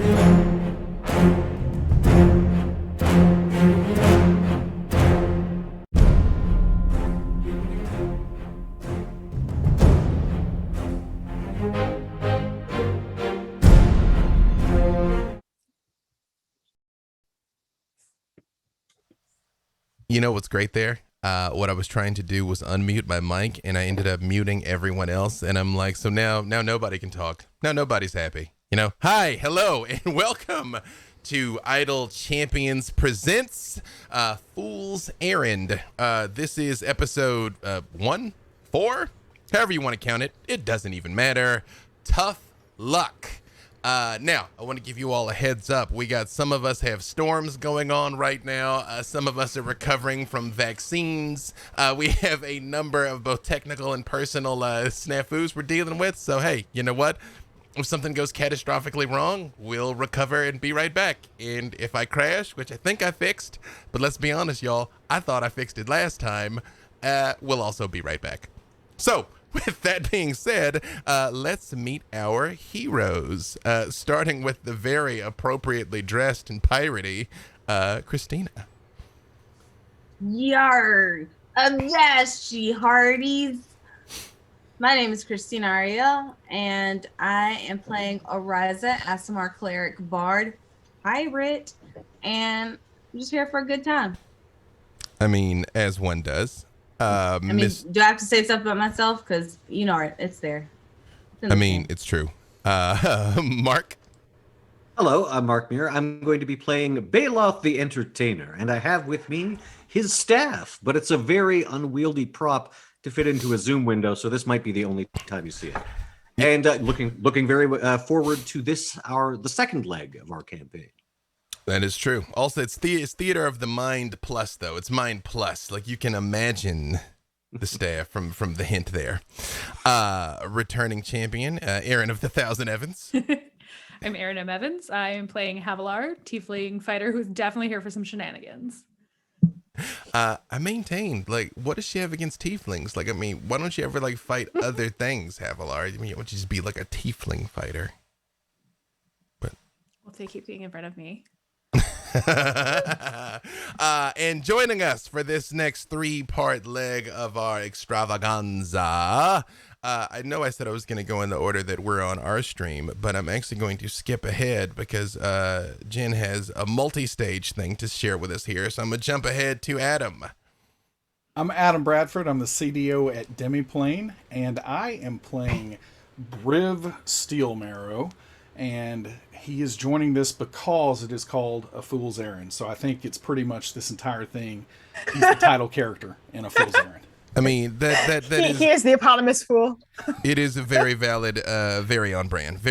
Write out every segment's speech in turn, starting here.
You know what's great there? What I was trying to do was unmute my mic, and I ended up muting everyone else. And I'm like, so now nobody can talk. Now nobody's happy. You know? Hi, hello, and welcome to Idle Champions Presents Fool's Errand. This is episode 1, 4, however you want to count it. It doesn't even matter. Tough luck. Now, I want to give you all a heads up. We got some of us have storms going on right now. Some of us are recovering from vaccines. We have a number of both technical and personal snafus we're dealing with. So, hey, you know what? If something goes catastrophically wrong, we'll recover and be right back. And if I crash, which I think I fixed, but let's be honest, y'all, I thought I fixed it last time, we'll also be right back. So, with that being said, let's meet our heroes, starting with the very appropriately dressed and piratey, Christina. Yarg, Avast hearties. My name is Christina Ariel, and I am playing Oriza, Asimar Cleric Bard, Pirate, and I'm just here for a good time. I mean, as one does. do I have to say stuff about myself? Because, you know, it's there. It's true. Mark? Hello, I'm Mark Muir. I'm going to be playing Bailoff the Entertainer, and I have with me his staff, but it's a very unwieldy prop to fit into a Zoom window, so this might be the only time you see it. And looking very forward to the second leg of our campaign. That is true. Also, it's theater of the mind plus, though. It's mind plus. Like, you can imagine the staff from the hint there. Returning champion, Aaron of the Thousand Evans. I'm Erin M. Evans. I am playing Havilar, tiefling fighter who's definitely here for some shenanigans. I maintain, like, what does she have against tieflings? Like, I mean, why don't you ever, like, fight other things, Havilar? I mean, why don't you just be, like, a tiefling fighter? Well, they keep being in front of me. And joining us for this next 3-part leg of our extravaganza, I know I said I was going to go in the order that we're on our stream, but I'm actually going to skip ahead because Jen has a multi-stage thing to share with us here, so I'm going to jump ahead to Adam. I'm Adam Bradford. I'm the CDO at Demiplane, and I am playing Briv Steelmarrow, and he is joining this because it is called A Fool's Errand. So I think it's pretty much this entire thing. He's the title character in A Fool's Errand. I mean, he is the eponymous fool. It is a very valid, very on brand.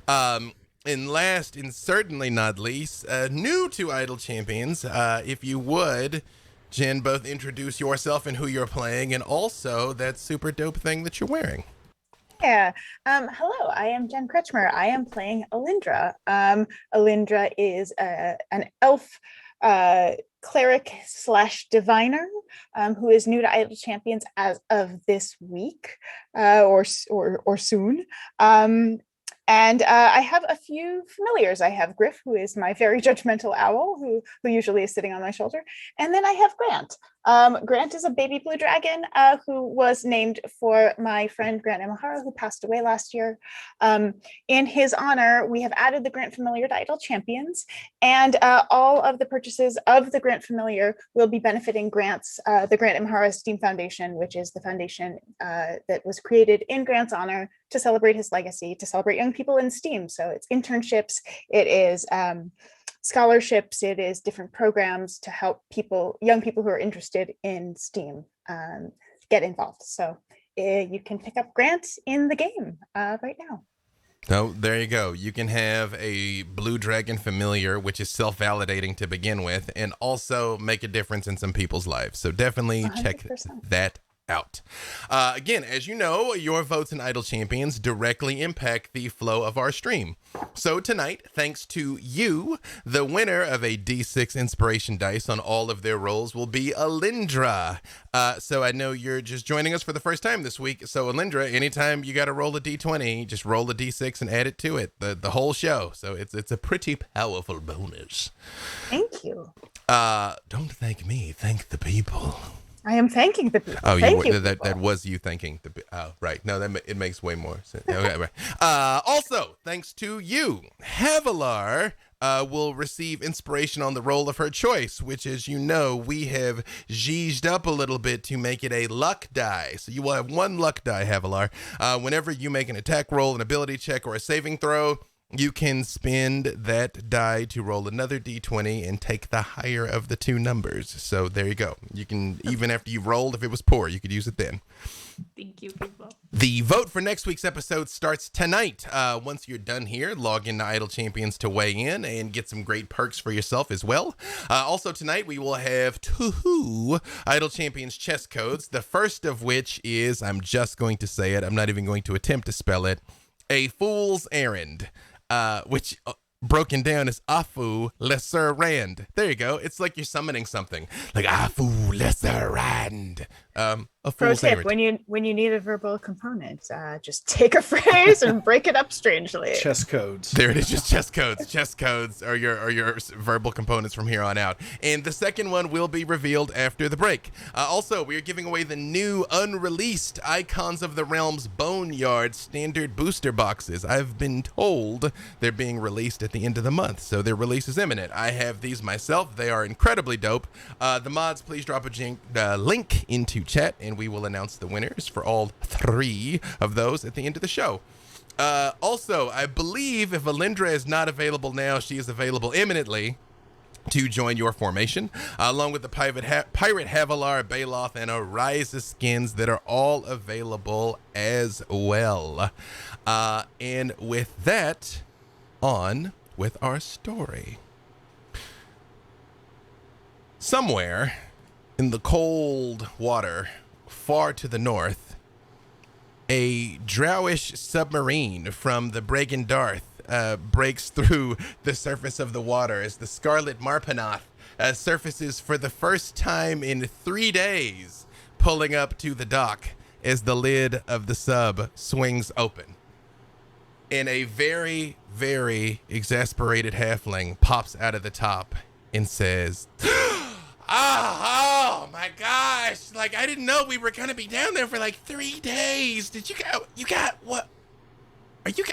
And last and certainly not least, new to Idle Champions, if you would, Jen, both introduce yourself and who you're playing, and also that super dope thing that you're wearing. Yeah. Hello, I am Jen Kretchmer. I am playing Alindra. Alindra is an elf cleric / diviner who is new to Idle Champions as of this week or soon. And I have a few familiars. I have Griff, who is my very judgmental owl, who usually is sitting on my shoulder. And then I have Grant. Grant is a baby blue dragon who was named for my friend Grant Imahara, who passed away last year. In his honor, we have added the Grant Familiar to Idle Champions, and all of the purchases of the Grant Familiar will be benefiting Grant's, the Grant Imahara STEAM Foundation, which is the foundation that was created in Grant's honor to celebrate his legacy, to celebrate young people in STEAM. So it's internships, it is scholarships, it is different programs to help young people who are interested in STEAM get involved. So you can pick up Grant in the game right now. Oh, there you go. You can have a blue dragon familiar, which is self-validating to begin with, and also make a difference in some people's lives. So definitely 100%. Check that out. Again, as you know, your votes in Idle Champions directly impact the flow of our stream. So tonight, thanks to you, the winner of a D6 inspiration dice on all of their rolls will be Alindra. So I know you're just joining us for the first time this week. So Alindra, anytime you got to roll a D20, just roll a D6 and add it to it, the whole show. So it's a pretty powerful bonus. Thank you. Don't thank me, thank the people. I am thanking the people. Oh, Thank you. that was you thanking the. Oh, right. No, it makes way more sense. Okay, right. Also, thanks to you, Havilar will receive inspiration on the roll of her choice, which, as you know, we have zhezhed up a little bit to make it a luck die. So you will have one luck die, Havilar. Whenever you make an attack roll, an ability check, or a saving throw, you can spend that die to roll another d20 and take the higher of the two numbers. So there you go. You can, even after you've rolled, if it was poor, you could use it then. Thank you, people. The vote for next week's episode starts tonight. Once you're done here, log into Idle Champions to weigh in and get some great perks for yourself as well. Also tonight, we will have 2 Idle Champions chess codes. The first of which is, I'm just going to say it, I'm not even going to attempt to spell it, a Fool's Errand. Which broken down is Afu Lesser Rand. There you go. It's like you're summoning something. Like Afu Lesser Rand. A Pro fool's tip: errand. when you need a verbal component, just take a phrase and break it up strangely. Chess codes. There it is, just chess codes. Chess codes are your verbal components from here on out. And the second one will be revealed after the break. Also, we are giving away the new unreleased Icons of the Realms Boneyard standard booster boxes. I've been told they're being released at the end of the month, so their release is imminent. I have these myself. They are incredibly dope. The mods, please drop a link into chat, and we will announce the winners for all 3 of those at the end of the show. Also, I believe if Alindra is not available now, she is available imminently to join your formation, along with the Pirate Havilar, Baloth, and Ariza skins that are all available as well. And with that, on with our story. Somewhere in the cold water far to the north, a drowish submarine from the Bregan Darth breaks through the surface of the water as the Scarlet Marpanath surfaces for the first time in 3 days, pulling up to the dock as the lid of the sub swings open. And a very, very exasperated halfling pops out of the top and says, Oh my gosh, like I didn't know we were gonna be down there for like 3 days. Did you got what? Are you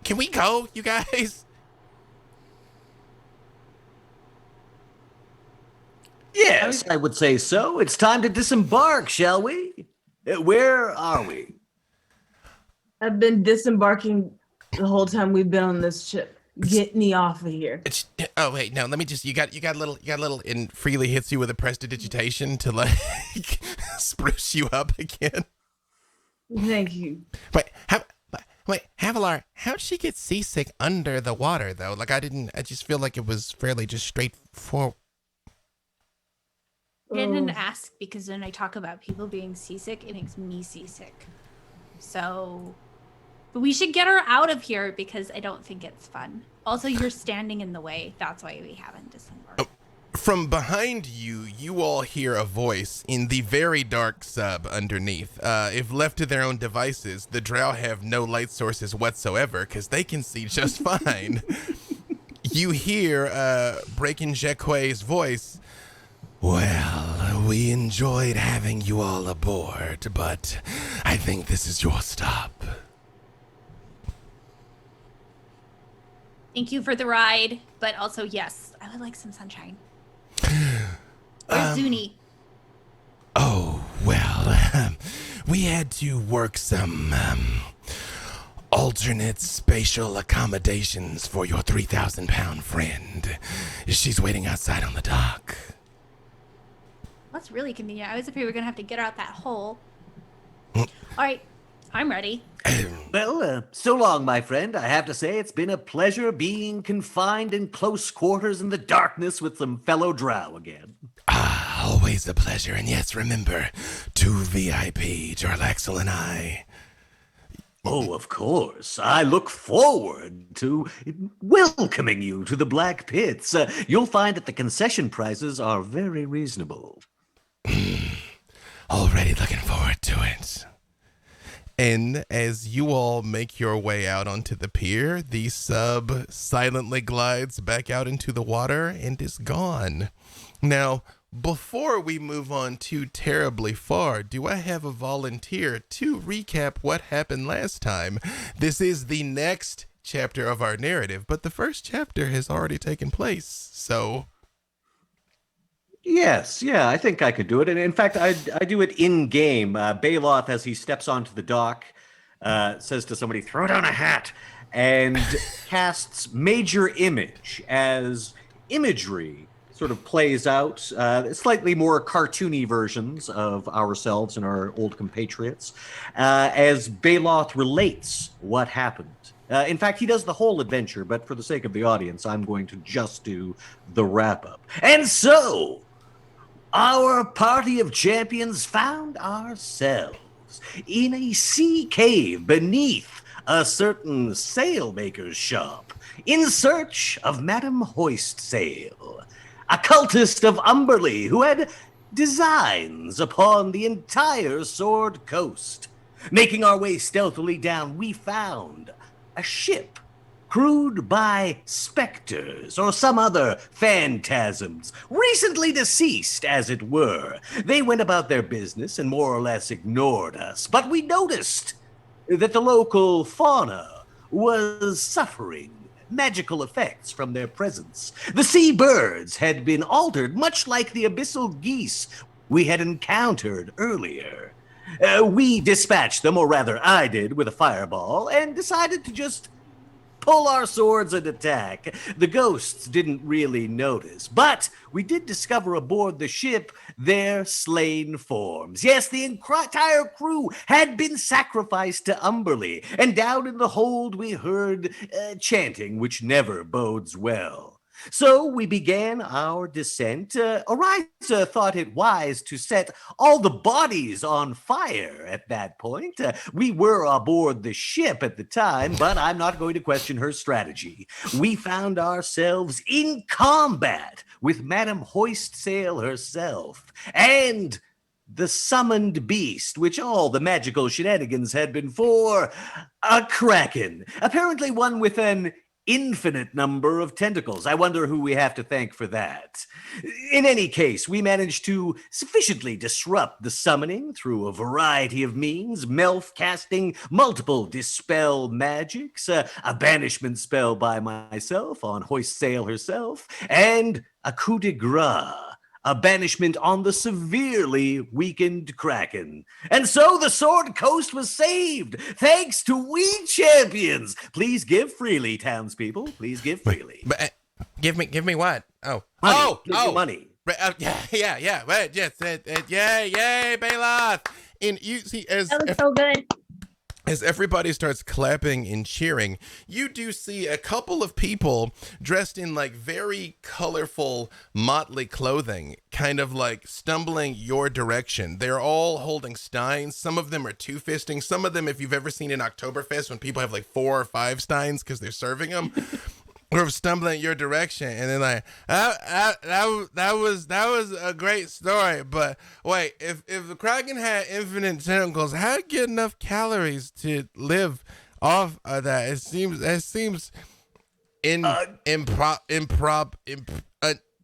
can we go, you guys? Yes, I would say so. It's time to disembark, shall we? Where are we? I've been disembarking the whole time we've been on this ship. Get me off of here. Oh wait, no, let me just, you got a little, and freely hits you with a prestidigitation to like spruce you up again. Thank you. Wait, Havilar, how'd she get seasick under the water though? Like I just feel like it was fairly just straightforward. I didn't ask because when I talk about people being seasick, it makes me seasick. So, but we should get her out of here because I don't think it's fun. Also, you're standing in the way. That's why we haven't disembarked. From behind you, you all hear a voice in the very dark sub underneath. If left to their own devices, the drow have no light sources whatsoever because they can see just fine. You hear Breaking Jacquet's voice. Well, we enjoyed having you all aboard, but I think this is your stop. Thank you for the ride, but also, yes, I would like some sunshine. Where's Zuni? Oh, well, we had to work some alternate spatial accommodations for your 3,000-pound friend. She's waiting outside on the dock. That's really convenient. I was afraid we were going to have to get her out that hole. All right, I'm ready. Well, so long, my friend. I have to say it's been a pleasure being confined in close quarters in the darkness with some fellow drow again. Always a pleasure. And yes, remember, 2 VIP, Jarlaxle and I. Oh, of course. I look forward to welcoming you to the Black Pits. You'll find that the concession prices are very reasonable. Already looking forward to it. And as you all make your way out onto the pier, the sub silently glides back out into the water and is gone. Now, before we move on too terribly far, do I have a volunteer to recap what happened last time? This is the next chapter of our narrative, but the first chapter has already taken place, so... Yes, yeah, I think I could do it. And in fact, I do it in-game. Baloth, as he steps onto the dock, says to somebody, throw down a hat, and casts Major Image as imagery sort of plays out, slightly more cartoony versions of ourselves and our old compatriots, as Baloth relates what happened. In fact, he does the whole adventure, but for the sake of the audience, I'm going to just do the wrap-up. And so, our party of champions found ourselves in a sea cave beneath a certain sailmaker's shop, in search of Madame Hoistsail, a cultist of Umberley who had designs upon the entire Sword Coast. Making our way stealthily down, we found a ship crewed by specters or some other phantasms, recently deceased, as it were. They went about their business and more or less ignored us, but we noticed that the local fauna was suffering magical effects from their presence. The sea birds had been altered, much like the abyssal geese we had encountered earlier. We dispatched them, or rather I did, with a fireball, and decided to just pull our swords and attack. The ghosts didn't really notice, but we did discover aboard the ship their slain forms. Yes, the entire crew had been sacrificed to Umberley, and down in the hold we heard chanting, which never bodes well. So we began our descent. Oriza thought it wise to set all the bodies on fire at that point. We were aboard the ship at the time, but I'm not going to question her strategy. We found ourselves in combat with Madame Hoistsail herself, and the summoned beast, which all the magical shenanigans had been for, a kraken, apparently one with an infinite number of tentacles. I wonder who we have to thank for that. In any case, we managed to sufficiently disrupt the summoning through a variety of means, Melf casting multiple dispel magics, a banishment spell by myself on Hoistsail herself, and a coup de grace, a banishment on the severely weakened Kraken. And so the Sword Coast was saved, thanks to we champions. Please give freely, townspeople. Please give freely. But, give me what? Oh. Money. Yeah. Right, yes. Yay, Baloth. And you see, That was so good. as everybody starts clapping and cheering, you do see a couple of people dressed in like very colorful, motley clothing, kind of like stumbling your direction. They're all holding steins. Some of them are two-fisting. Some of them, if you've ever seen an Oktoberfest when people have like 4 or 5 steins because they're serving them, or stumbling your direction, and then like that was a great story. But wait, if the Kraken had infinite tentacles, how'd it get enough calories to live off of that? It seems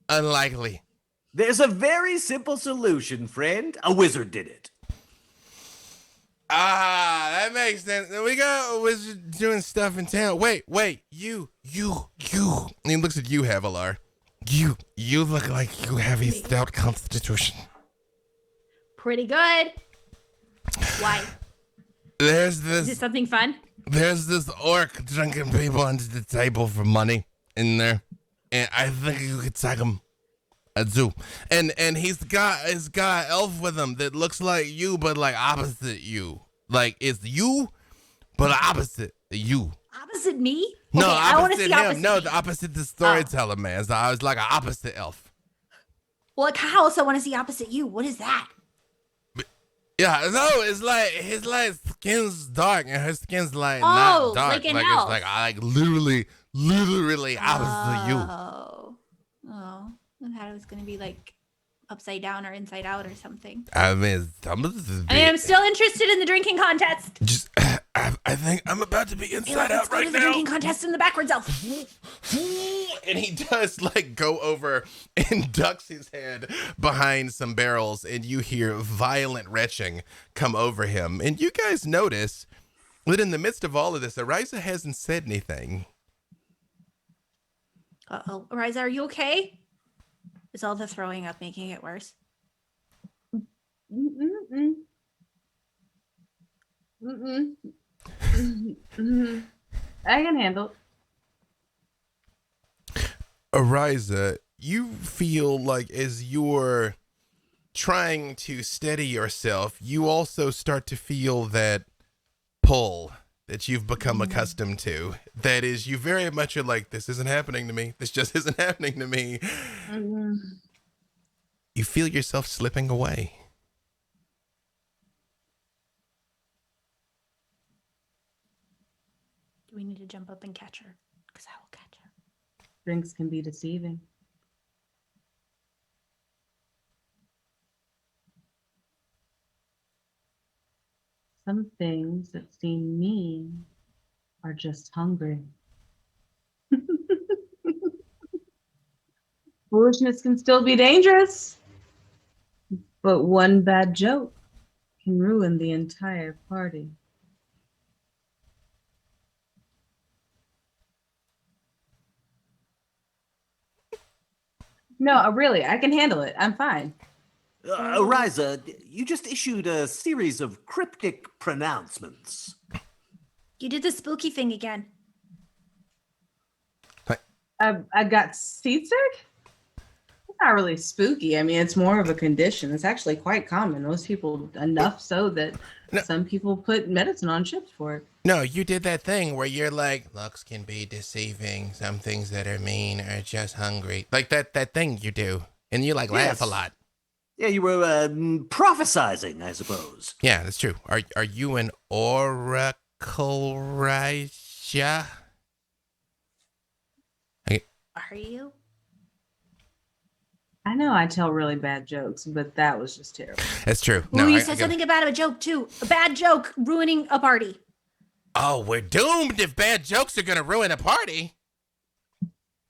unlikely. There's a very simple solution, friend. A wizard did it. Ah, that makes sense. We got a wizard doing stuff in town. Wait, you. And he looks at you, Havilar. You look like you have a stout constitution. Pretty good. Why? There's Is it this something fun? orc drinking people under the table for money in there, and I think you could take him. I do. And he's got an elf with him that looks like you, but like opposite you. Like it's you, but opposite you. Opposite me? No, Okay, I want to opposite see him. opposite No, me. the opposite the storyteller, man. So I was like an opposite elf. Well, like, I also want to see opposite you. What is that? Yeah, no, it's like his like skin's dark and her skin's like Oh, not dark. like an It's elf. like I literally opposite you. Oh. I thought it was gonna be like upside down or inside out or something. I mean, some of this is I mean, I'm still interested in the drinking contest. just. I think I'm about to be Hey, inside let's out go right to the now. drinking contest in the backwards elf. And he does like go over and ducks his head behind some barrels, and you hear violent retching come over him. And you guys notice that in the midst of all of this, Ariza hasn't said anything. Uh-oh. Ariza, are you okay? Is all the throwing up making it worse? Mm-mm. Mm-mm. Mm-mm. I can handle it. Ariza, you feel like as you're trying to steady yourself, you also start to feel that pull that you've become accustomed to. That is, you very much are like, this isn't happening to me. This just isn't happening to me. Mm-mm. You feel yourself slipping away. Do we need to jump up and catch her? Because I will catch her. Drinks can be deceiving. Some things that seem mean are just hungry. Foolishness can still be dangerous, but one bad joke can ruin the entire party. No, really, I can handle it. I'm fine. Ariza, you just issued a series of cryptic pronouncements. You did the spooky thing again. I got seasick? It's not really spooky. I mean, it's more of a condition. It's actually quite common. Most people, enough so that some people put medicine on ships for it. No, you did that thing where you're like, looks can be deceiving. Some things that are mean are just hungry. Like that thing you do. And you like laugh a lot. Yeah, you were prophesizing, I suppose. Yeah, that's true. Are you an oracle, Raja? Are you? I know I tell really bad jokes, but that was just terrible. That's true. Ooh, you said something about a joke too. A bad joke ruining a party. Oh, we're doomed if bad jokes are gonna ruin a party.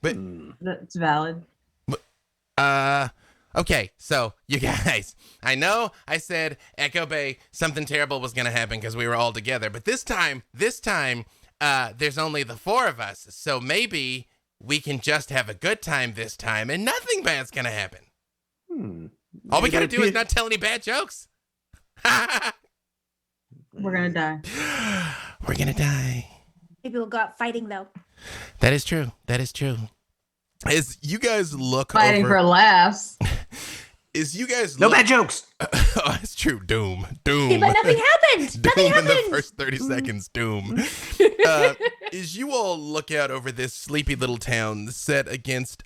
But That's valid. okay, so you guys, I know I said Echo Bay something terrible was gonna happen because we were all together, but this time, there's only the four of us, so maybe we can just have a good time this time, and nothing bad's gonna happen. All we gotta do is not tell any bad jokes. We're gonna die. We're gonna die. Maybe we'll go out fighting though. That is true. That is true. As you guys look Fighting over, for laughs. as you guys No look, bad jokes. Oh, it's true. Doom. Hey, but nothing happened. Nothing Doom in the happened. first 30 seconds. Doom. As you all look out over this sleepy little town set against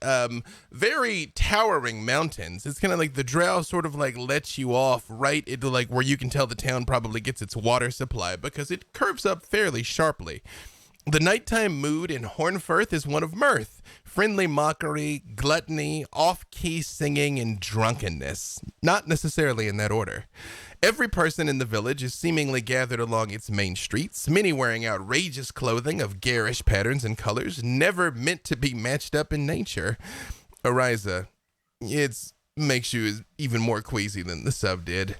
very towering mountains, it's kind of like the drow sort of like lets you off right into like where you can tell the town probably gets its water supply because it curves up fairly sharply. The nighttime mood in Hornfirth is one of mirth, friendly mockery, gluttony, off-key singing, and drunkenness. Not necessarily in that order. Every person in the village is seemingly gathered along its main streets, many wearing outrageous clothing of garish patterns and colors, never meant to be matched up in nature. Ariza, it makes you even more queasy than the sub did.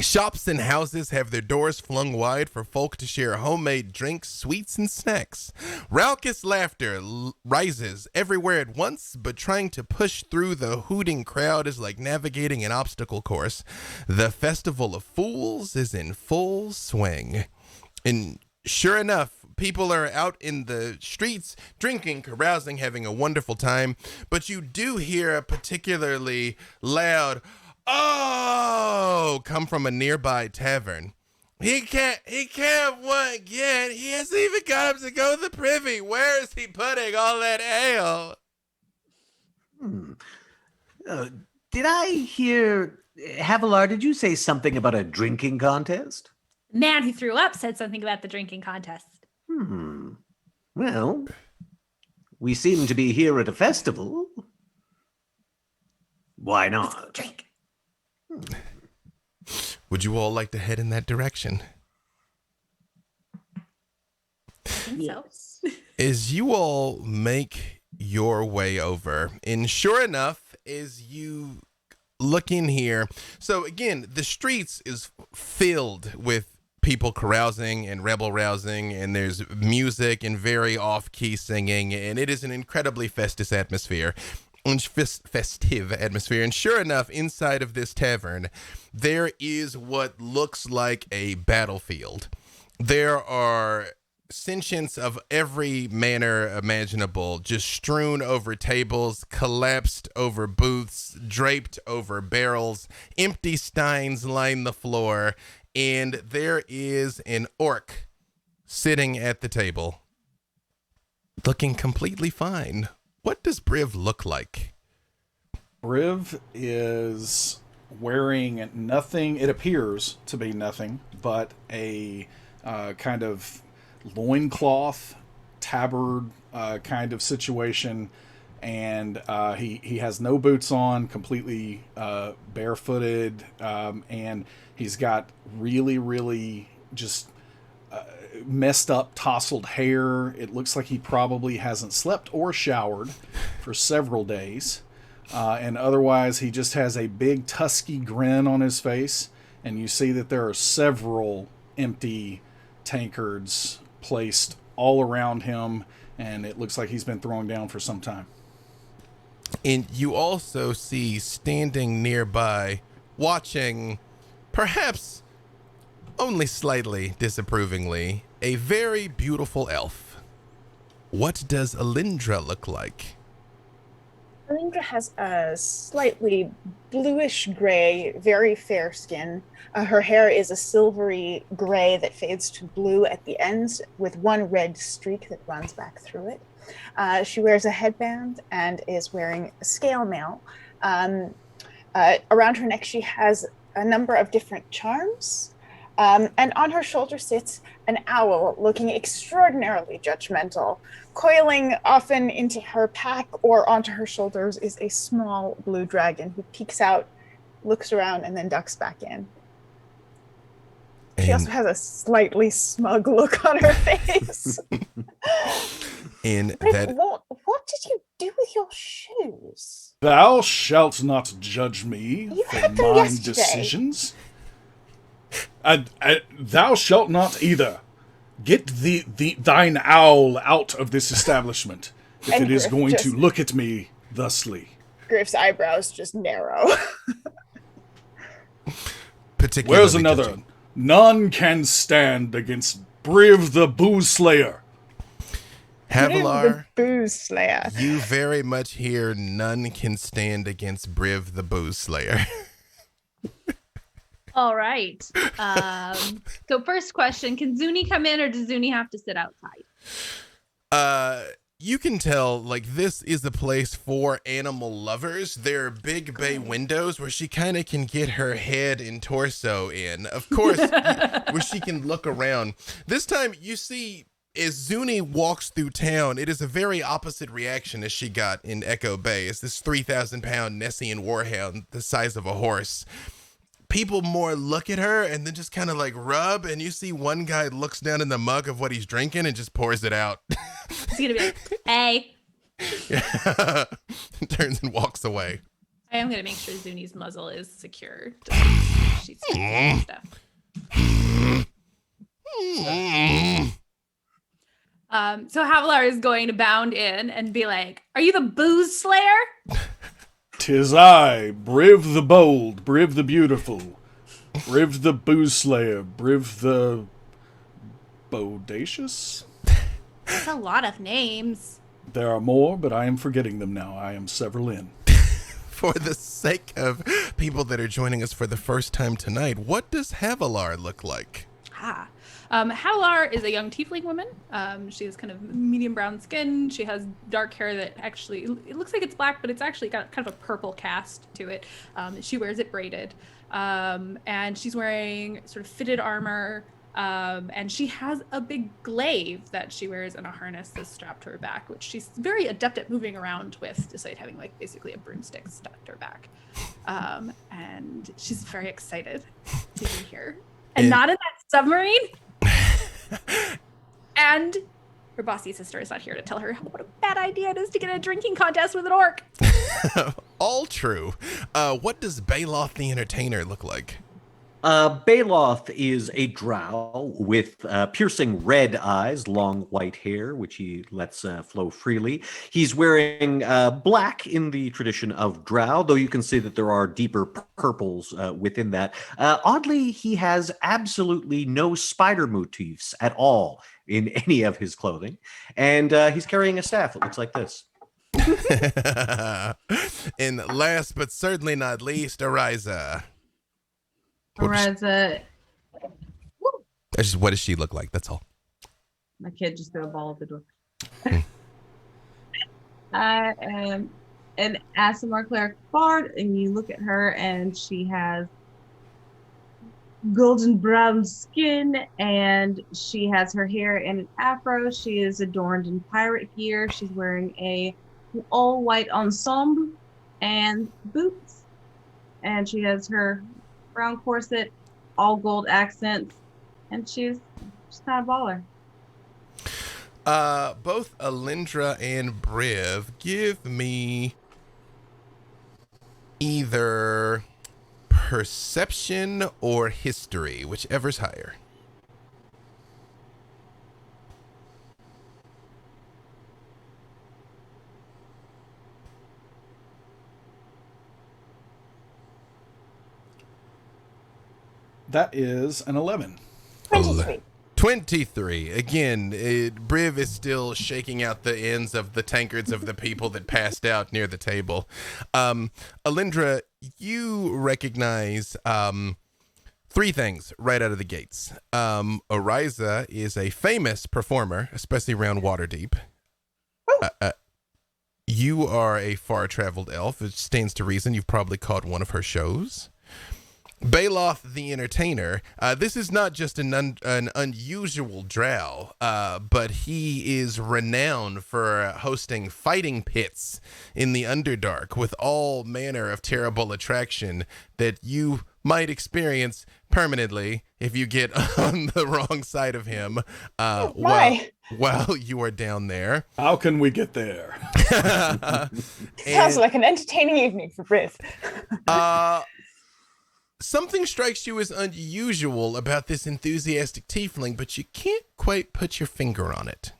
Shops and houses have their doors flung wide for folk to share homemade drinks, sweets, and snacks. Raucous laughter rises everywhere at once, but trying to push through the hooting crowd is like navigating an obstacle course. The Festival of Fools is in full swing. And sure enough, people are out in the streets drinking, carousing, having a wonderful time, but you do hear a particularly loud "Oh!" come from a nearby tavern. He can't what yet. He hasn't even got up to go to the privy. Where is he putting all that ale? Did I hear, Havilar, did you say something about a drinking contest? The man who threw up said something about the drinking contest. Well, we seem to be here at a festival. Why not? Drink. Would you all like to head in that direction? I think so. As you all make your way over, and sure enough, as you look in here, so again, the streets is filled with people carousing and rebel rousing, and there's music and very off-key singing, and it is an incredibly festive atmosphere. Festive atmosphere. And sure enough, inside of this tavern, there is what looks like a battlefield. There are sentients of every manner imaginable, just strewn over tables, collapsed over booths, draped over barrels, empty steins line the floor, and there is an orc sitting at the table, looking completely fine. What does Briv look like? Briv is wearing nothing, it appears to be nothing, but a kind of loincloth, tabard kind of situation, and he has no boots on, completely barefooted, and he's got really just messed up, tousled hair. It looks like he probably hasn't slept or showered for several days. And otherwise, he just has a big tusky grin on his face. And you see that there are several empty tankards placed all around him. And it looks like he's been thrown down for some time. And you also see standing nearby, watching, perhaps only slightly disapprovingly, a very beautiful elf. What does Alindra look like? Alindra has a slightly bluish gray, very fair skin. Her hair is a silvery gray that fades to blue at the ends with one red streak that runs back through it. She wears a headband and is wearing a scale mail. Around her neck, she has a number of different charms. And on her shoulder sits an owl looking extraordinarily judgmental. Coiling often into her pack or onto her shoulders is a small blue dragon who peeks out, looks around, and then ducks back in. She also has a slightly smug look on her face. And what did you do with your shoes? Thou shalt not judge me You for had them mine yesterday. decisions. Thou shalt not either. Get thine owl out of this establishment, if And it is Griff going just- to look at me thusly. Griff's eyebrows just narrow. particularly Where's another? judging. None can stand against Briv the Booze Slayer. Havilar, The booze slayer. you very much hear none can stand against Briv the Booze Slayer. All right. So first question, can Zuni come in or does Zuni have to sit outside? You can tell, like, this is a place for animal lovers. There are big bay windows where she kind of can get her head and torso in. Of course, where she can look around. This time, you see, as Zuni walks through town, it is a very opposite reaction as she got in Echo Bay. It's this 3,000-pound Nessian warhound the size of a horse. People more look at her and then just kind of like rub, and you see one guy looks down in the mug of what he's drinking and just pours it out. He's gonna be like, hey. Yeah. Turns and walks away. I am gonna make sure Zuni's muzzle is secure. She's doing stuff. So Havilar is going to bound in and be like, are you the booze slayer? 'Tis I, Briv the Bold, Briv the Beautiful, Briv the Booze Slayer, Briv the Bodacious? That's a lot of names. There are more, but I am forgetting them now. I am several in. For the sake of people that are joining us for the first time tonight, what does Havilar look like? Halar is a young tiefling woman. She has kind of medium brown skin. She has dark hair that actually, it looks like it's black, but it's actually got kind of a purple cast to it. She wears it braided. And she's wearing sort of fitted armor. And she has a big glaive that she wears in a harness that's strapped to her back, which she's very adept at moving around with, despite having like basically a broomstick stuck to her back. And she's very excited to be here. And not in that submarine. And her bossy sister is not here to tell her what a bad idea it is to get a drinking contest with an orc. All true. What does Baloth the Entertainer look like? Baloth is a drow with piercing red eyes, long white hair, which he lets flow freely. He's wearing black in the tradition of drow, though you can see that there are deeper purples within that. Oddly, he has absolutely no spider motifs at all in any of his clothing. And he's carrying a staff that looks like this. And last but certainly not least, Ariza. Ariza. What does she look like? That's all. My kid just threw a ball at the door. I am an Aasimar cleric bard, and you look at her, and she has golden brown skin, and she has her hair in an afro. She is adorned in pirate gear. She's wearing an all white ensemble and boots, and she has her brown corset, all gold accents, and she's kind of baller. Both Alindra and Briv, give me either perception or history, whichever's higher. That is an 11. 23. 23. Again, Briv is still shaking out the ends of the tankards of the people that passed out near the table. Alindra, you recognize three things right out of the gates. Ariza is a famous performer, especially around Waterdeep. You are a far-traveled elf. It stands to reason you've probably caught one of her shows. Baloth the Entertainer, this is not just an unusual drow, but he is renowned for hosting fighting pits in the Underdark with all manner of terrible attraction that you might experience permanently if you get on the wrong side of him while you are down there. How can we get there? Sounds like an entertaining evening for Briv. Something strikes you as unusual about this enthusiastic tiefling, but you can't quite put your finger on it.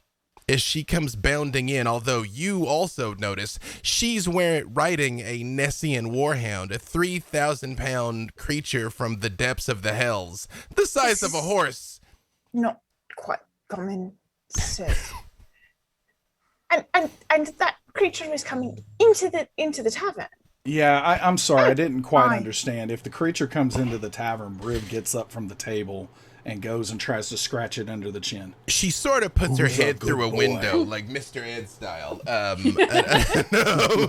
As she comes bounding in, although you also notice she's riding a Nessian warhound, a 3,000-pound creature from the depths of the hells, the size of a horse. Not quite common, sir. And that creature is coming into the tavern. Yeah, I'm sorry. I didn't quite understand. If the creature comes into the tavern, Briv gets up from the table and goes and tries to scratch it under the chin. She sort of puts her head through a window, like Mr. Ed style.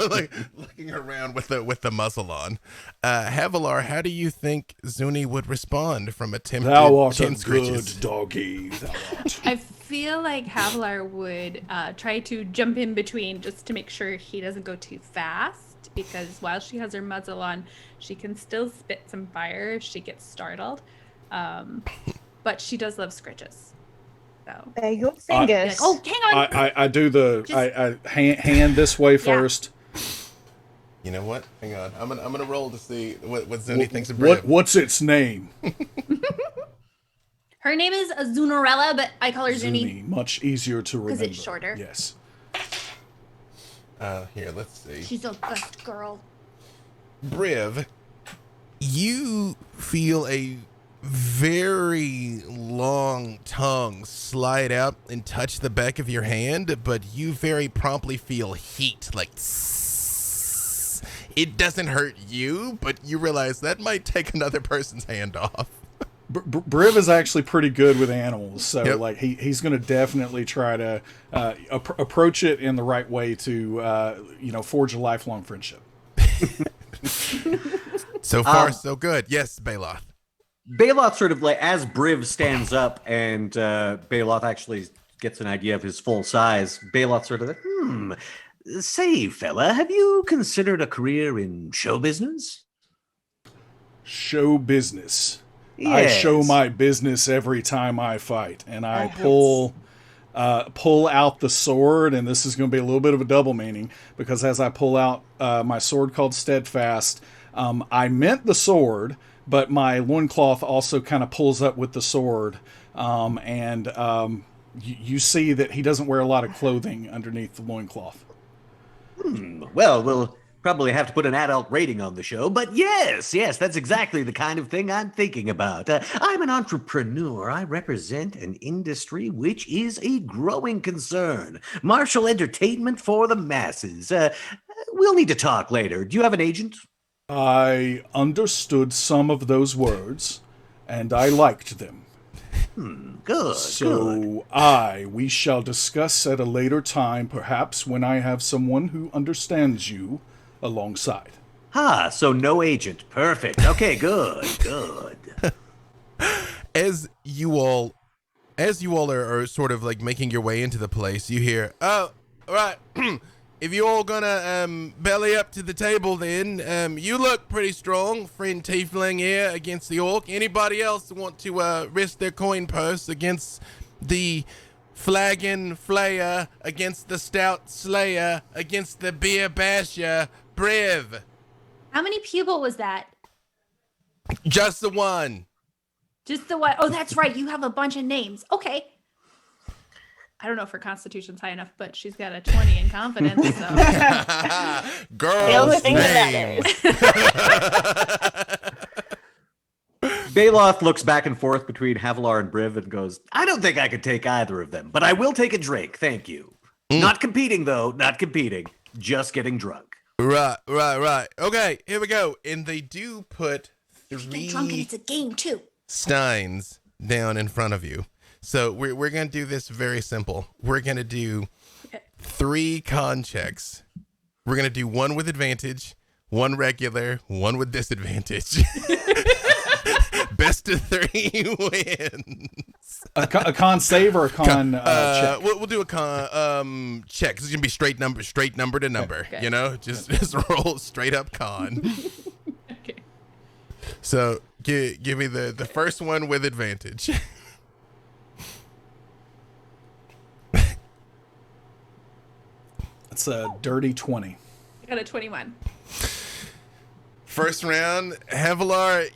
Like looking around with the muzzle on. Havilar, how do you think Zuni would respond from attempted Thou art chin a scratches? good doggy, thou art. I feel like Havilar would try to jump in between just to make sure he doesn't go too fast. Because while she has her muzzle on, she can still spit some fire if she gets startled. But she does love scritches. So There your fingers. like, oh, hang on. I do the I hand this way first. You know what? Hang on. I'm gonna roll to see what Zuni thinks of Briv. What's its name? Her name is Zunarella, but I call her Zuni. Much easier to remember. Because it's shorter. Yes. Here, let's see. She's a best girl. Briv, you feel a very long tongue slide out and touch the back of your hand, but you very promptly feel heat, like it doesn't hurt you, but you realize that might take another person's hand off. Briv is actually pretty good with animals, so Yep. like he's going to definitely try to approach it in the right way to forge a lifelong friendship. So far, so good. Yes, Baloth. Baloth sort of like, as Briv stands up and Baloth actually gets an idea of his full size, Baloth sort of like, say, fella, have you considered a career in show business? Show business. I show Yes. my business every time I fight, and I pull out the sword, and this is going to be a little bit of a double meaning, because as I pull out my sword called Steadfast, I meant the sword, but my loincloth also kind of pulls up with the sword, you see that he doesn't wear a lot of clothing underneath the loincloth. Well, we'll probably have to put an adult rating on the show, but yes, that's exactly the kind of thing I'm thinking about. I'm an entrepreneur. I represent an industry which is a growing concern. Martial entertainment for the masses. We'll need to talk later. Do you have an agent? I understood some of those words, and I liked them. Good, good. So we shall discuss at a later time, perhaps when I have someone who understands you alongside. So no agent. Perfect. Okay, good, good. As you all are sort of like making your way into the place, you hear, "Oh, all right. If you all gonna belly up to the table, then you look pretty strong, friend Tiefling here against the orc. Anybody else want to risk their coin purse against the flagon flayer, against the stout slayer, against the beer basher, Briv? How many people was that? Just the one." Just the one. Oh, that's right. You have a bunch of names. Okay. I don't know if her constitution's high enough, but she's got a 20 in confidence. So. Girl's The only thing that name. Baloth looks back and forth between Havilar and Briv and goes, I don't think I could take either of them, but I will take a drink, thank you. Not competing, though, not competing. Just getting drunk. Right. Okay, here we go. And they do put Get drunk and 3 it's a game too. steins down in front of you. So we're going to do this very simple. We're going to do 3 con checks. We're going to do 1 with advantage, 1 regular, 1 with disadvantage. Best of 3 wins. A con save or a con check? We'll do a con check. This is going to be straight number to number. Okay. You know, just roll straight up con. Okay. So give me the first one with advantage. It's a dirty 20. I got a 21. First round, Havilar,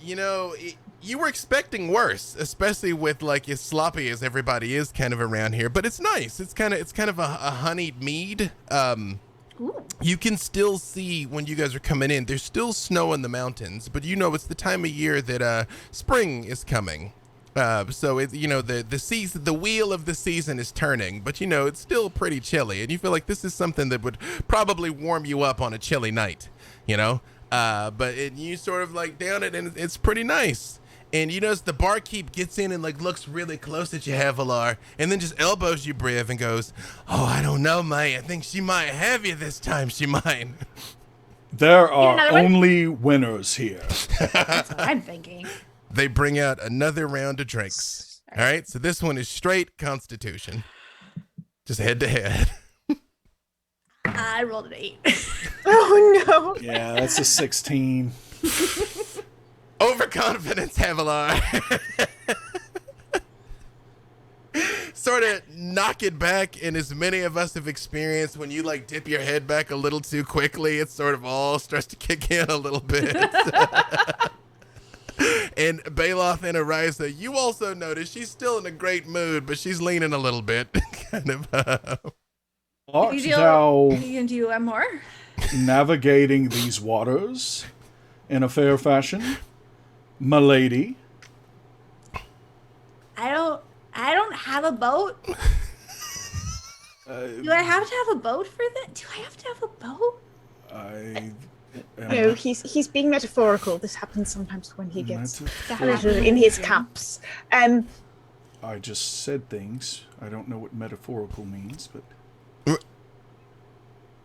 you were expecting worse, especially with like as sloppy as everybody is kind of around here, but it's nice. It's kind of a honeyed mead. Ooh. You can still see when you guys are coming in, there's still snow in the mountains, but it's the time of year that spring is coming. So it, the season, the wheel of the season is turning, but it's still pretty chilly, and you feel like this is something that would probably warm you up on a chilly night, but you sort of like down it, and it's pretty nice. And as the barkeep gets in and like looks really close at you, Havilar, and then just elbows you, Briv, and goes, "Oh, I don't know, mate. I think she might have you this time. She might." There are another one? only winners here. That's what I'm thinking. They bring out another round of drinks. All right, so this one is straight Constitution, just head to head. I rolled an 8. Oh no. Yeah, that's a 16. Overconfidence, Havilar. Sort of knock it back, and as many of us have experienced, when you like dip your head back a little too quickly, it sort of all starts to kick in a little bit. And Baloth and Ariza, you also notice she's still in a great mood, but she's leaning a little bit. Kind of. Art You thou can do one more. navigating these waters in a fair fashion, milady? I don't have a boat. Do I have to have a boat for that? Do I have to have a boat? No, he's being metaphorical. This happens sometimes when he gets That a little happens. in his cups. I just said things. I don't know what metaphorical means, but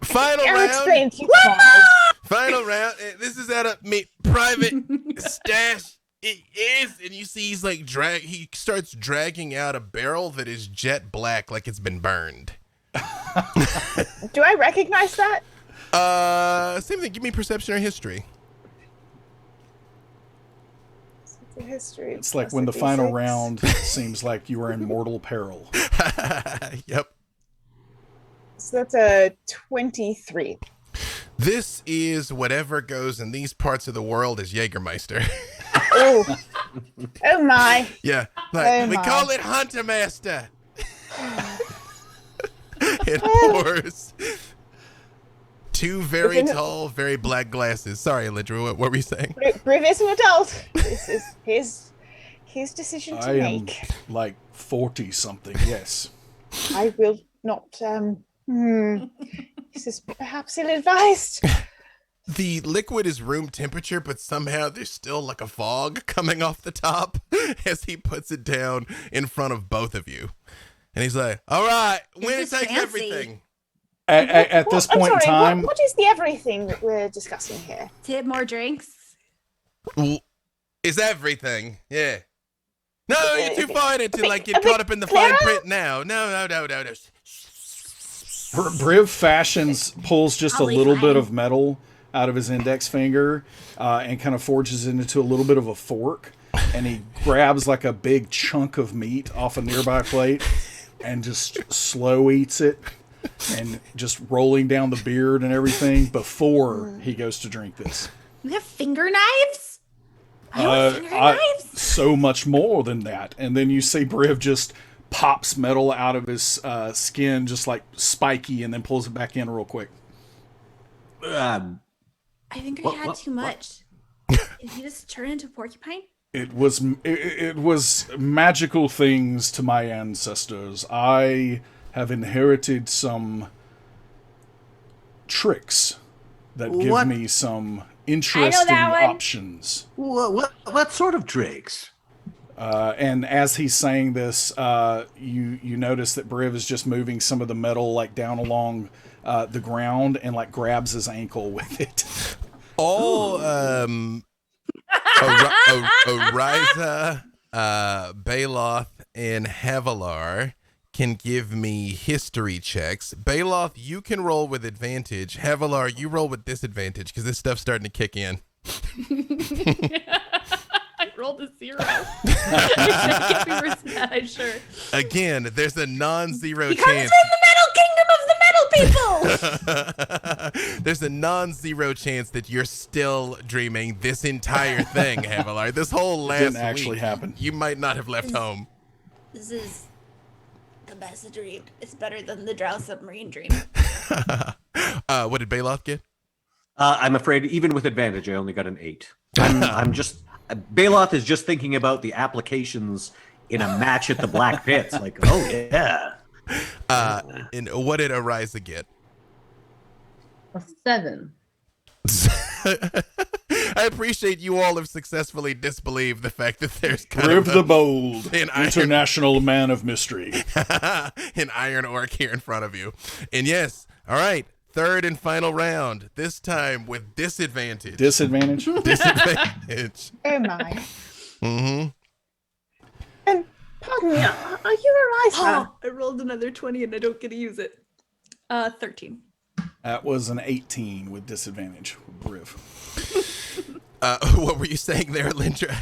Final I'll round. explain to you. Final round. This is at a private stash. It is, and you see he's like he starts dragging out a barrel that is jet black, like it's been burned. Do I recognize that? Same thing. Give me perception or history. The history. it's like when the final round seems like you are in mortal peril. Yep. So that's a 23. This is whatever goes in these parts of the world as Jägermeister. Oh, oh my! Yeah, like, we my. call it Hunter Master. It pours. Two very tall, very black glasses. Sorry, Alindra, what were you saying? Briv is an adult. This is his decision to I make. am like 40 something. Yes. I will not. This is perhaps ill-advised. The liquid is room temperature, but somehow there's still like a fog coming off the top as he puts it down in front of both of you. And he's like, all right, winner is takes fancy. everything. At this I'm point in sorry, time, what is the everything that we're discussing here? Tip more drinks. Is everything. Yeah. No, you're too far in it to like get a bit caught up in the fine clearer? print now. No. Briv pulls just Probably a little fine. bit of metal out of his index finger and kind of forges it into a little bit of a fork. And he grabs like a big chunk of meat off a nearby plate and just slow eats it and just rolling down the beard and everything before he goes to drink this. We have finger knives? I want finger knives. So much more than that. And then you see Briv just pops metal out of his skin, just like spiky, and then pulls it back in real quick. I think I had what- too much. Did he just turn into a porcupine? It was magical things to my ancestors. I have inherited some tricks that give What? me some interesting one. options. What sort of tricks? And as he's saying this, you notice that Briv is just moving some of the metal like down along the ground and like grabs his ankle with it. All Oriza, Baloth, and Havilar can give me history checks. Baloth, you can roll with advantage. Havilar, you roll with disadvantage because this stuff's starting to kick in. I rolled a 0. I can't be worse than that, I'm sure. Again, there's a non-zero He comes chance. from the metal kingdom of the metal people! There's a non-zero chance that you're still dreaming this entire thing, Havilar. This whole last Didn't actually week, happen. you might not have left home. This is the best dream. It's better than the Drow submarine dream. What did Baloth get? I'm afraid even with advantage, I only got an 8. I'm just Baloth is just thinking about the applications in a match at the Black Pits. Like, oh yeah. And what did Oriza get? A 7. I appreciate you all have successfully disbelieved the fact that there's kind Briv of the Bold, an iron- international man of mystery. an iron orc here in front of you. And yes, all right, third and final round. This time with disadvantage. Disadvantage? Disadvantage. Oh my. Mm-hmm. Pardon me, are you Ariza? I rolled another 20 and I don't get to use it. 13. That was an 18 with disadvantage. Briv. What were you saying there, Lindra?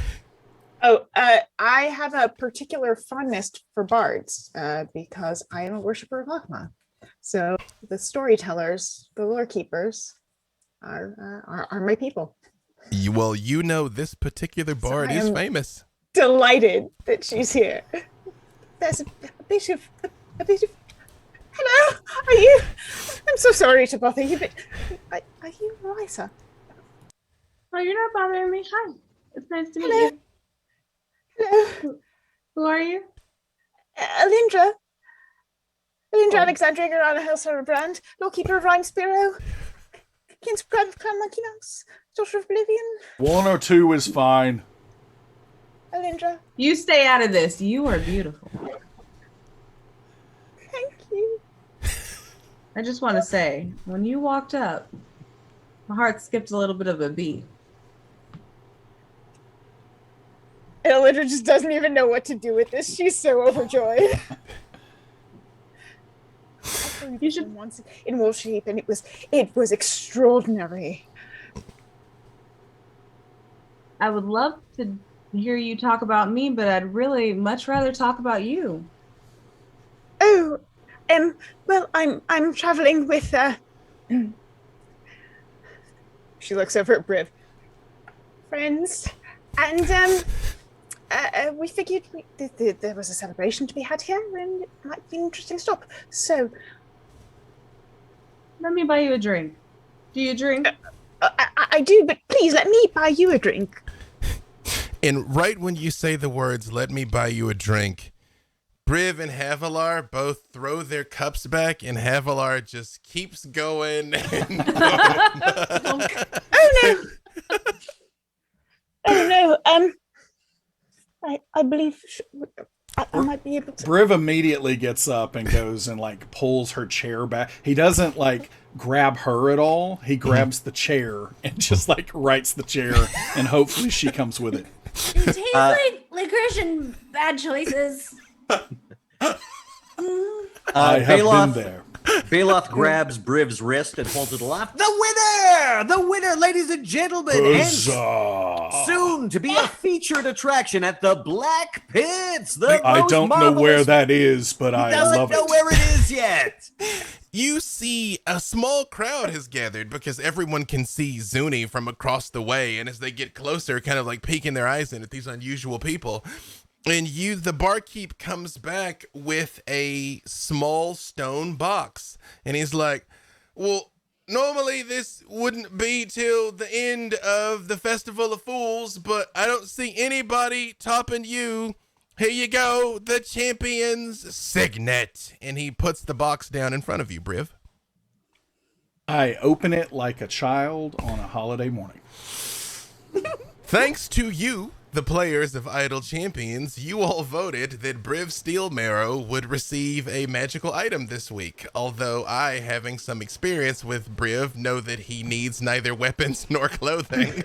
Oh, I have a particular fondness for bards because I am a worshiper of Akma. So the storytellers, the lore keepers, are my people. Well, you know this particular bard I is am- famous. Delighted that she's here. There's a bit of. Hello, are you? I'm so sorry to bother you, but are you Eliza? Oh, you're not bothering me. Hi. It's nice to meet Hello. you. Hello, Who are you? Alindra. Alindra Oh. Alexandria Garana Hillside Brand, Lordkeeper of Rhyme Spiro. Can you grab Crown Monkey Mouse, Daughter of Oblivion, 1 or 2 is fine. Alindra? You stay out of this. You are beautiful. Thank you. I just want to say, when you walked up, my heart skipped a little bit of a beat. And Alindra just doesn't even know what to do with this. She's so overjoyed. You should once in wolf shape, and it was extraordinary. I would love to hear you talk about me, but I'd really much rather talk about you. Oh, well, I'm traveling with She looks over at Briv. Friends, and we figured there was a celebration to be had here, and it might be an interesting stop. So, let me buy you a drink. Do you drink? I do, but please let me buy you a drink. And right when you say the words, "Let me buy you a drink," Briv and Havilar both throw their cups back, and Havilar just keeps going. And going. Oh no! Oh no! I believe I might be able to. Briv immediately gets up and goes and like pulls her chair back. He doesn't like grab her at all. He grabs the chair and just like rights the chair, and hopefully she comes with it. It tastes like licorice and bad choices. I have been there. Baloth grabs Briv's wrist and holds it aloft. The winner! The winner, ladies and gentlemen! Hence, Huzzah! soon to be a featured attraction at the Black Pits. The I most don't know where marvelous- that is, but He I doesn't love know it. where it is yet. You see a small crowd has gathered because everyone can see Zuni from across the way, and as they get closer, kind of like peeking their eyes in at these unusual people. And the barkeep comes back with a small stone box, and he's like, well, normally this wouldn't be till the end of the Festival of Fools, but I don't see anybody topping you. Here you go, the champion's signet. And he puts the box down in front of you, Briv. I open it like a child on a holiday morning. Thanks to you, the players of Idle Champions, you all voted that Briv Steelmarrow would receive a magical item this week. Although I, having some experience with Briv, know that he needs neither weapons nor clothing.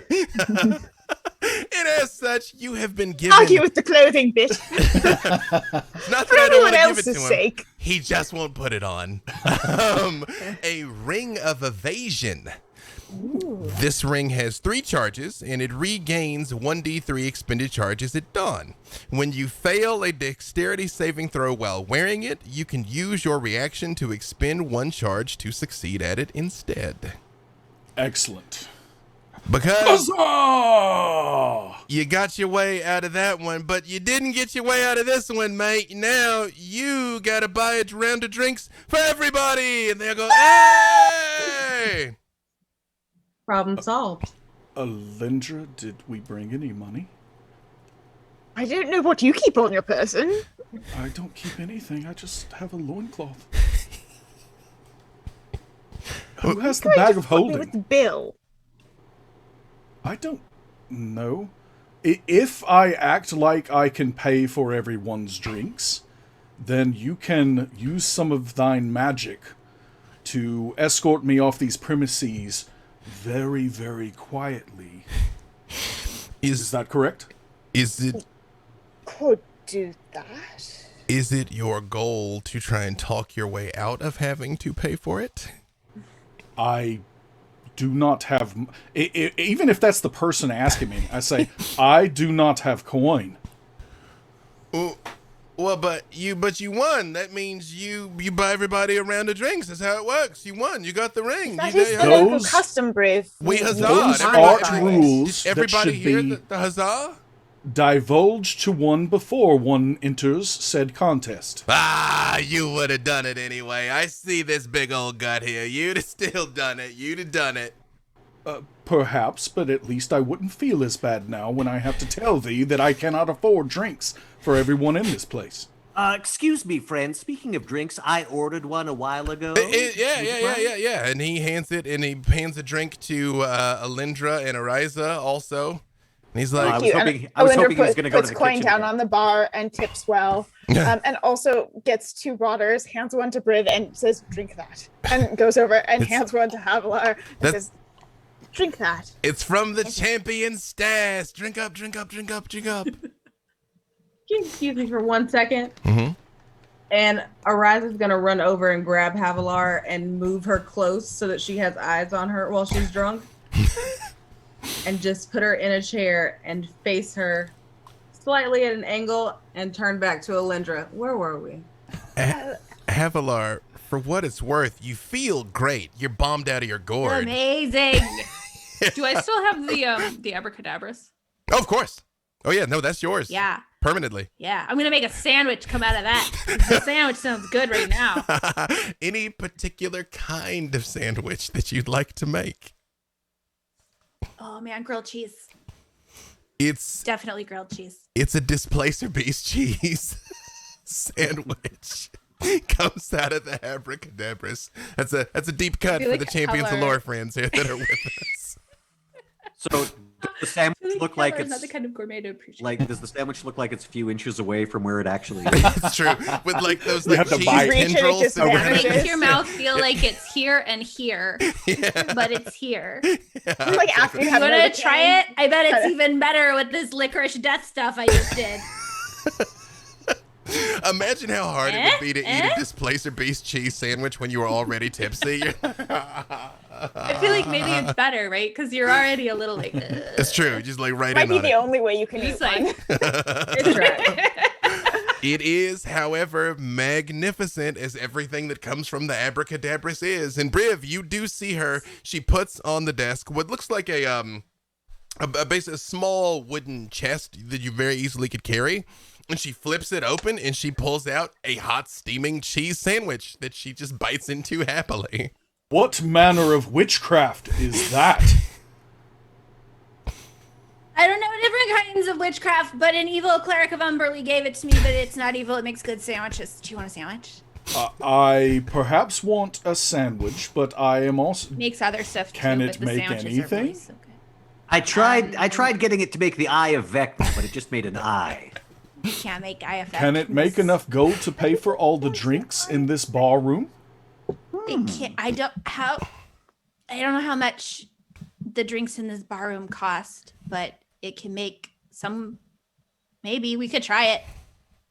And as such, you have been given... Argue with the clothing bit. Not that For I don't everyone want to give it to else's him. sake. He just won't put it on. A ring of evasion. This ring has 3 charges, and it regains 1d3 expended charges at dawn. When you fail a dexterity saving throw while wearing it, you can use your reaction to expend 1 charge to succeed at it instead. Excellent. Because Huzzah! you got your way out of that one, but you didn't get your way out of this one, mate. Now you gotta buy a round of drinks for everybody, and they'll go, hey! Problem solved. Alindra, did we bring any money? I don't know what you keep on your person. I don't keep anything. I just have a loincloth. Who has the bag of holding? With Bill. I don't know. If I act like I can pay for everyone's drinks, then you can use some of thine magic to escort me off these premises very, very quietly. Is that correct? Is it Could do that. Is it your goal to try and talk your way out of having to pay for it? I do not have... even if that's the person asking me, I say, I do not have coin. Well, but you won. That means you buy everybody a round of drinks. That's how it works. You won. You got the ring. That You- is they- the local Those- custom, Briv. We huzzah. Those Everybody- are rules that Everybody should hear be the huzzah? divulged to one before one enters said contest. Ah, you would have done it anyway. I see this big old gut here. You'd have still done it. You'd have done it. Perhaps, but at least I wouldn't feel as bad now when I have to tell thee that I cannot afford drinks for everyone in this place. Excuse me, friend. Speaking of drinks, I ordered one a while ago. Yeah. And he hands a drink to Alindra and Ariza also. And he's like, I was Thank you. hoping, And I was Alinda hoping he was going to go to puts the coin kitchen down again. on the bar and tips well, and also gets 2 waters, hands one to Briv and says, "Drink that," and goes over and hands one to Havilar and says, "Drink that." it's from the champion stash. Drink up, drink up, drink up, drink up. Can you excuse me for 1 second? Mm-hmm. And Ariza's gonna run over and grab Havilar and move her close so that she has eyes on her while she's drunk. And just put her in a chair and face her slightly at an angle and turn back to Alindra. Where were we? Havilar, for what it's worth, you feel great. You're bombed out of your gourd. Amazing. Do I still have the abracadabras? Oh, of course. Oh yeah, no, that's yours. Yeah. Permanently. Yeah. I'm gonna make a sandwich come out of that. The sandwich sounds good right now. Any particular kind of sandwich that you'd like to make? Oh man, grilled cheese. It's Definitely grilled cheese. a displacer beast cheese sandwich. Comes out of the abracadabras. That's a deep cut feel for like the champions color. of lore friends here that are with us. So does the sandwich look like Another it's kind of gourmet to appreciate. like? Does the sandwich look like it's a few inches away from where it actually is? It's true. With like those You like have to cheese bite. Reach it, it tendrils. just that were- vanishes. Makes your mouth feel like it's here and here, Yeah. but it's here. Like after you You have wanna try it? I bet it's Kinda. even better with this licorice death stuff I just did. Imagine how hard it would be to eat a displacer beast cheese sandwich when you were already tipsy. I feel like maybe it's better, right? Because you're already a little like. It's true. Just like right might in be on the it. only way you can eat It's one. like It's right. It is, however, magnificent as everything that comes from the abracadabras is. And Briv, you do see her. She puts on the desk what looks like a small wooden chest that you very easily could carry. And she flips it open and she pulls out a hot steaming cheese sandwich that she just bites into happily. What manner of witchcraft is that? I don't know different kinds of witchcraft, but an evil cleric of Umberly gave it to me. But it's not evil; it makes good sandwiches. Do you want a sandwich? I perhaps want a sandwich, but I am also. Makes other stuff too. Can but it the make sandwiches are anything? really so good. I tried getting it to make the eye of Vecna, but it just made an eye. You can't make IFF. Can it make enough gold to pay for all the drinks in this bar room? It can't. I don't know how much the drinks in this bar room cost, but it can make some. Maybe we could try it.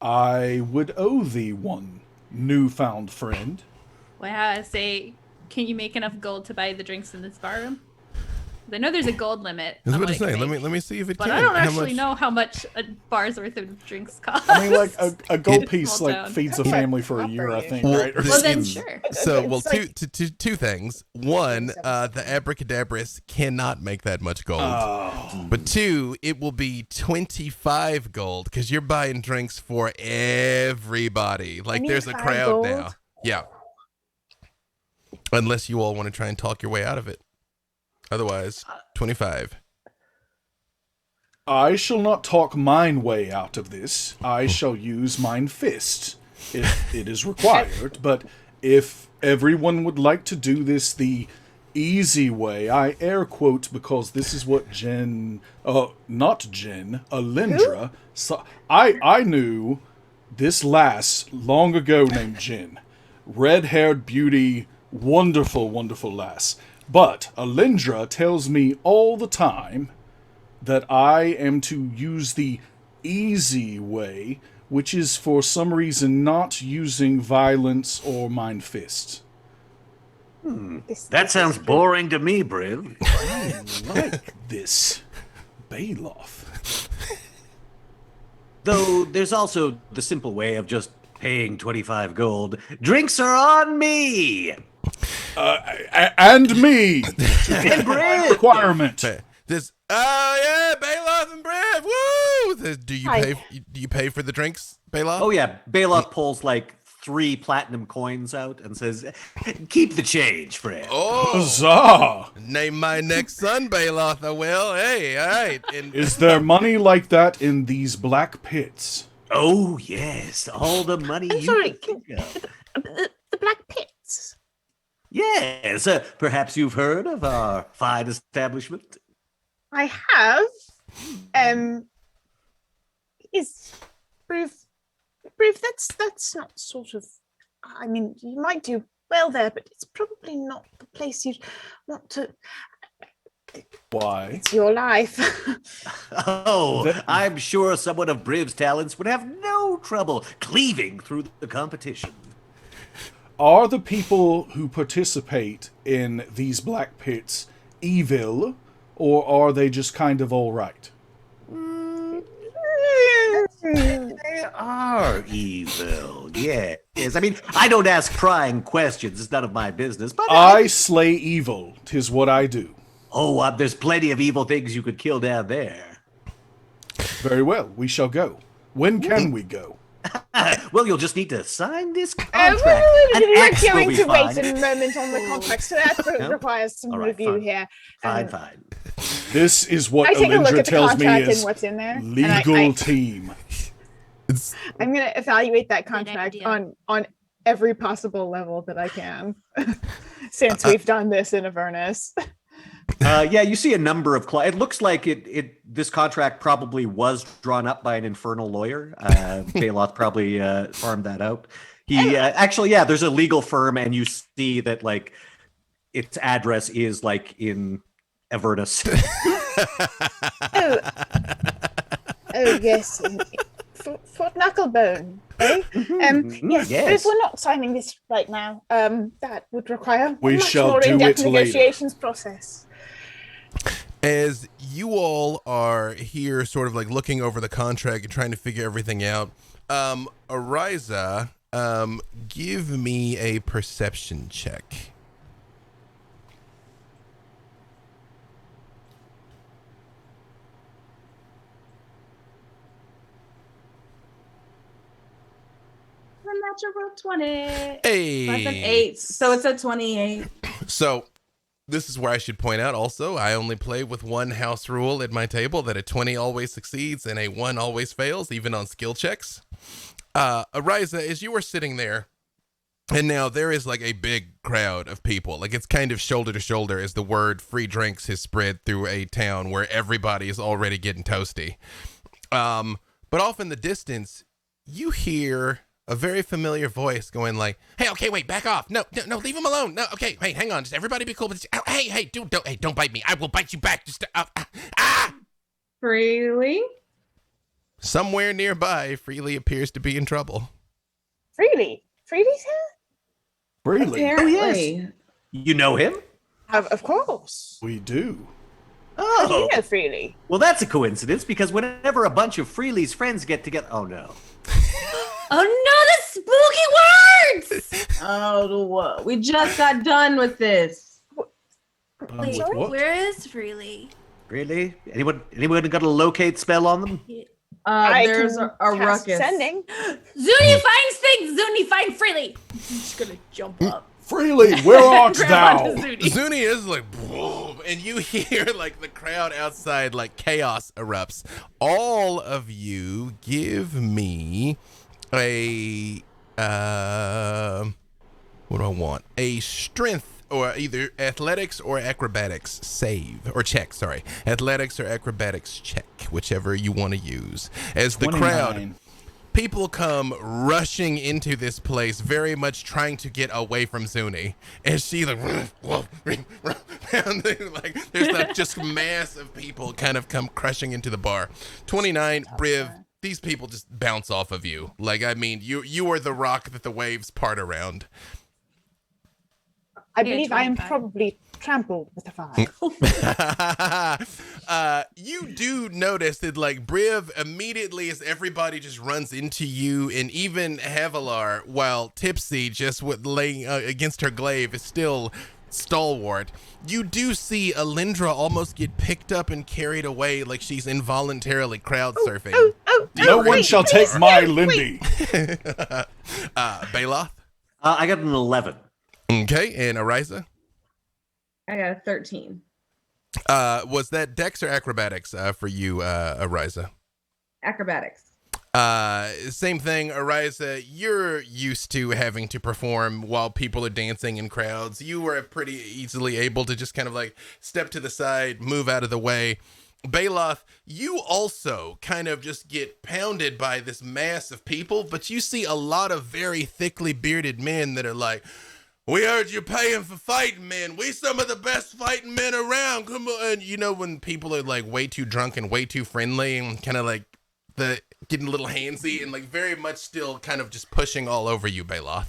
I would owe thee one, newfound friend. Well, I say, can you make enough gold to buy the drinks in this bar room? I know there's a gold limit. I was on about what to it say, can let make, me see if it But can. I don't How actually much- know how much a bar's worth of drinks cost. I mean, like a gold piece Small like town. feeds a family for a year, I think, Well, right? Or this Well, then is- sure. So, well, It's two things. One, the abracadabras cannot make that much gold. Oh. But two, it will be 25 gold because you're buying drinks for everybody. Like, there's a 25 crowd gold? now. Yeah. Unless you all want to try and talk your way out of it. Otherwise, 25. I shall not talk mine way out of this. I shall use mine fist, if it is required. But if everyone would like to do this the easy way, I air quote because this is what Alindra. So I knew this lass long ago named Jen, red-haired beauty, wonderful, wonderful lass. But Alindra tells me all the time that I am to use the easy way, which is for some reason not using violence or mind fist. That sounds boring to me, Briv. Like this Bailoff. Though there's also the simple way of just paying 25 gold. Drinks are on me! And me! And Briv! Requirement. This, oh yeah, Bailoff and Briv, woo! Do you pay for the drinks, Bailoff? Oh yeah, Bailoff pulls like 3 platinum coins out and says, keep the change, friend. Oh, Huzzah! name my next son Bailoff, I will. Hey, all right. And Is there money like that in these black pits? Oh, yes. All the money I'm you sorry, could think of. the Black Pits. Yes. Perhaps you've heard of our fine establishment. I have. Is Briv, that's not sort of, I mean, you might do well there, but it's probably not the place you'd want to. Why? It's your life. Oh, That- I'm sure someone of Briv's talents would have no trouble cleaving through the competition. Are the people who participate in these black pits evil, or are they just kind of all right? They are evil, yes. I mean, I don't ask prying questions. It's none of my business. But I slay evil, 'tis what I do. there's plenty of evil things you could kill down there. Very well, we shall go. When can we go? Well, you'll just need to sign this We're contract. An X will going be to wait fine. a moment on the contract, so that requires some All right, review fine. here. Fine. This is what I take a look Alindra at the tells me contract and is what's in there. and legal team. I'm going to evaluate that Good contract idea. on every possible level that I can, since we've done this in Avernus. Yeah, you see a number of it looks like this contract probably was drawn up by an infernal lawyer. Baloth probably farmed that out. He actually, yeah, there's a legal firm, and you see that like its address is like in Avernus. Oh, yes. Fort Knucklebone, eh? Yes, yes. but if we're not signing this right now, that would require We a much shall more do in-depth it later. negotiations process. As you all are here, sort of like looking over the contract and trying to figure everything out, Ariza, give me a perception check. A natural 20. Hey, That's an 8, so it's a 28. So, this is where I should point out also, I only play with one house rule at my table, that a 20 always succeeds and a 1 always fails, even on skill checks. Ariza, as you were sitting there, and now there is like a big crowd of people, like it's kind of shoulder to shoulder as the word free drinks has spread through a town where everybody is already getting toasty. But off in the distance, you hear a very familiar voice going like, "Hey, okay, wait, back off. No, leave him alone. No, okay, wait, hang on. Just everybody be cool. But hey, don't bite me. I will bite you back. Just, Freely? Somewhere nearby, Freely appears to be in trouble. Freely? Freely's here? Really? Apparently. You know him? Of course. We do. How do Oh, you know Freely? well, that's a coincidence because whenever a bunch of Freely's friends get together, oh no. Oh no, the spooky words! Oh, we just got done with this. Wait, with what? where is Freely? Really? Anyone got a locate spell on them? There's can a cast ruckus. Sending. Zuni finds things! Zuni, find Freely! I'm just gonna jump up. Freely, where art Grab thou? onto Zuni. Zuni is like, boom, and you hear like the crowd outside, like chaos erupts. All of you give me a, what do I want? A strength, or either athletics or acrobatics save, or check, sorry. Athletics or acrobatics check, whichever you want to use. As the crowd, 29. people come rushing into this place, very much trying to get away from Zuni. And she like, like there's that just mass of people kind of come crushing into the bar. 29, Briv, these people just bounce off of you. Like, I mean, you are the rock that the waves part around. I Yeah, believe I am 25. probably trampled with a fire. You do notice that, like, Briv immediately, as everybody just runs into you, and even Havilar, while tipsy, just with laying against her glaive, is still stalwart. You do see Alindra almost get picked up and carried away like she's involuntarily crowd surfing. No one wait, shall please, take my no, Lindy. Baloth? I got an 11. Okay, and Ariza? I got a 13. Was that Dex or Acrobatics for you, Ariza? Acrobatics. Same thing, Ariza, you're used to having to perform while people are dancing in crowds. You were pretty easily able to just kind of like step to the side, move out of the way. Bailoff, you also kind of just get pounded by this mass of people, but you see a lot of very thickly bearded men that are like, we heard you're paying for fighting men. We some of the best fighting men around. Come on. And you know when people are like way too drunk and way too friendly and kind of like getting a little handsy and like very much still kind of just pushing all over you, Bailoff.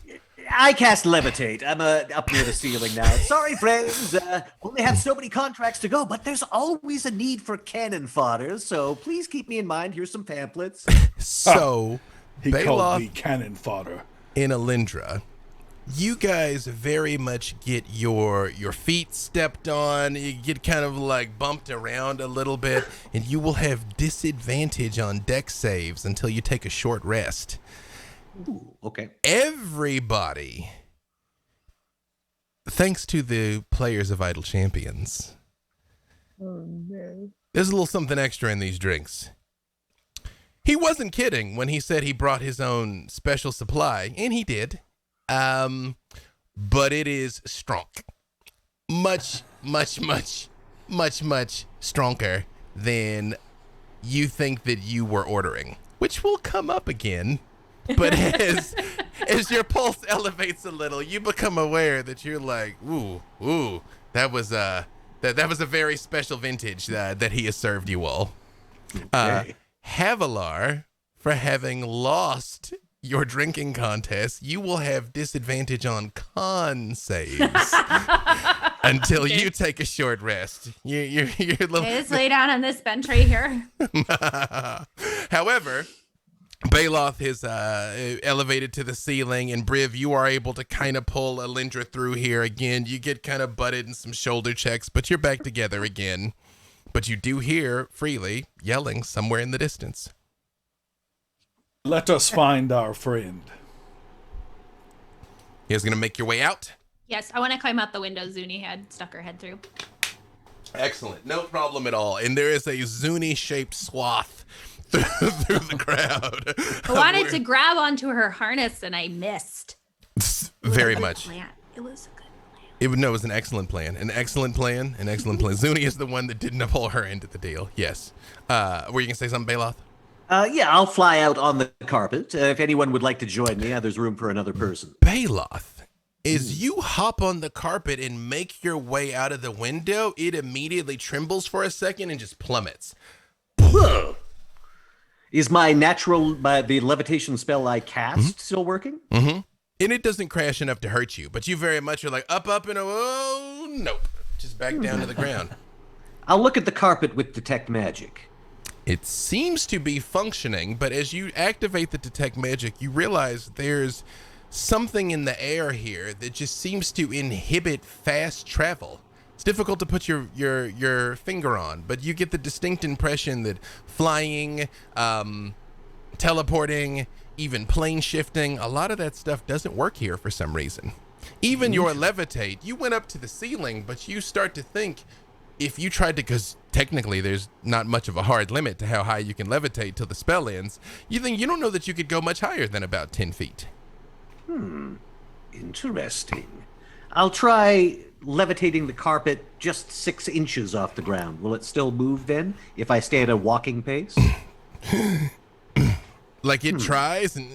I cast levitate. I'm up near the ceiling now. Sorry, friends. Only have so many contracts to go, but there's always a need for cannon fodder. So please keep me in mind. Here's some pamphlets. So, He called me Bailoff cannon fodder. in Alindra, you guys very much get your feet stepped on. You get kind of like bumped around a little bit, and you will have disadvantage on deck saves until you take a short rest. Ooh, okay. Everybody, thanks to the players of Idle Champions, there's a little something extra in these drinks. He wasn't kidding when he said he brought his own special supply, and he did. But it is strong. Much stronger than you think that you were ordering, which will come up again. But as your pulse elevates a little, you become aware that you're like, ooh, that was a very special vintage that he has served you all. Okay. Havilar, for having lost your drinking contest, you will have disadvantage on con saves until you take a short rest. You're a little. Okay, let's lay down on this bench right here. However, Bailoff is elevated to the ceiling, and Briv, you are able to kind of pull Alindra through here again. You get kind of butted in some shoulder checks, but you're back together again. But you do hear Freely yelling somewhere in the distance. Let us find our friend. You guys gonna make your way out? Yes, I want to climb out the window Zuni had stuck her head through. Excellent. No problem at all. And there is a Zuni-shaped swath through the crowd. I wanted to grab onto her harness and I missed. Very It was a good much. plan. It was a good plan. It was an excellent plan. An excellent plan. Zuni is the one that didn't pull her into the deal. Yes. Were you going to say something, Bailoff? Yeah, I'll fly out on the carpet. If anyone would like to join me, there's room for another person. Bailoff, as you hop on the carpet and make your way out of the window, it immediately trembles for a second and just plummets. Whoa. Is the levitation spell I cast still working? Mm-hmm. And it doesn't crash enough to hurt you, but you very much are like up, and oh, nope. Just back down to the ground. I'll look at the carpet with detect magic. It seems to be functioning, but as you activate the detect magic, you realize there's something in the air here that just seems to inhibit fast travel. It's difficult to put your finger on, but you get the distinct impression that flying, teleporting, even plane shifting, a lot of that stuff doesn't work here for some reason. Even your levitate, you went up to the ceiling, but you start to think if you tried to, because technically there's not much of a hard limit to how high you can levitate till the spell ends, you don't know that you could go much higher than about 10 feet. Interesting. I'll try levitating the carpet just 6 inches off the ground. Will it still move then if I stay at a walking pace? Like it tries and...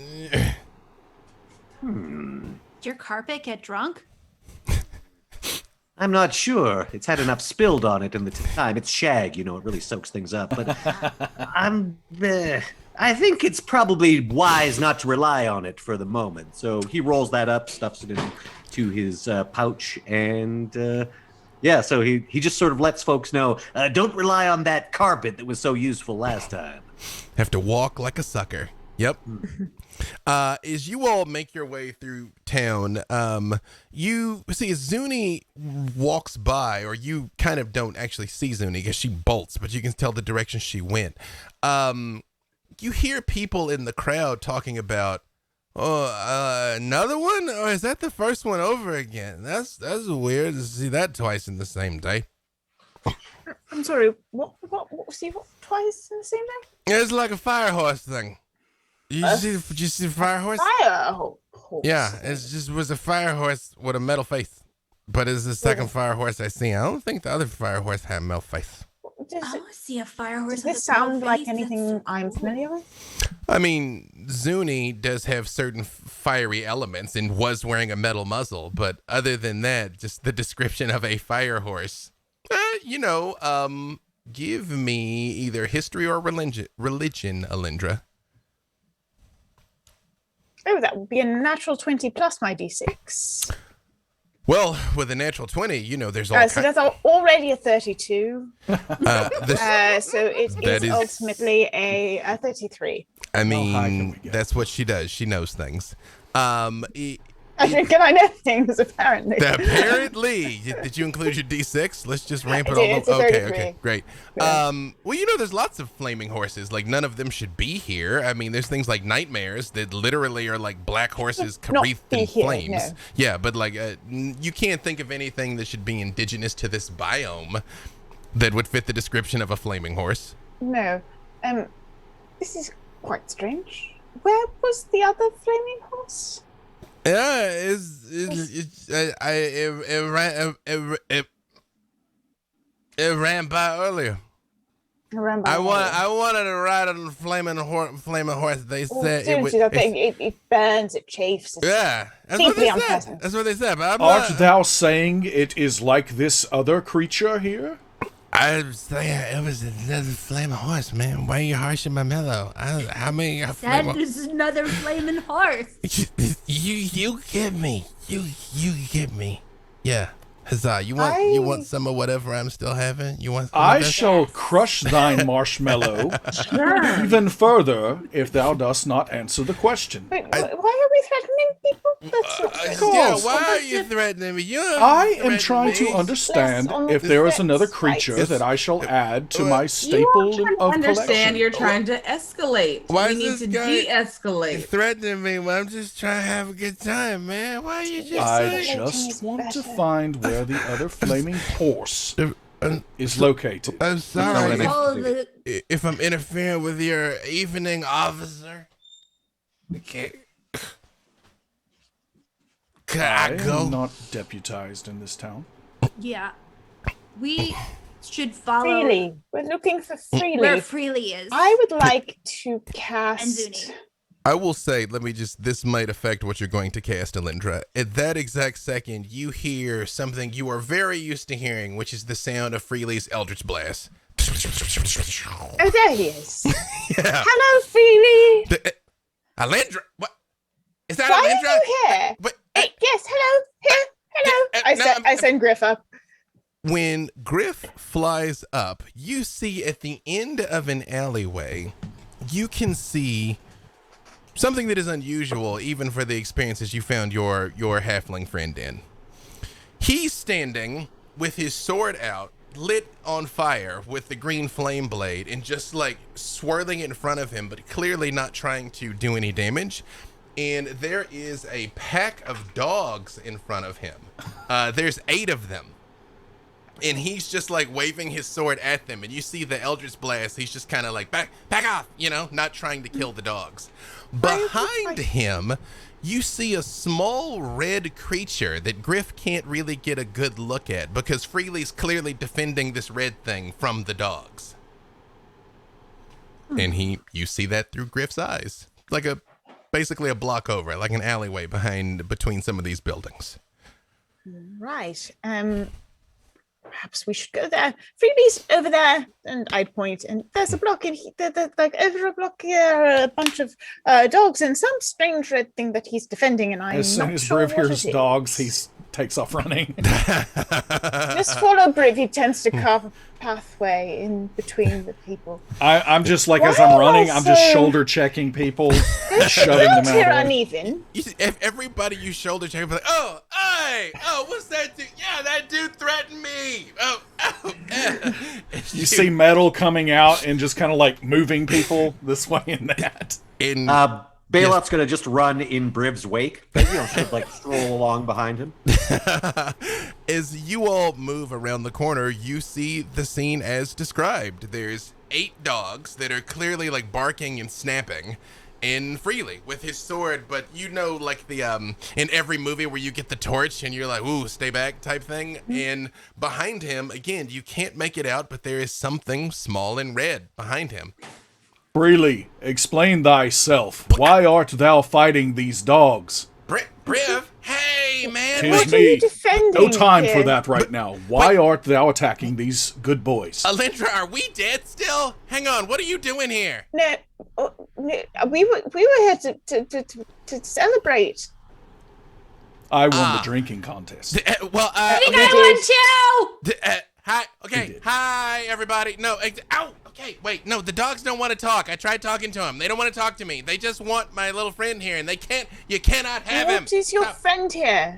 Did your carpet get drunk? I'm not sure. It's had enough spilled on it in the time. It's shag, it really soaks things up. But I think it's probably wise not to rely on it for the moment. So he rolls that up, stuffs it into his pouch, and so he just sort of lets folks know, don't rely on that carpet that was so useful last time. Have to walk like a sucker. Yep. As you all make your way through town, you see as Zuni walks by, or you kind of don't actually see Zuni because she bolts, but you can tell the direction she went. You hear people in the crowd talking about, another one? Or is that the first one over again? That's weird to see that twice in the same day. I'm sorry. What? See what? Twice in the same day? It's like a fire horse thing. Did you see the fire horse? Fire horse. Yeah, it just was a fire horse with a metal face. But it's the second fire horse I see. I don't think the other fire horse had a metal face. I see a fire horse. Does with this a pale sound like face. anything That's I'm cool. familiar with? I mean, Zuni does have certain fiery elements and was wearing a metal muzzle, but other than that, just the description of a fire horse. Give me either history or religion, Alindra. Oh, that would be a natural 20 plus my d6. Well, with a natural 20, there's all So that's already a 32. So it That is is- ultimately a 33. I high can mean, we get? that's what she does. She knows things. Can I know things, apparently? Apparently, did you include your D6? Let's just ramp I it did. all It's a up. Okay, 33. great. Yeah. Well, there's lots of flaming horses. Like, none of them should be here. I mean, there's things like nightmares that literally are like black horses Not wreathed be in here, flames. no. Yeah, but like, you can't think of anything that should be indigenous to this biome that would fit the description of a flaming horse. No. This is quite strange. Where was the other flaming horse? Yeah, it ran by earlier. Remember? I wanted to ride on the flaming horse. They said Don't would- do that thing. It burns, it chafes. It's Yeah, that's what deeply they said. unpleasant. That's what they said. But I'm Art not, thou saying it is like this other creature here? I was saying it was another flaming horse, man. Why are you harshing my mellow? How many? That is another flaming horse. You get me. You get me. Yeah. Huzzah! You want some of whatever I'm still having? You want? Some I of this? shall crush thine marshmallow even further if thou dost not answer the question. Wait, why are we threatening people? That's not Yeah, Course. why are you threatening me? You don't I am threaten trying to me. understand Less on if the there is defense another side. creature that I shall add to my You are staple trying to of understand. collection. You're trying to escalate. Why we is need this to guy- de-escalate. Threatening me when I'm just trying to have a good time, man. Why are you just I saying? just want to better. find where the other flaming horse I'm is located. I'm not sorry what I meant. Oh, the if I'm interfering with your evening, officer. Okay. Can I I go? am not deputized in this town. yeah. We should follow Freely. We're looking for Freely. where Freely is. I would like to And cast. Zuni. I will say, this might affect what you're going to cast, Alindra. At that exact second, you hear something you are very used to hearing, which is the sound of Freely's Eldritch Blast. Oh, there he is. Yeah. Hello, Freely. Alindra? What? Is that Why Alindra? are you here? But, Yes, hello. Here. Hello. I send Griff up. when Griff flies up, you see at the end of an alleyway, you can see something that is unusual even for the experiences you found your halfling friend in. He's standing with his sword out, lit on fire with the green flame blade, and just like swirling it in front of him, but clearly not trying to do any damage. And there is a pack of dogs in front of him. There's 8 of them. And he's just like waving his sword at them. And you see the Eldritch Blast. He's just kind of like, back off, not trying to kill the dogs. Behind him, you see a small red creature that Griff can't really get a good look at because Freely's clearly defending this red thing from the dogs. And you see that through Griff's eyes. Like basically a block over, like an alleyway between some of these buildings. Right. Perhaps we should go there. Freely's over there, and I'd point. And there's a block in like over a block here, a bunch of dogs, and some strange red thing that he's defending. And I'm As soon not as sure Briv what hears it dogs, is. he takes off running. Just follow Briv. He tends to carve a pathway in between the people. I'm just like, Why as I'm am I running, I'm just so- shoulder checking people, shoving them Dogs out. here of the way. uneven. If everybody you shoulder check, be like, oh, hey, oh, what's that dude? Yeah, that dude threatened me. Oh, You see metal coming out and just kind of like moving people this way and that. in Balot's gonna just run in Briv's wake, but sort of like stroll along behind him. as you all move around the corner, you see the scene as described. There's 8 dogs that are clearly like barking and snapping, in freely with his sword, but you know, like the in every movie where you get the torch and you're like, ooh, stay back type thing. And behind him, again, you can't make it out, but there is something small and red behind him. Freely, explain thyself. Why art thou fighting these dogs? Briv, hey man, Tis What are me. you defending No time here? for that right now. Why art thou attacking these good boys? Alindra, are we dead still? Hang on, what are you doing here? No, no, we were here to celebrate. I won the drinking contest. I think I won too. Hi, He okay, did. hi everybody. No, ow, okay, wait, no, the dogs don't want to talk. I tried talking to them. They don't want to talk to me. They just want my little friend here, and you cannot have him. What is your No. friend here?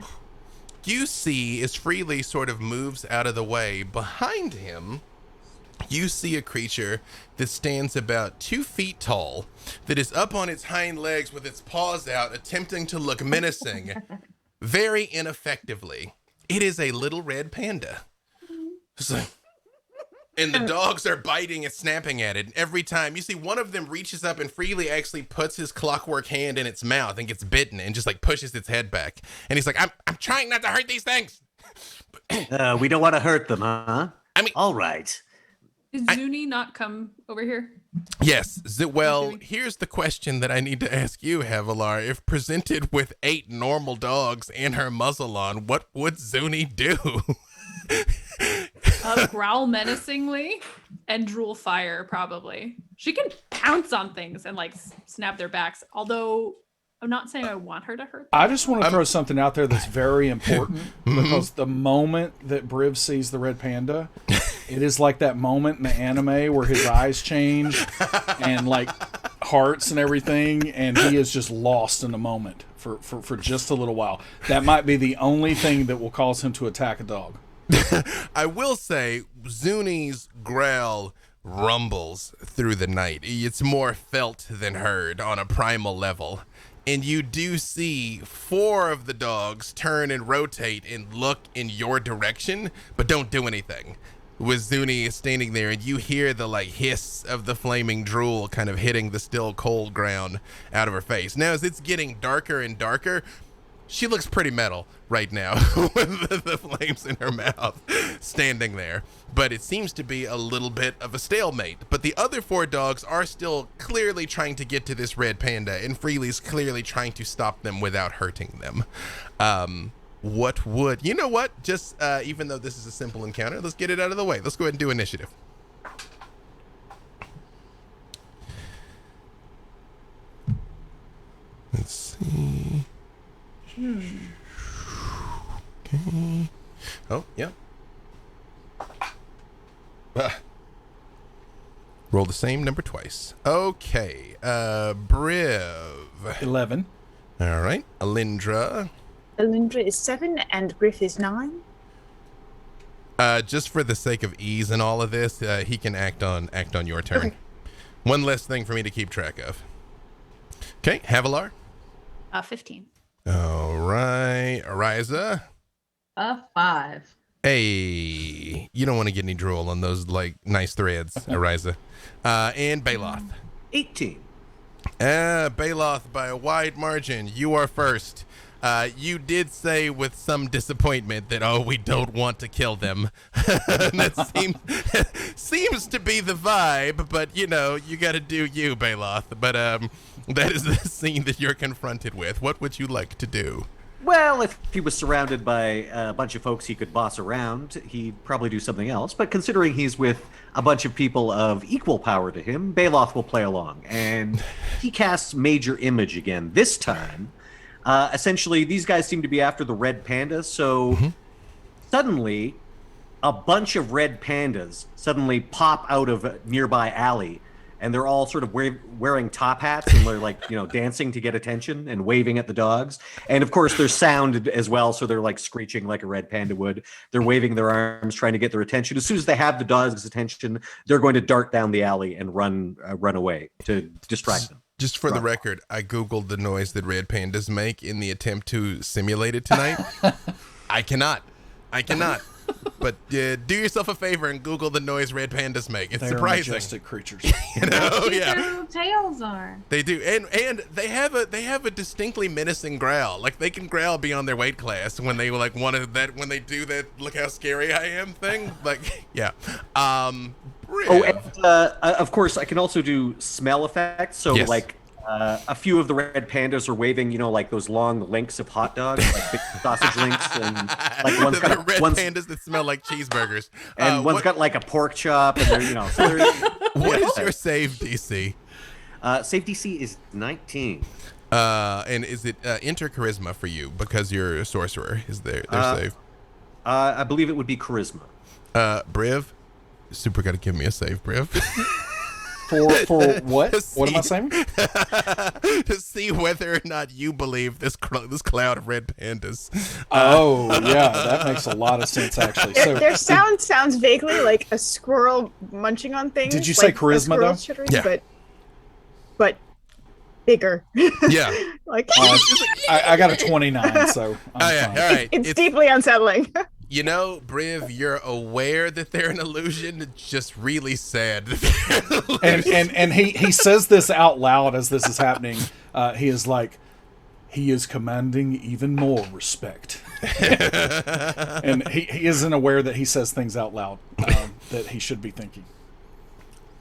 You see, as Freely sort of moves out of the way, behind him, you see a creature that stands about 2 feet tall, that is up on its hind legs with its paws out, attempting to look menacing, very ineffectively. It is a little red panda. It's like, and the dogs are biting and snapping at it. And every time you see one of them reaches up and Freely actually puts his clockwork hand in its mouth and gets bitten and just like pushes its head back. And he's like, I'm trying not to hurt these things. We don't want to hurt them, huh? I mean- all right. Did Zuni not come over here? Yes. Well, here's the question that I need to ask you, Havilar. If presented with 8 normal dogs and her muzzle on, what would Zuni do? Growl menacingly and drool fire, probably. She can pounce on things and like snap their backs. Although I'm not saying I want her to hurt them. I just want to throw something out there that's very important because the moment that Briv sees the red panda, it is like that moment in the anime where his eyes change and like hearts and everything, and he is just lost in the moment for just a little while. That might be the only thing that will cause him to attack a dog. I will say, Zuni's growl rumbles through the night. It's more felt than heard on a primal level. And you do see 4 of the dogs turn and rotate and look in your direction, but don't do anything. With Zuni standing there, and you hear the like hiss of the flaming drool kind of hitting the still cold ground out of her face. Now, as it's getting darker and darker, she looks pretty metal right now with the flames in her mouth standing there. But it seems to be a little bit of a stalemate. But the other 4 dogs are still clearly trying to get to this red panda, and Freely's clearly trying to stop them without hurting them. You know what? Just even though this is a simple encounter, let's get it out of the way. Let's go ahead and do initiative. Let's see. Okay. Oh, yeah. Roll the same number twice. Okay. Briv. 11. All right. Alindra. Alindra is 7 and Griff is 9. Just for the sake of ease and all of this, he can act on your turn. Okay. One less thing for me to keep track of. Okay, Havilar. 15. All right, Ariza. 5. Hey, you don't want to get any drool on those like nice threads, Ariza. And Baloth. 18. Baloth, by a wide margin, you are first. You did say with some disappointment that, we don't want to kill them. That seems to be the vibe, but, you got to do you, Baloth. But that is the scene that you're confronted with. What would you like to do? Well, if he was surrounded by a bunch of folks he could boss around, he'd probably do something else. But considering he's with a bunch of people of equal power to him, Baloth will play along. And he casts Major Image again. This time, essentially, these guys seem to be after the red panda. So suddenly, a bunch of red pandas suddenly pop out of a nearby alley. And they're all sort of wearing top hats, and they're like, dancing to get attention and waving at the dogs. And of course, there's sound as well, so they're like screeching like a red panda would. They're waving their arms, trying to get their attention. As soon as they have the dogs' attention, they're going to dart down the alley and run away to distract them. Just for the record, I Googled the noise that red pandas make in the attempt to simulate it tonight. I cannot. But do yourself a favor and Google the noise red pandas make. It's They are surprising. majestic creatures. You know, Cute their yeah. little tails are. They do, and they have a distinctly menacing growl. Like they can growl beyond their weight class when they like when they do that. Look how scary I am thing. Like yeah. Briv. Oh, and of course, I can also do smell effects. So Yes. like a few of the red pandas are waving, like those long links of hot dogs, like big sausage links, and like one's the got red one's, pandas that smell like cheeseburgers. and one's got like a pork chop, and they're so they're, what is your save DC? save DC is 19. And is it enter charisma for you because you're a sorcerer? Is their save? I believe it would be charisma. Briv, super got to give me a save, Briv. For what? To What am I see- saying? To see whether or not you believe this cloud of red pandas. Oh, yeah, that makes a lot of sense, actually. So, Their sound sounds vaguely like a squirrel munching on things. Did you say like a charisma, squirrel though? chittering, Yeah. But bigger. Yeah. Like I got a 29, so I'm Oh yeah. fine. All right. it's deeply unsettling. You know, Briv, you're aware that they're an illusion. It's just really sad that they're an illusion. And he says this out loud as this is happening. He is like, he is commanding even more respect. And he isn't aware that he says things out loud that he should be thinking.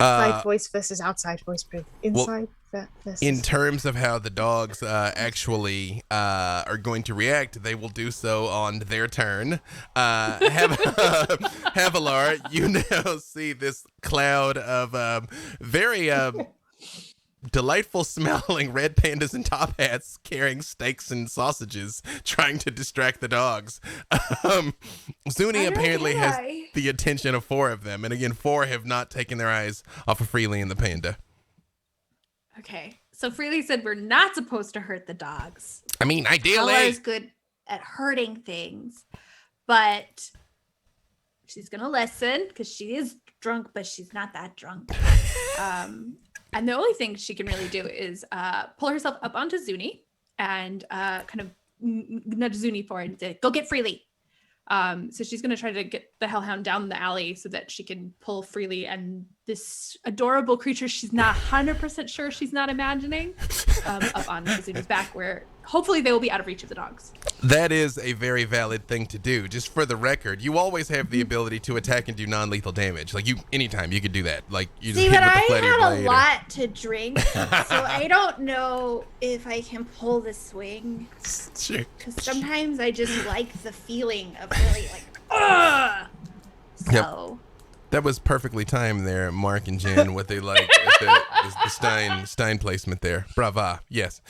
Inside voice versus outside voice. Inside versus. In terms of how the dogs actually are going to react, they will do so on their turn. Havilar, you now see this cloud of very delightful smelling red pandas in top hats carrying steaks and sausages trying to distract the dogs. Zuni apparently has the attention of 4 of them, and again 4 have not taken their eyes off of Freely and the panda. Okay. So Freely said we're not supposed to hurt the dogs. I mean, ideally. Ella is good at hurting things, but she's gonna listen because she is drunk, but she's not that drunk. And the only thing she can really do is pull herself up onto Zuni and kind of nudge Zuni forward and say, "Go get Freely." So she's going to try to get the hellhound down the alley so that she can pull Freely and this adorable creature she's not 100% sure she's not imagining up on Zuni's back, where hopefully they will be out of reach of the dogs. That is a very valid thing to do. Just for the record, you always have the ability to attack and do non-lethal damage. Like anytime you could do that. Like you just See, hit but with the I flat of your had a blade. lot to drink, so I don't know if I can pull the swing. Sure. Because sometimes I just like the feeling of really like, ugh. So, That was perfectly timed there, Mark and Jen, what they like at the Stein placement there. Brava. Yes.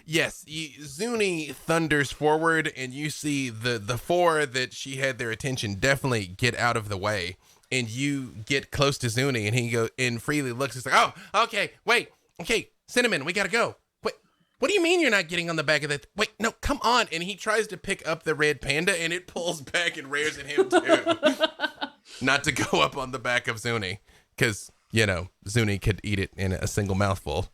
Yes. Zuni thunders forward, and you see the 4 that she had their attention definitely get out of the way. And you get close to Zuni, and he goes and freely looks. He's like, "Oh, okay, wait, okay, Cinnamon, we gotta go. Wait, what do you mean you're not getting on the back of that? Wait, no, come on!" And he tries to pick up the red panda, and it pulls back and rears at him too. Not to go up on the back of Zuni, because Zuni could eat it in a single mouthful.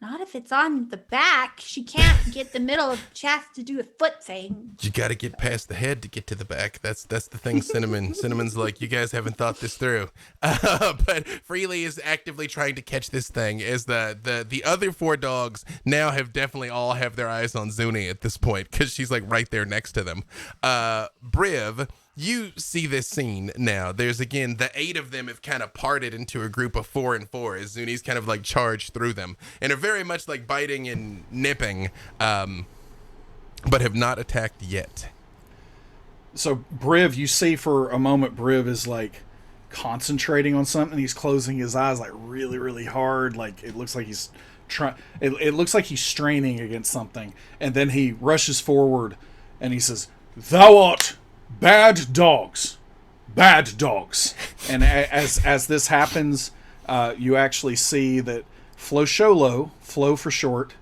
not if it's on the back. She can't get the middle of the chest to do a foot thing. You got to get past the head to get to the back. That's the thing, Cinnamon. Cinnamon's like, you guys haven't thought this through. But Freely is actively trying to catch this thing as the other 4 dogs now have definitely all have their eyes on Zuni at this point because she's like right there next to them. Briv, you see this scene now. There's again, the 8 of them have kind of parted into a group of 4 and 4 as Zuni's kind of like charged through them and are very much like biting and nipping, but have not attacked yet. So Briv, you see for a moment, Briv is like concentrating on something. He's closing his eyes like really, really hard. Like it looks like he's trying. It looks like he's straining against something. And then he rushes forward and he says, "Thou art bad dogs, bad dogs." And as this happens, you actually see that Flosholo, Flo for short,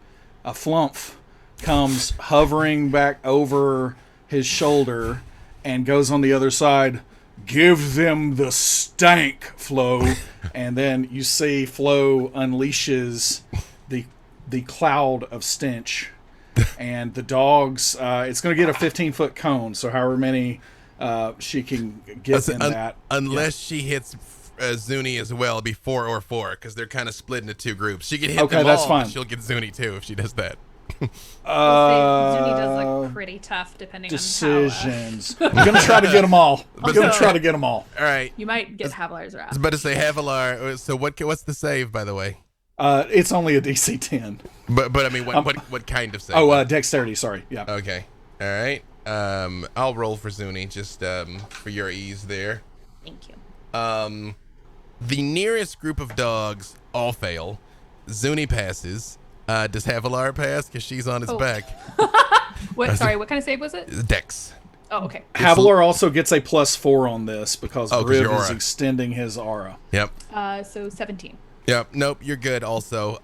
a Flumph, comes hovering back over his shoulder and goes on the other side. "Give them the stank, Flo." And then you see Flo unleashes the cloud of stench. And the dogs, it's going to get a 15-foot cone, so however many she can get in that. Unless she hits Zuni as well, it'll be 4 or 4 because they're kind of split into 2 groups. She can hit Okay, them that's all, fine. but she'll get Zuni too if she does that. We'll say Zuni does look pretty tough depending decisions. I'm gonna try to get them all. I'm gonna try to get them all. All right. You might get Havilar's I wrath. was about to say Havilar. So what's the save, by the way? It's only a DC 10. But I mean, what kind of save? Oh, dexterity. Sorry. Yeah. Okay. All right. I'll roll for Zuni just for your ease there. Thank you. The nearest group of dogs all fail. Zuni passes. Does Havilar pass? Because she's on his back. What? Sorry, what kind of save was it? Dex. Oh, okay. Havilar also gets a +4 on this because 'cause Riv your is aura. extending his aura. Yep. So 17. Yep. Nope. You're good. Also,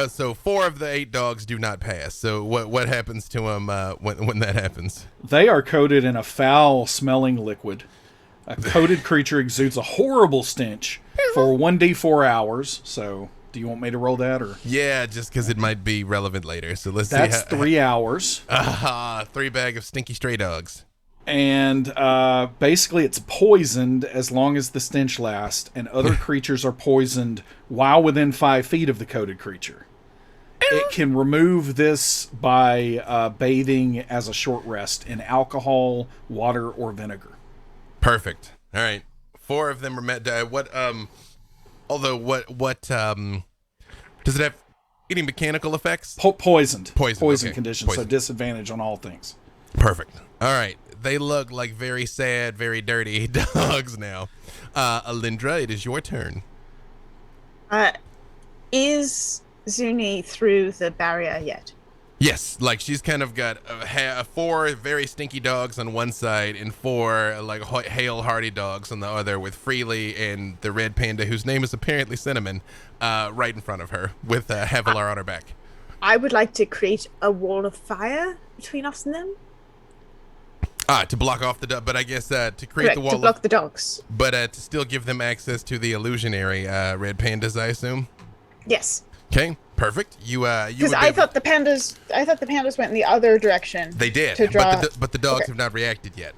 so 4 of the 8 dogs do not pass. So what happens to them when that happens? They are coated in a foul-smelling liquid. A coated creature exudes a horrible stench for 1d4 hours. So, do you want me to roll that, or Yeah, just because it might be relevant later. So let's that's see. 3 hours? 3 bag of stinky stray dogs. And basically, it's poisoned as long as the stench lasts, and other creatures are poisoned while within 5 feet of the coated creature. It can remove this by bathing as a short rest in alcohol, water, or vinegar. Perfect. All right. 4 of them are met. Although what does it have? Any mechanical effects? Poisoned. Poison, okay. Conditions, so Poison. disadvantage on all things. Perfect. All right. They look like very sad, very dirty dogs now. Alindra, it is your turn. Is Zuni through the barrier yet? Yes, like she's kind of got 4 very stinky dogs on one side and 4 like hale hardy dogs on the other, with Freely and the red panda, whose name is apparently Cinnamon, right in front of her with Havilar on her back. I would like to create a wall of fire between us and them. To block off the dog, but I guess to create Correct, the wall, to block the dogs. but to still give them access to the illusionary red pandas, I assume. Yes, Okay, perfect. You because I thought the pandas went in the other direction. they did, to draw. but the dogs Okay. have not reacted yet.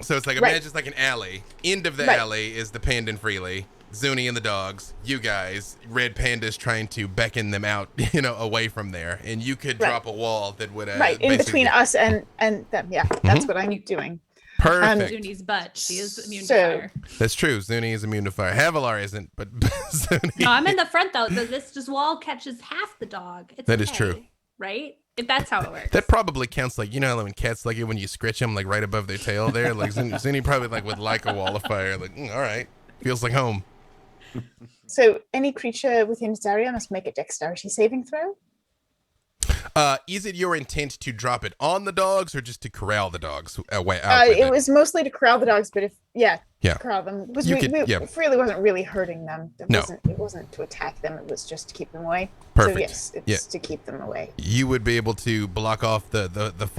So it's like Right. imagine it's like an alley. End of the Right. alley is the panda and Freely, Zuni and the dogs. You guys, red pandas trying to beckon them out, away from there, and you could Right. drop a wall that would Right in between us and them. Yeah, that's what I'm doing. Perfect. Zuni's butt. She is immune to So- fire. That's true. Zuni is immune to fire. Havilar isn't, but Zuni. No, I'm in the front though. This just wall catches half the dog. It's That is okay, true. right? If that's how it works. That probably counts, like, how when cats like it when you scratch them, like, right above their tail there? Like, Zuni probably, like, would like a wall of fire. Like, all right. Feels like home. So any creature within its area must make a dexterity saving throw. Is it your intent to drop it on the dogs or just to corral the dogs away out with It was mostly to corral the dogs, but Yeah. corral them. Because You we could- Freely wasn't really hurting them. No. It wasn't to attack them. It was just to keep them away. Perfect. So yes, it's to keep them away. You would be able to block off the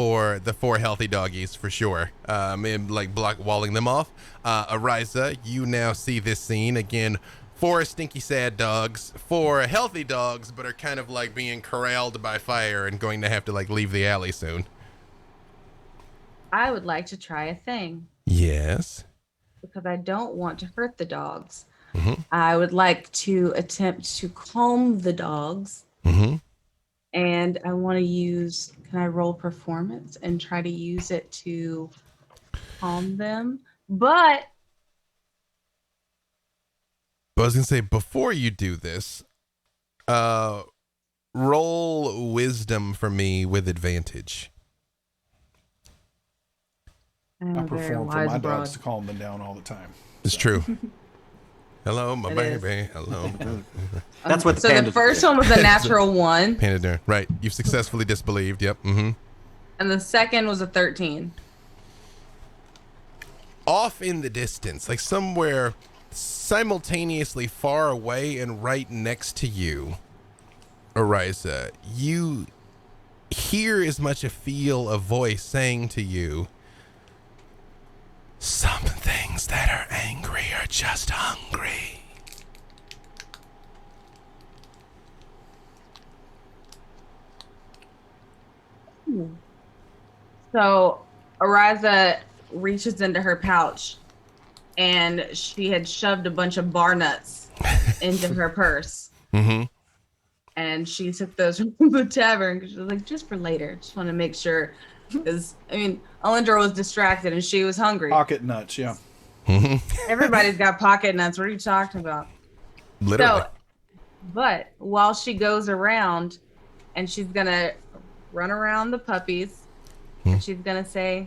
four healthy doggies for sure. And like walling them off. Ariza, you now see this scene again. 4 stinky sad dogs, 4 healthy dogs, but are kind of like being corralled by fire and going to have to like leave the alley soon. I would like to try a thing Yes. because I don't want to hurt the dogs. Mhm. I would like to attempt to calm the dogs, Mm-hmm. and I want to use. Can I roll performance and try to use it to calm them? But But I was gonna say before you do this, roll wisdom for me with advantage. I'm I a very perform for wise my broad. dogs to calm them down all the time. It's true. Hello, my It baby. is. Hello. That's what the So pandas the first one was a natural 1, Panda dinner. Right. You've successfully disbelieved. Yep. Mm-hmm. and the second was a 13. Off in the distance, like somewhere simultaneously far away and right next to you, Ariza, you hear as much as feel a voice saying to you, some things that are angry are just hungry. So Ariza reaches into her pouch, and she had shoved a bunch of bar nuts into her purse. Mm-hmm. And she took those from the tavern because she was like, just for later. Just want to make sure. Because, I mean, Alindra was distracted and she was hungry. Pocket nuts, yeah. Everybody's got pocket nuts. What are you talking about? Literally. So, but while she goes around and she's going to run around the puppies, and she's going to say,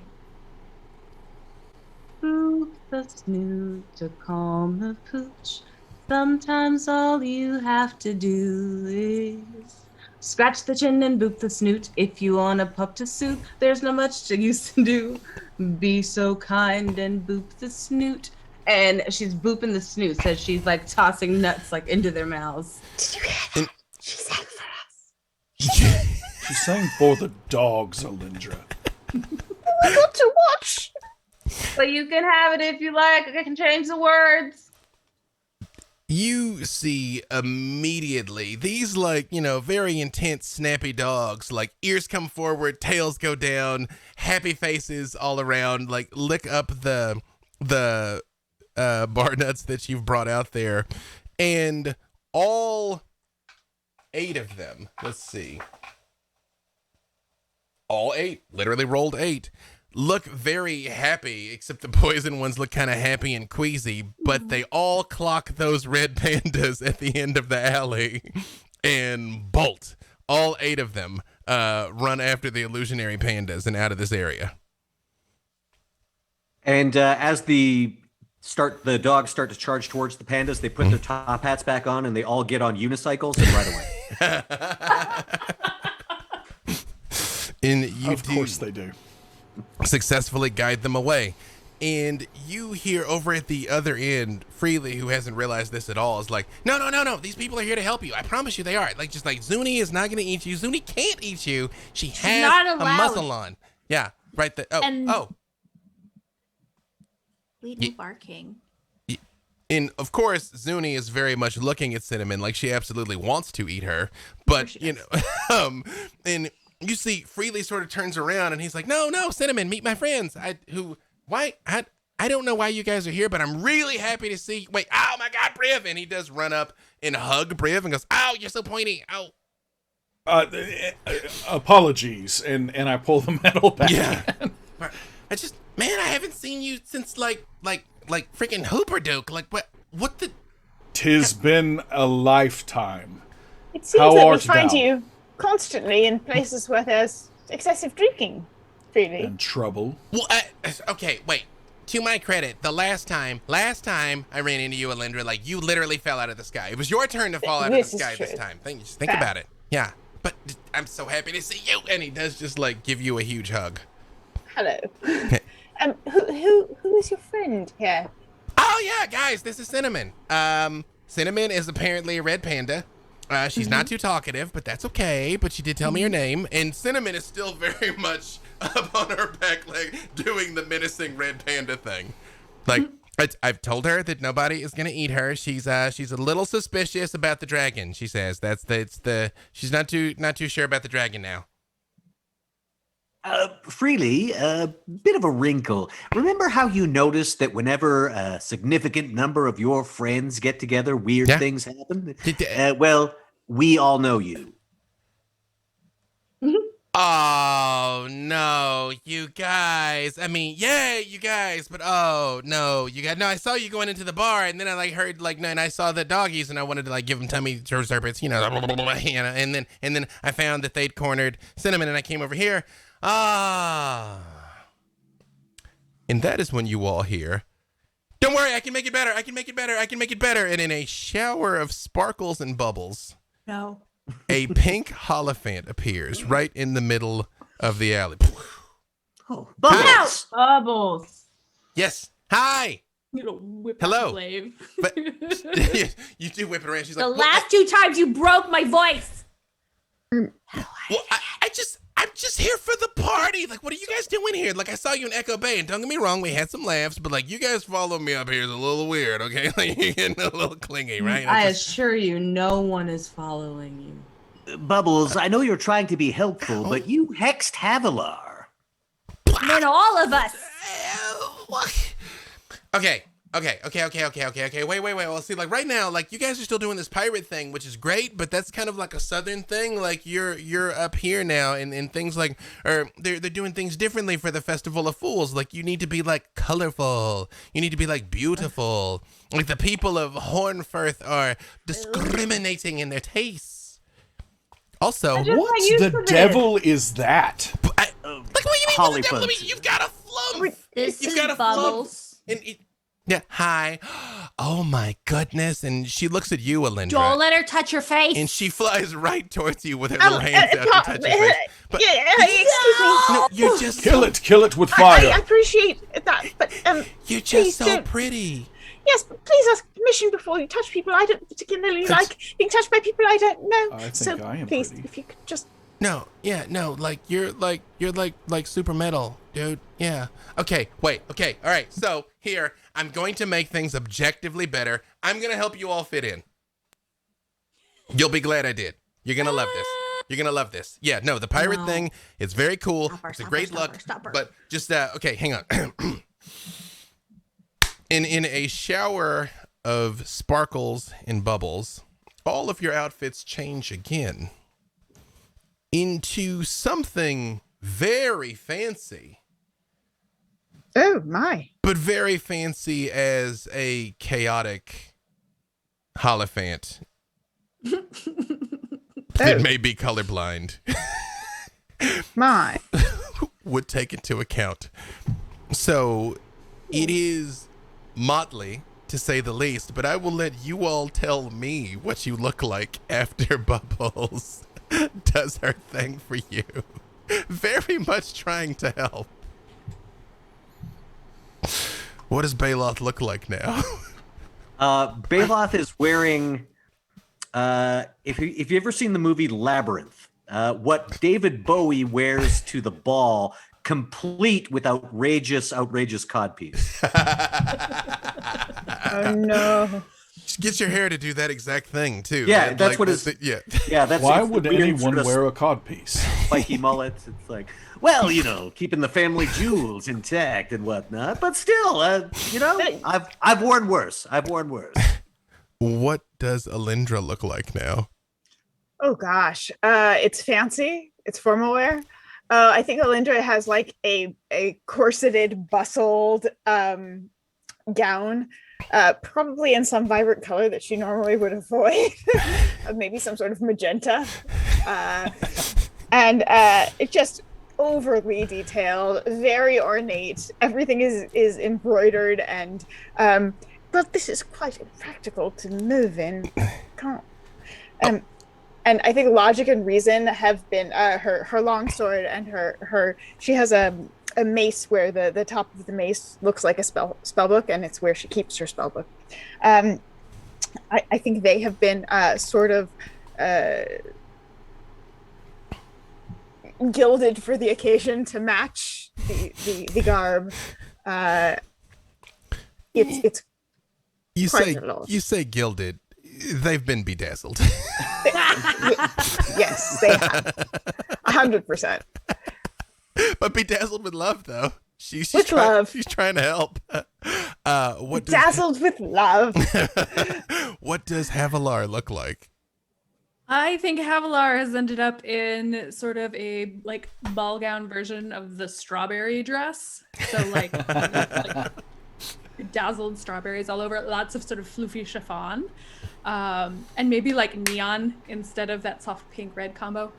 boop the snoot to calm the pooch. Sometimes all you have to do is scratch the chin and boop the snoot. If you want a pup to soothe, there's not much to use to do. Be so kind and boop the snoot. And she's booping the snoot, so she's like tossing nuts like into their mouths. Did you hear that? She sang for us. She sang for the dogs, Alindra. We got to watch. But you can have it if you like. I can change the words. You see immediately these, like, you know, very intense, snappy dogs, like ears come forward, tails go down, happy faces all around, like lick up the bar nuts that you've brought out there. And all 8 of them, let's see, all 8, literally rolled 8, look very happy, except the poison ones look kind of happy and queasy, but they all clock those red pandas at the end of the alley and bolt. All 8 of them run after the illusionary pandas and out of this area. And as the dogs start to charge towards the pandas, they put their top hats back on and they all get on unicycles and ride away. And you Of course they do. successfully guide them away. And you hear over at the other end, Freely, who hasn't realized this at all, is like, no, these people are here to help you. I promise you they are. Like, just like, Zuni is not going to eat you. Zuni can't eat you. She's has not a allowed. muzzle on. Yeah, right there. And- Oh. Wait, no barking. And of course, Zuni is very much looking at Cinnamon like she absolutely wants to eat her. But, you know, and you see Freely sort of turns around and he's like, no, Cinnamon, meet my friends. I don't know why you guys are here, but I'm really happy to see. Wait, oh my God, Briv. And he does run up and hug Briv and goes, ow, you're so pointy. Ow. Apologies, and I pull the medal back. Yeah. I just, man, I haven't seen you since like freaking Hooperdoke. Like what the? 'Tis been a lifetime. It seems How that we art find thou? you constantly in places where there's excessive drinking, really. In trouble. Well, okay, wait. To my credit, the last time I ran into you, Alindra, like you literally fell out of the sky. It was your turn to fall out of the This is sky true. this time. Just think about it. Yeah, but I'm so happy to see you. And he does just like give you a huge hug. Hello. Who is your friend here? Oh yeah, guys, this is Cinnamon. Cinnamon is apparently a red panda. She's not too talkative, but that's okay. But she did tell me her name, and Cinnamon is still very much up on her back leg doing the menacing red panda thing. Like I've told her that nobody is gonna eat her. She's a little suspicious about the dragon. She says she's not too sure about the dragon now. Freely, a bit of a wrinkle. Remember how you noticed that whenever a significant number of your friends get together, weird Yeah. things happen? Did- Well, we all know you. Oh no, you guys. I mean, yeah, you guys, but oh no, you guys. No, I saw you going into the bar, and then I heard and I saw the doggies, and I wanted to give them tummy serpents, and then I found that they'd cornered Cinnamon, and I came over here. Ah, and that is when you all hear, "Don't worry, I can make it better. I can make it better. I can make it better." And in a shower of sparkles and bubbles, No. a pink Holophant appears right in the middle of the alley. Oh, Bubbles! Bubbles. Yes. Hi. You know, whip Hello. slave. But you do whip it around. She's like, The "Well, last 2 times you broke my voice. I'm just here for the party. Like, what are you guys doing here? Like, I saw you in Echo Bay, and don't get me wrong, we had some laughs, but you guys follow me up here is a little weird, okay? Like, you're getting a little clingy, right? I assure you, no one is following you. Bubbles, I know you're trying to be helpful, but you hexed Havilar. And then all of us. Okay. Wait. Well, see, like right now, like you guys are still doing this pirate thing, which is great, but that's kind of like a southern thing. Like you're up here now, and things like, or they're doing things differently for the Festival of Fools. Like you need to be like colorful. You need to be like beautiful. Like the people of Hornfirth are discriminating in their tastes. Also, I just What got used the to this. devil is that? like what do you mean? What the Holly devil? I mean, buds. you've got a flump. This You've is got a flump. Bubbles. And yeah, hi. Oh my goodness. And she looks at you, Alindra. Don't let her touch your face. And she flies right towards you with her little hands out to touch your face. But Excuse me. no, you're just Kill it with I fire. appreciate that, but you're please just so don't. pretty. Yes, but please ask permission before you touch people. I don't particularly That's- like being touched by people I don't know. I think so I am please, pretty. if you could just. No, yeah, no, like you're like super metal, dude. Yeah. Okay, wait, okay, all right. So here, I'm going to make things objectively better. I'm gonna help you all fit in. You'll be glad I did. You're gonna love this. You're gonna love this. Yeah, no, the pirate No. thing, it's very cool. Stop her, It's a stop great her, stop luck. her, stop her. But just okay, hang on. In a shower of sparkles and bubbles, all of your outfits change again into something very fancy, Oh my! but very fancy as a chaotic Holophant that may be colorblind My! would take into account. So it is motley, to say the least, but I will let you all tell me what you look like after Bubbles does her thing for you. Very much trying to help. What does Baloth look like now? Baloth is wearing. If you ever seen the movie Labyrinth, what David Bowie wears to the ball, complete with outrageous codpiece. Oh no! Get your hair to do that exact thing too. Yeah, Like, that's what the- it's- yeah. Yeah, that's. Why it's the would weird anyone sort of wear a codpiece? spiky mullets? It's like, well, keeping the family jewels intact and whatnot. But still, I've worn worse. What does Alindra look like now? Oh gosh, it's fancy. It's formal wear. I think Alindra has like a corseted, bustled gown, probably in some vibrant color that she normally would avoid, maybe some sort of magenta, and it's just overly detailed, very ornate. Everything is embroidered, and but this is quite impractical to move in. Can't. And I think logic and reason have been her long sword and her she has a mace where the top of the mace looks like a spell book, and it's where she keeps her spell book. I think they have been sort of gilded for the occasion to match the garb. It's You quite say a lot. you say gilded. They've been bedazzled. Yes, they have 100%. But bedazzled with love, though. She's With love. She's trying to help. What does Dazzled with love. what does Havilar look like? I think Havilar has ended up in sort of a like ball gown version of the strawberry dress. So like dazzled strawberries all over it, lots of sort of floofy chiffon, and maybe like neon instead of that soft pink red combo.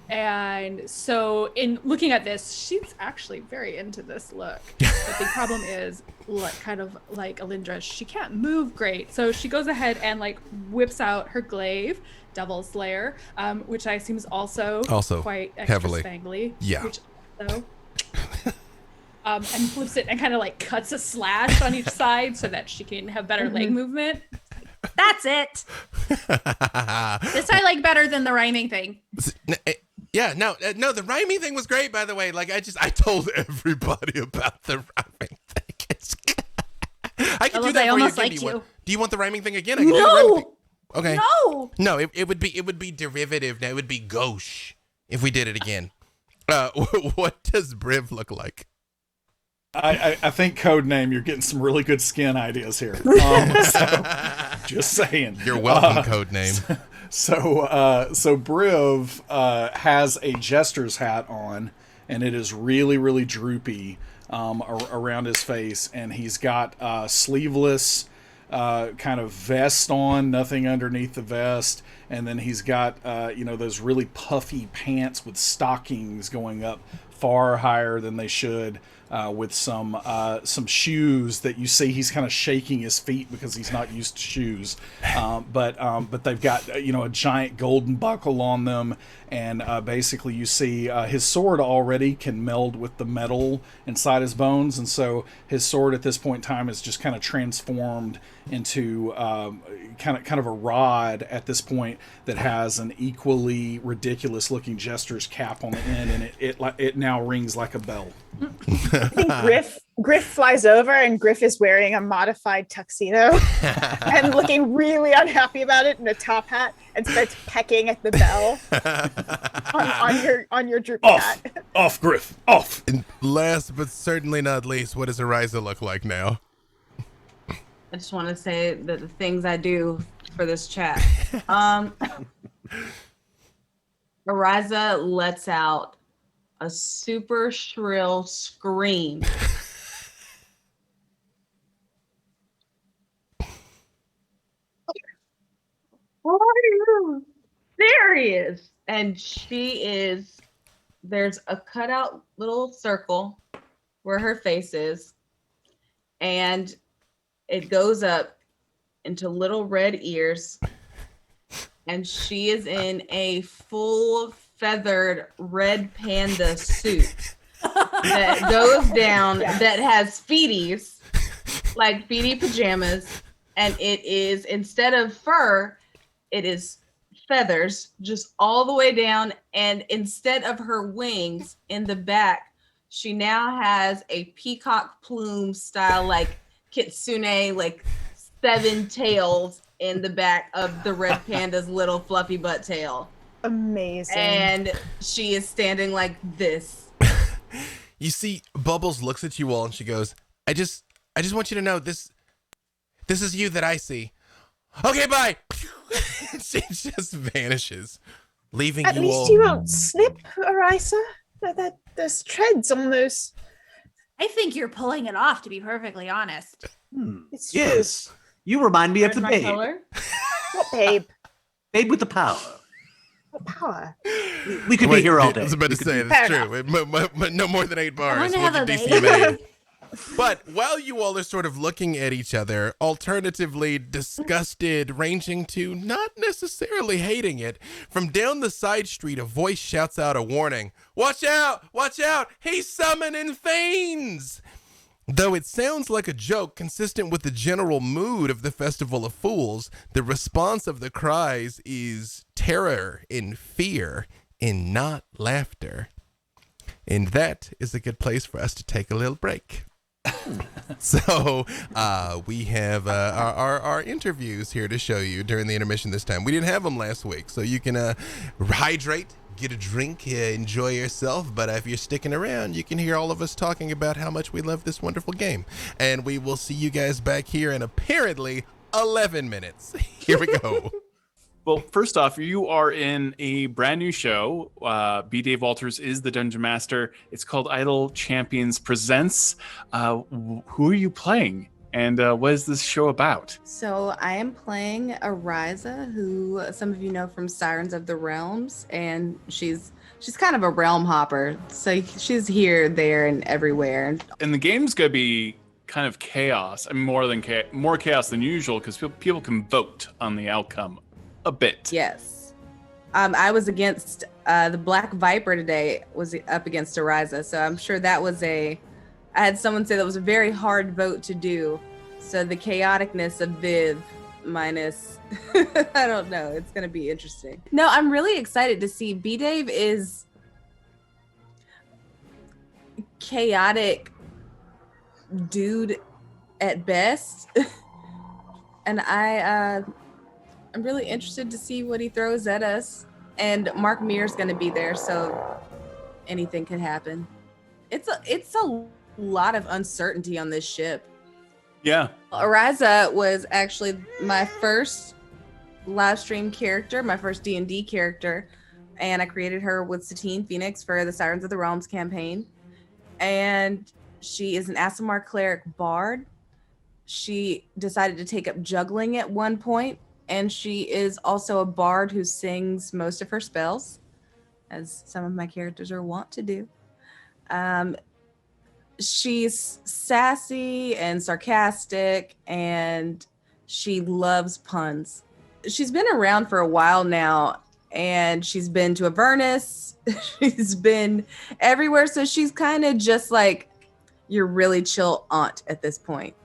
And so in looking at this, she's actually very into this look. But the problem is, like, kind of like Alindra, she can't move great. So she goes ahead and like whips out her glaive, Devil's Slayer, which I assume is also quite extra heavily. spangly. Yeah. Which also, and flips it and kind of like cuts a slash on each side so that she can have better leg movement. That's it. This I like better than the rhyming thing. Yeah, no, the rhyming thing was great, by the way. Like, I told everybody about the rhyming thing. I can do that I for almost you. like Give me you. one. Do you want the rhyming thing again? I can do the rhyming thing. Okay. No. No, it would be derivative. Now it would be gauche if we did it again. What does Briv look like? I think code name. You're getting some really good skin ideas here. Just saying. You're welcome, code name. So Briv has a jester's hat on, and it is really, really droopy around his face, and he's got sleeveless kind of vest on, nothing underneath the vest, and then he's got those really puffy pants with stockings going up far higher than they should. With some shoes that you see he's kind of shaking his feet because he's not used to shoes, but they've got a giant golden buckle on them, and basically you see his sword already can meld with the metal inside his bones, and so his sword at this point in time is just kind of transformed into kind of a rod at this point that has an equally ridiculous looking jester's cap on the end, and it now rings like a bell. I think Griff flies over, and Griff is wearing a modified tuxedo and looking really unhappy about it in a top hat, and starts pecking at the bell on your droopy hat. Off, Griff, off. And last but certainly not least, what does Ariza look like now? I just want to say that the things I do for this chat. Ariza lets out a super shrill scream. Are you serious? And there's a cutout little circle where her face is, and it goes up into little red ears, and she is in a full feathered red panda suit that goes down, that has feeties, like feety pajamas, and it is, instead of fur, it is feathers just all the way down, and instead of her wings in the back, she now has a peacock plume style, like kitsune, like 7 tails in the back of the red panda's little fluffy butt tail. Amazing. And she is standing like this. You see, Bubbles looks at you all and she goes, I just want you to know this is you that I see. Okay, bye. She just vanishes, leaving At you least all. you won't slip, Arisa. There's treads on those. I think you're pulling it off, to be perfectly honest. It's true. Yes. You remind me of Where's the my babe. color? What babe? Babe with the power. What power? We could Wait, be here all day. I was about to say, Fair that's true. But no more than 8 bars. wanna What's have your a DCMA? But while you all are sort of looking at each other, alternatively disgusted, ranging to not necessarily hating it, from down the side street, a voice shouts out a warning. Watch out! Watch out! He's summoning fiends! Though it sounds like a joke consistent with the general mood of the Festival of Fools, the response of the cries is terror and fear and not laughter. And that is a good place for us to take a little break. So we have our interviews here to show you during the intermission this time. We didn't have them last week, so you can hydrate, get a drink, enjoy yourself. But if you're sticking around, you can hear all of us talking about how much we love this wonderful game. And we will see you guys back here in apparently 11 minutes. Here we go. Well, first off, you are in a brand new show. B. Dave Walters is the Dungeon Master. It's called Idle Champions Presents. Who are you playing? And what is this show about? So I am playing Ariza, who some of you know from Sirens of the Realms, and she's kind of a realm hopper. So she's here, there, and everywhere. And the game's going to be kind of chaos. I mean, more chaos than usual because people can vote on the outcome a bit. Yes. I was against the Black Viper today, was up against Ariza. So I'm sure that was I had someone say that was a very hard vote to do. So the chaoticness of Viv minus, I don't know. It's going to be interesting. No, I'm really excited to see. B-Dave is chaotic dude at best. And I'm really interested to see what he throws at us. And Mark Mear's going to be there, so anything could happen. It's a lot of uncertainty on this ship. Yeah. Ariza was actually my first live stream character, my first D&D character, and I created her with Satine Phoenix for the Sirens of the Realms campaign. And she is an Aasimar cleric bard. She decided to take up juggling at one point, and she is also a bard who sings most of her spells, as some of my characters are wont to do. She's sassy and sarcastic, and she loves puns. She's been around for a while now, and she's been to Avernus. She's been everywhere, so she's kind of just like your really chill aunt at this point.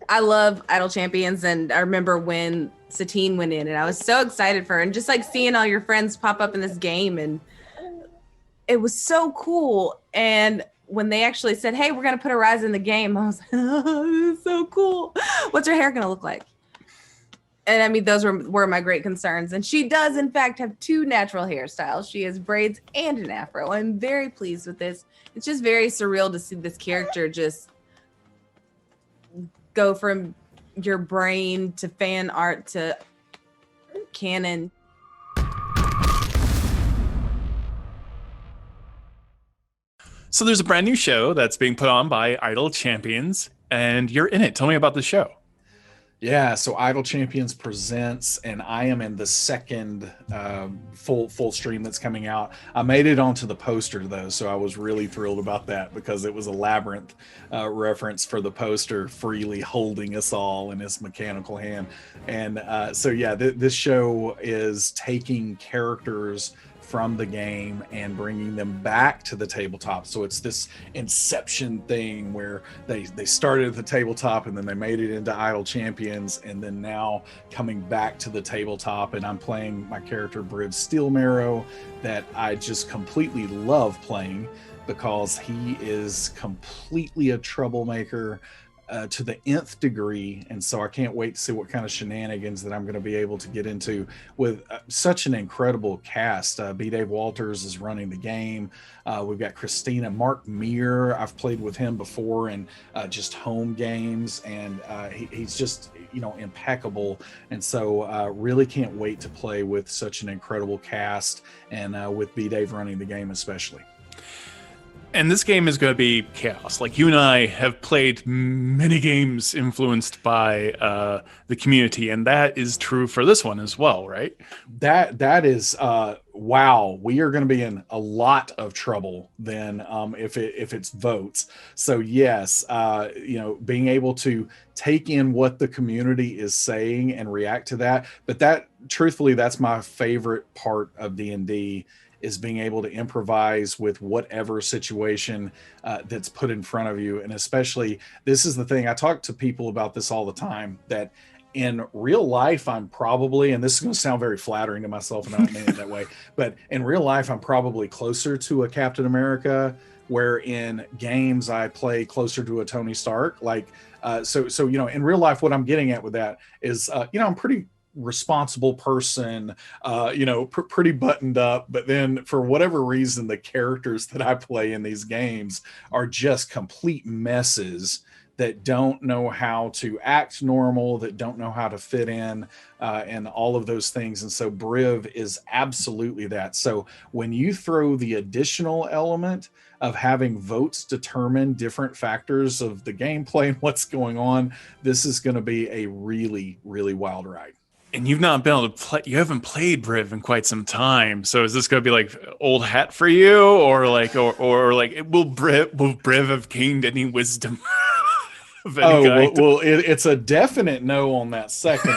I love Idle Champions, and I remember when Satine went in, and I was so excited for her, and just like seeing all your friends pop up in this game, and it was so cool. And when they actually said, "Hey, we're gonna put Ariza in the game," I was like, "Oh, this is so cool. What's her hair gonna look like?" And I mean, those were my great concerns. And she does, in fact, have 2 natural hairstyles. She has braids and an afro. I'm very pleased with this. It's just very surreal to see this character just go from your brain to fan art to canon. So there's a brand new show that's being put on by Idle Champions, and you're in it. Tell me about the show. Yeah, so Idle Champions presents, and I am in the second full stream that's coming out. I made it onto the poster though, so I was really thrilled about that because it was a labyrinth reference for the poster, freely holding us all in his mechanical hand. And so yeah, this show is taking characters from the game and bringing them back to the tabletop. So it's this Inception thing where they started at the tabletop and then they made it into Idle Champions, and then now coming back to the tabletop. And I'm playing my character Briv Steelmarrow, that I just completely love playing because he is completely a troublemaker to the nth degree, and so I can't wait to see what kind of shenanigans that I'm going to be able to get into with such an incredible cast. B. Dave Walters is running the game. We've got Christina. Mark Meir, I've played with him before in just home games, and he's just, you know, impeccable. And so really can't wait to play with such an incredible cast, and with B. Dave running the game especially. And this game is going to be chaos. Like, you and I have played many games influenced by the community, and that is true for this one as well, right? That is wow. We are going to be in a lot of trouble then if it's votes. So yes, you know, being able to take in what the community is saying and react to that. But that, truthfully, that's my favorite part of D&D, is being able to improvise with whatever situation that's put in front of you. And especially, this is the thing, I talk to people about this all the time, that in real life, I'm probably, and this is going to sound very flattering to myself, and I don't mean it that way, but in real life, I'm probably closer to a Captain America, where in games, I play closer to a Tony Stark. Like, so, you know, in real life, what I'm getting at with that is, you know, I'm pretty responsible person, you know, pretty buttoned up, but then for whatever reason, the characters that I play in these games are just complete messes that don't know how to act normal, that don't know how to fit in, and all of those things. And so Briv is absolutely that. So when you throw the additional element of having votes determine different factors of the gameplay and what's going on, this is going to be a really, really wild ride. And you've not been able to play, you haven't played Briv in quite some time. So is this going to be like old hat for you, or like, or like, will Briv have gained any wisdom? It's a definite no on that second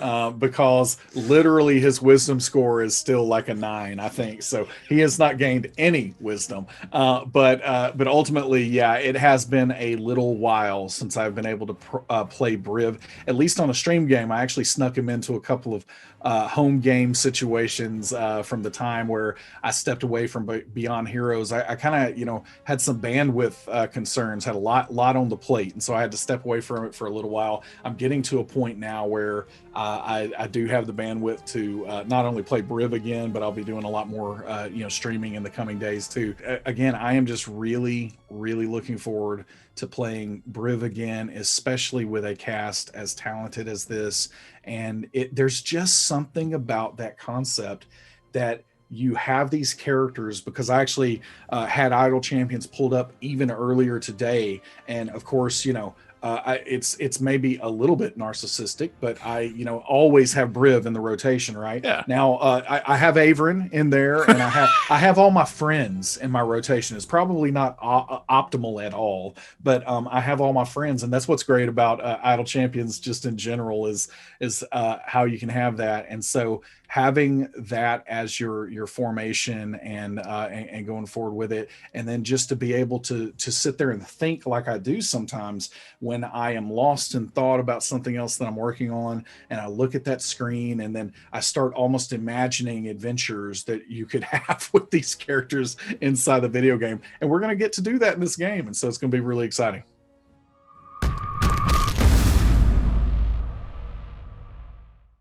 one, because literally his wisdom score is still like a 9, I think. So he has not gained any wisdom. But ultimately, yeah, it has been a little while since I've been able to play Briv, at least on a stream game. I actually snuck him into a couple of home game situations from the time where I stepped away from Beyond Heroes. I kind of, you know, had some bandwidth concerns, had a lot on the plate, and so I had to step away from it for a little while. I'm getting to a point now where I do have the bandwidth to not only play Briv again, but I'll be doing a lot more, streaming in the coming days too. Again, I am just really, really looking forward to playing Briv again, especially with a cast as talented as this. And there's just something about that concept that you have these characters, because I actually had Idle Champions pulled up even earlier today. And of course, it's maybe a little bit narcissistic, but I always have Briv in the rotation, right? Yeah. Now I have Averin in there, and I have all my friends in my rotation. It's probably not optimal at all, but I have all my friends, and that's what's great about Idle Champions just in general is how you can have that. And so having that as your formation and going forward with it, and then just to be able to sit there and think like I do sometimes when I am lost in thought about something else that I'm working on, and I look at that screen, and then I start almost imagining adventures that you could have with these characters inside the video game. And we're going to get to do that in this game, and so it's going to be really exciting.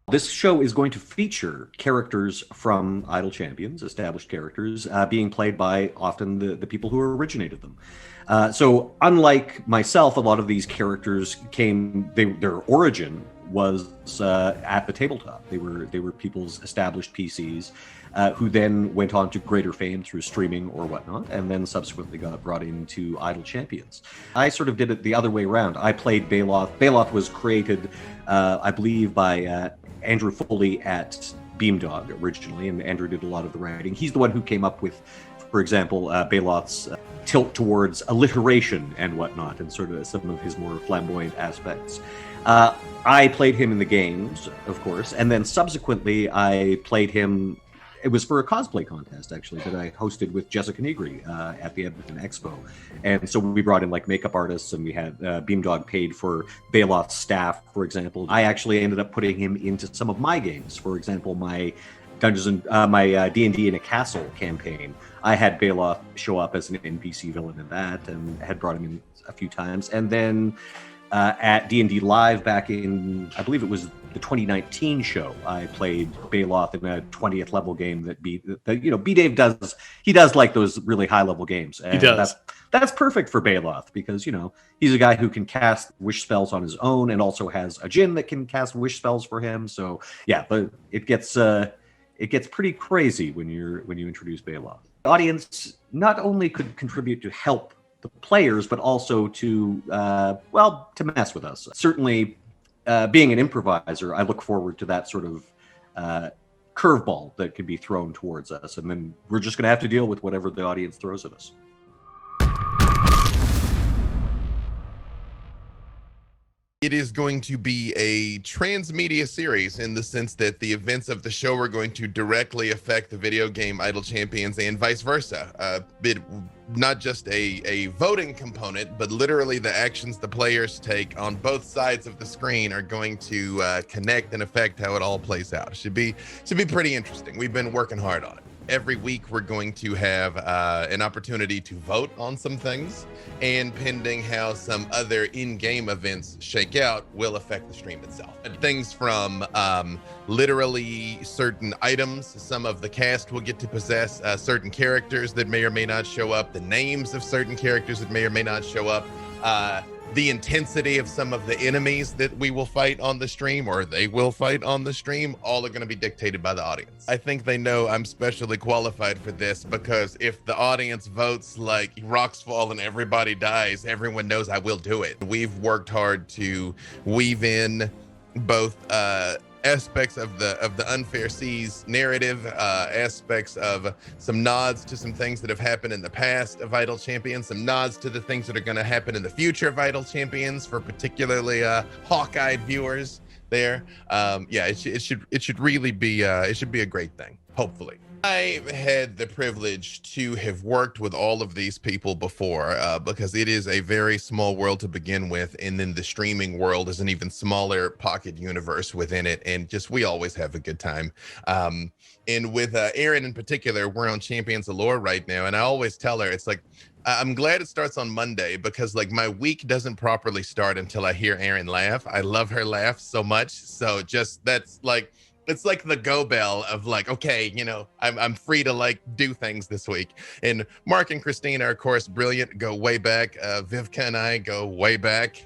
This show is going to feature characters from Idle Champions, established characters, being played by often the people who originated them. So unlike myself, a lot of these characters their origin was at the tabletop. They were people's established PCs who then went on to greater fame through streaming or whatnot, and then subsequently got brought into Idle Champions. I sort of did it the other way around. I played Baloth. Baloth was created, I believe, by Andrew Foley at Beamdog originally, and Andrew did a lot of the writing. He's the one who came up with, for example, Baloth's tilt towards alliteration and whatnot, and sort of some of his more flamboyant aspects. I played him in the games, of course, and then subsequently I played him. It was for a cosplay contest, actually, that I hosted with Jessica Negri at the Edmonton Expo. And so we brought in like makeup artists, and we had Beamdog paid for Baloth's staff, for example. I actually ended up putting him into some of my games. For example, my my D&D in a Castle campaign. I had Baloth show up as an NPC villain in that, and had brought him in a few times. And then at D&D Live back in, I believe it was the 2019 show, I played Baloth in a 20th level game that B-Dave does. He does like those really high level games. And he does. That's perfect for Baloth, because he's a guy who can cast wish spells on his own, and also has a djinn that can cast wish spells for him. So yeah, but it gets pretty crazy when you introduce Baloth. The audience not only could contribute to help the players, but also to mess with us. Certainly, being an improviser, I look forward to that sort of curveball that could be thrown towards us, and then we're just going to have to deal with whatever the audience throws at us. It is going to be a transmedia series in the sense that the events of the show are going to directly affect the video game Idle Champions and vice versa. Not just a voting component, but literally the actions the players take on both sides of the screen are going to connect and affect how it all plays out. It should be pretty interesting. We've been working hard on it. Every week we're going to have an opportunity to vote on some things, and pending how some other in-game events shake out will affect the stream itself. And things from literally certain items, some of the cast will get to possess certain characters that may or may not show up, the names of certain characters that may or may not show up, the intensity of some of the enemies that we will fight on the stream, or they will fight on the stream, all are going to be dictated by the audience. I think they know I'm specially qualified for this, because if the audience votes like rocks fall and everybody dies, everyone knows I will do it. We've worked hard to weave in both aspects of the Unfair Seas narrative, aspects of some nods to some things that have happened in the past of Idle Champions, some nods to the things that are going to happen in the future of Idle Champions for particularly hawk-eyed viewers there. It should really be it should be a great thing, hopefully. I've had the privilege to have worked with all of these people before, because it is a very small world to begin with, and then the streaming world is an even smaller pocket universe within it, and just we always have a good time. And with Errand in particular, we're on Champions of Lore right now, and I always tell her, it's like, I'm glad it starts on Monday because like my week doesn't properly start until I hear Erin laugh. I love her laugh so much. So just that's like it's like the go bell of like, okay, you know, I'm free to like do things this week. And Mark and Christina are of course brilliant, go way back. Vivka and I go way back.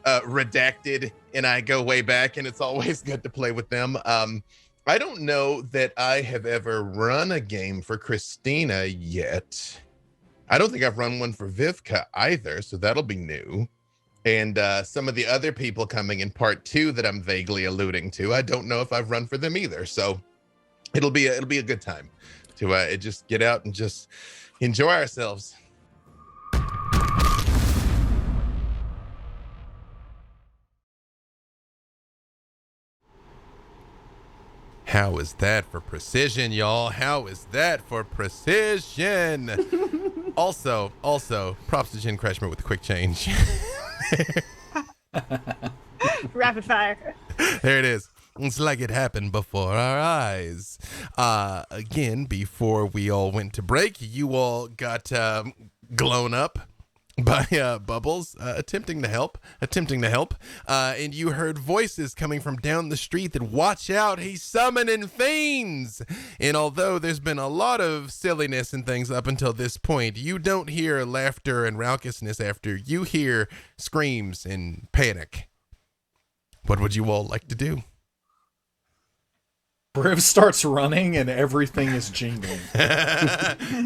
Redacted and I go way back, and it's always good to play with them. I don't know that I have ever run a game for Christina yet. I don't think I've run one for Vivka either, so that'll be new. And some of the other people coming in part 2 that I'm vaguely alluding to, I don't know if I've run for them either. So it'll be a good time to just get out and just enjoy ourselves. How is that for precision, y'all? How is that for precision? also, props to Jen Kretchmer with the quick change. Rapid fire. There it is. It's like it happened before our eyes. Again, before we all went to break, you all got blown up by Bubbles attempting to help, and you heard voices coming from down the street that watch out, he's summoning fiends. And although there's been a lot of silliness and things up until this point, you don't hear laughter and raucousness after. You hear screams and panic. What would you all like to do? Briv starts running and everything is jingling.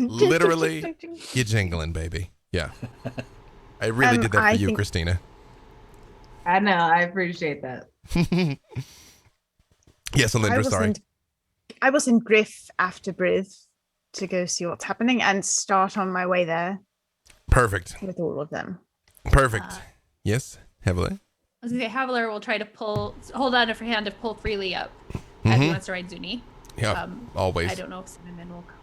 Literally, you're jingling, baby. Yeah. I really did that for you, Christina. I know. I appreciate that. Yes, Alindra, sorry. I will send Griff after Briv to go see what's happening and start on my way there. Perfect. With all of them. Perfect. Yes, Heavily. I was gonna say Havler will try to hold on to her hand to pull freely up as he wants to ride Zuni. Yeah, always. I don't know if Cinnamon will come.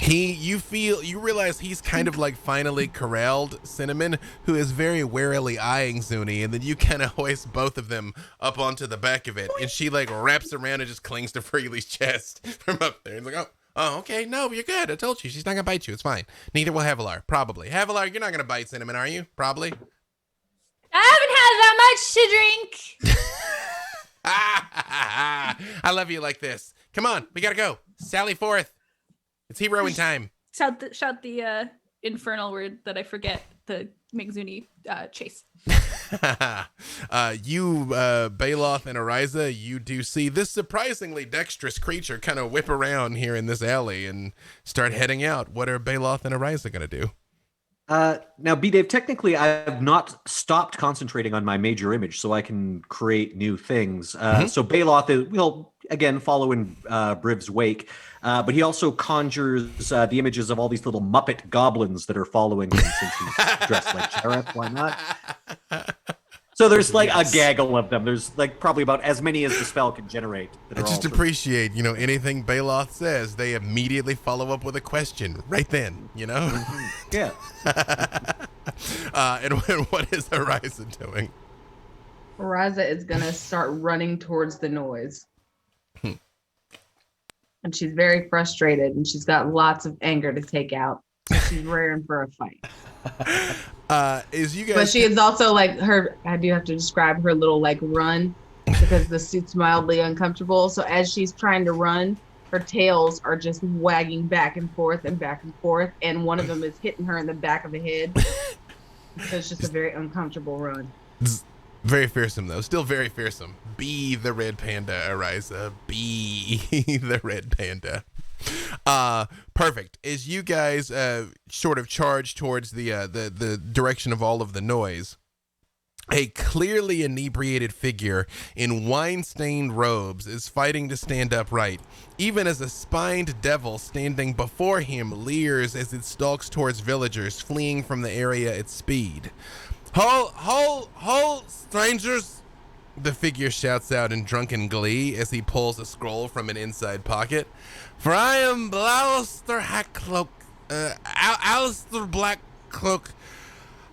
You realize he's kind of like finally corralled Cinnamon, who is very warily eyeing Zuni, and then you kind of hoist both of them up onto the back of it, and she like wraps around and just clings to Freely's chest from up there. And like, oh, okay, no, you're good. I told you, she's not gonna bite you. It's fine. Neither will Havilar, probably. Havilar, you're not gonna bite Cinnamon, are you? Probably. I haven't had that much to drink. I love you like this. Come on, we gotta go. Sally forth. It's heroing time. Shout the infernal word that I forget to make Zuni chase. You, Baloth and Ariza, you do see this surprisingly dexterous creature kind of whip around here in this alley and start heading out. What are Baloth and Ariza gonna do? Now, B-Dave, technically, I have not stopped concentrating on my major image, so I can create new things. So Baloth will, again, follow in Briv's wake, but he also conjures the images of all these little Muppet goblins that are following him since he's dressed like Sheriff. Why not? So there's like a gaggle of them. There's like probably about as many as the spell can generate. I just appreciate, anything Baloth says, they immediately follow up with a question right then, Yeah. And what is Ariza doing? Ariza is going to start running towards the noise. And she's very frustrated, and she's got lots of anger to take out. So she's raring for a fight. But she is also like I do have to describe her little like run because the suit's mildly uncomfortable. So as she's trying to run, her tails are just wagging back and forth, and one of them is hitting her in the back of the head. So it's just a very uncomfortable run. Very fearsome though, still very fearsome. Be the red panda, Ariza. Be the red panda. Perfect. As you guys sort of charge towards the direction of all of the noise, a clearly inebriated figure in wine-stained robes is fighting to stand upright, even as a spined devil standing before him leers as it stalks towards villagers fleeing from the area at speed. Halt, strangers! The figure shouts out in drunken glee as he pulls a scroll from an inside pocket. For I am Alistair Blackcloak,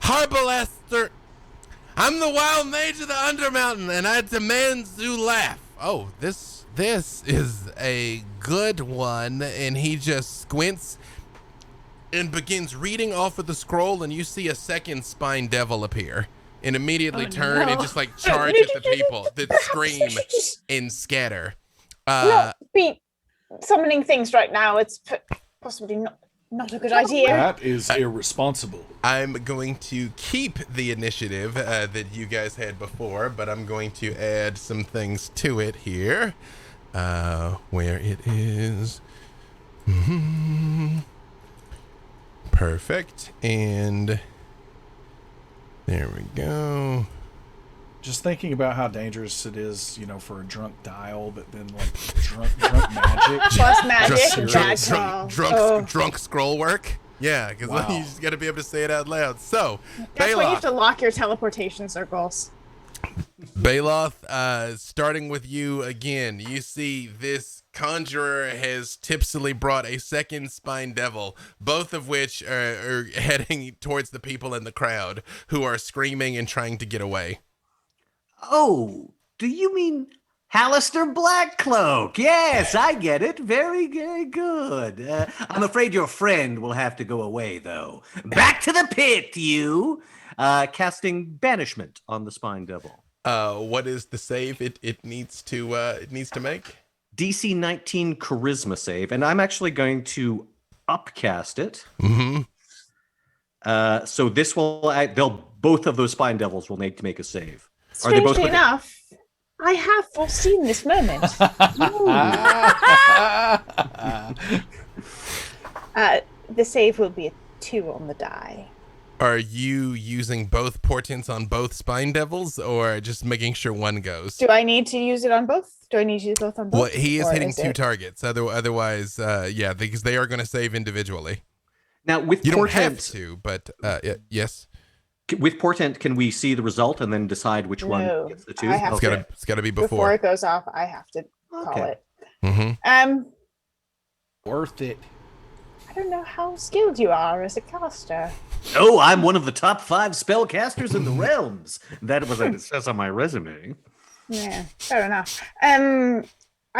Harbalaster. I'm the wild mage of the Undermountain, and I demand to laugh. Oh, this is a good one, and he just squints. and begins reading off of the scroll, and you see a second spine devil appear and immediately turn and just like charge at the people that scream and scatter. Not be summoning things right now. It's possibly not a good idea. That is irresponsible. I'm going to keep the initiative that you guys had before, but I'm going to add some things to it here. Where it is. Perfect. And there we go. Just thinking about how dangerous it is, for a drunk dial, but then like drunk magic. Plus magic. Drunk scroll work. Yeah, because you just got to be able to say it out loud. So, that's why you have to lock your teleportation circles. Baloth, starting with you again, you see this conjurer has tipsily brought a second spine devil, both of which are heading towards the people in the crowd who are screaming and trying to get away. Oh, do you mean Hallister Blackcloak? Yes, I get it. Very, very good. I'm afraid your friend will have to go away, though. Back to the pit, you! Casting Banishment on the Spine Devil. What is the save it needs to make? DC 19 Charisma save, and I'm actually going to upcast it. So this will, both of those Spine Devils will need to make a save. Strangely enough, I have foreseen this moment. The save will be a 2 on the die. Are you using both portents on both spine devils, or just making sure one goes? Do I need to use it on both? Do I need to use both on both? Well, he is hitting 2 targets. Otherwise, because they are going to save individually. Now, with you portent, don't have to, but yes. With portent, can we see the result and then decide which one gets the 2? It's got to be before it goes off. I have to call it. Worth it. I don't know how skilled you are as a caster. Oh, I'm one of the top 5 spellcasters in the realms. That was what it says on my resume. Yeah, fair enough. I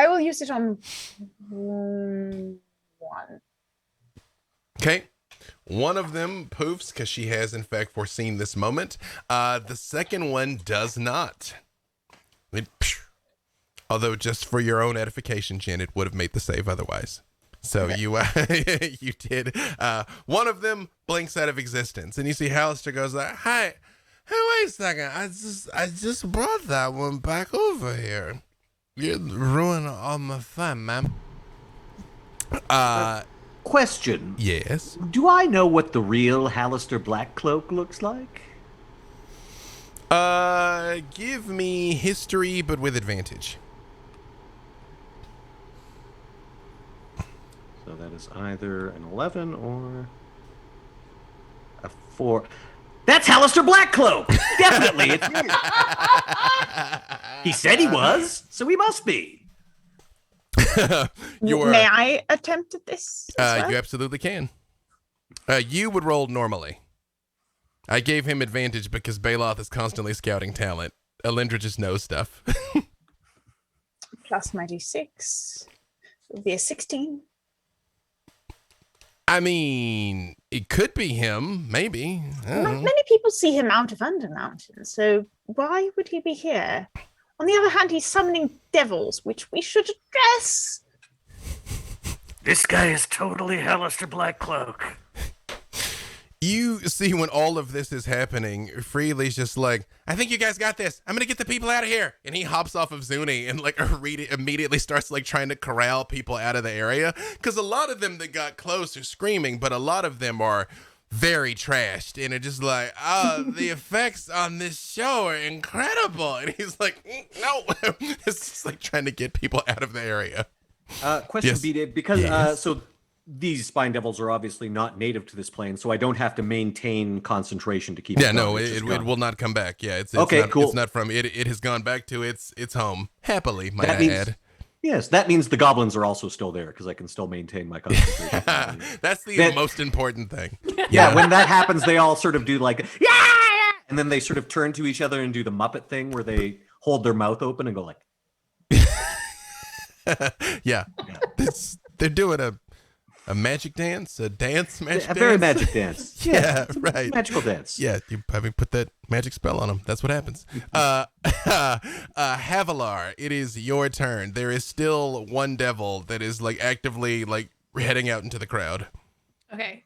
will use it on 1. Okay. One of them poofs because she has in fact foreseen this moment. The second one does not. Although just for your own edification, Jen, it would have made the save otherwise. So you did. One of them blinks out of existence, and you see Hallister goes like, "Hey, wait a second! I just brought that one back over here. You're ruining all my fun, man." Question. Yes. Do I know what the real Hallister Blackcloak looks like? Give me history, but with advantage. So that is either an 11 or a 4. That's Hallister Blackcloak! Definitely, it's me. He said he was, so he must be. May I attempt at this? You absolutely can. You would roll normally. I gave him advantage because Baloth is constantly scouting talent. Alindra just knows stuff. Plus my d6. It would be a 16. I mean, it could be him, maybe. Not many people see him out of Undermountain, so why would he be here? On the other hand, he's summoning devils, which we should address. This guy is totally Hallister Blackcloak. You see when all of this is happening, Freely's just like, I think you guys got this. I'm going to get the people out of here. And he hops off of Zuni and like immediately starts like trying to corral people out of the area. Because a lot of them that got close are screaming, but a lot of them are very trashed and are just like, the effects on this show are incredible. And he's like, no. It's just like trying to get people out of the area. Question, Yes. B-Dave, because Yes. so these spine devils are obviously not native to this plane, so I don't have to maintain concentration to keep. Yeah, it no, going. It's it just gone. will not come back. Yeah, it's Okay, not, cool. It's not from it. It has gone back to its home happily. Might That I means- add? Yes, that means the goblins are also still there because I can still maintain my concentration. That's the That- most important thing. Yeah, when that happens, they all sort of do like yeah, and then they sort of turn to each other and do the Muppet thing where they hold their mouth open and go like. Yeah. They're doing a magic dance, a dance magic A very dance? magic dance. Yeah, right. Magical dance. Yeah, you probably put that magic spell on him. That's what happens. Havilar, it is your turn. There is still one devil that is like actively like heading out into the crowd. Okay.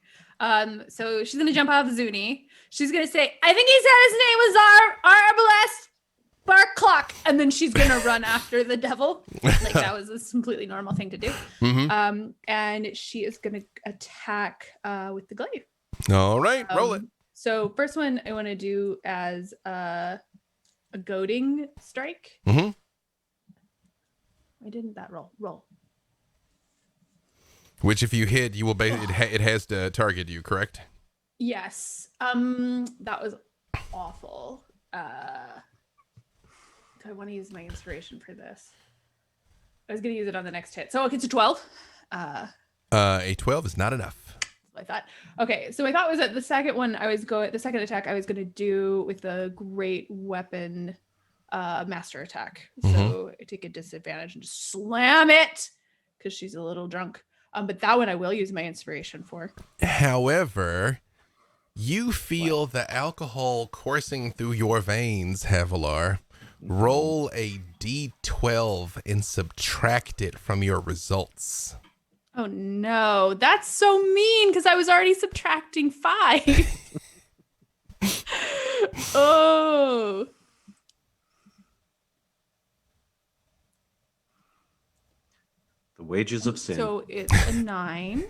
So she's gonna jump off Zuni. She's gonna say, I think he said his name was Arbalest Bark Clock, and then she's gonna run after the devil. Like that was a completely normal thing to do. Mm-hmm. And she is gonna attack with the glaive. All right, roll it. So first one I want to do as a goading strike. Mm-hmm. Why didn't that roll? Which, if you hit, you will it has to target you, correct? Yes. That was awful. Do I want to use my inspiration for this? I was going to use it on the next hit. So it's a 12. A 12 is not enough. I thought. Okay, so my thought was that the second attack I was going to do with the great weapon master attack. So I take a disadvantage and just slam it because she's a little drunk. But that one I will use my inspiration for. However, you feel the alcohol coursing through your veins, Havilar. Roll a d12 and subtract it from your results. Oh no, that's so mean because I was already subtracting 5. Oh. The wages of sin. So it's a 9.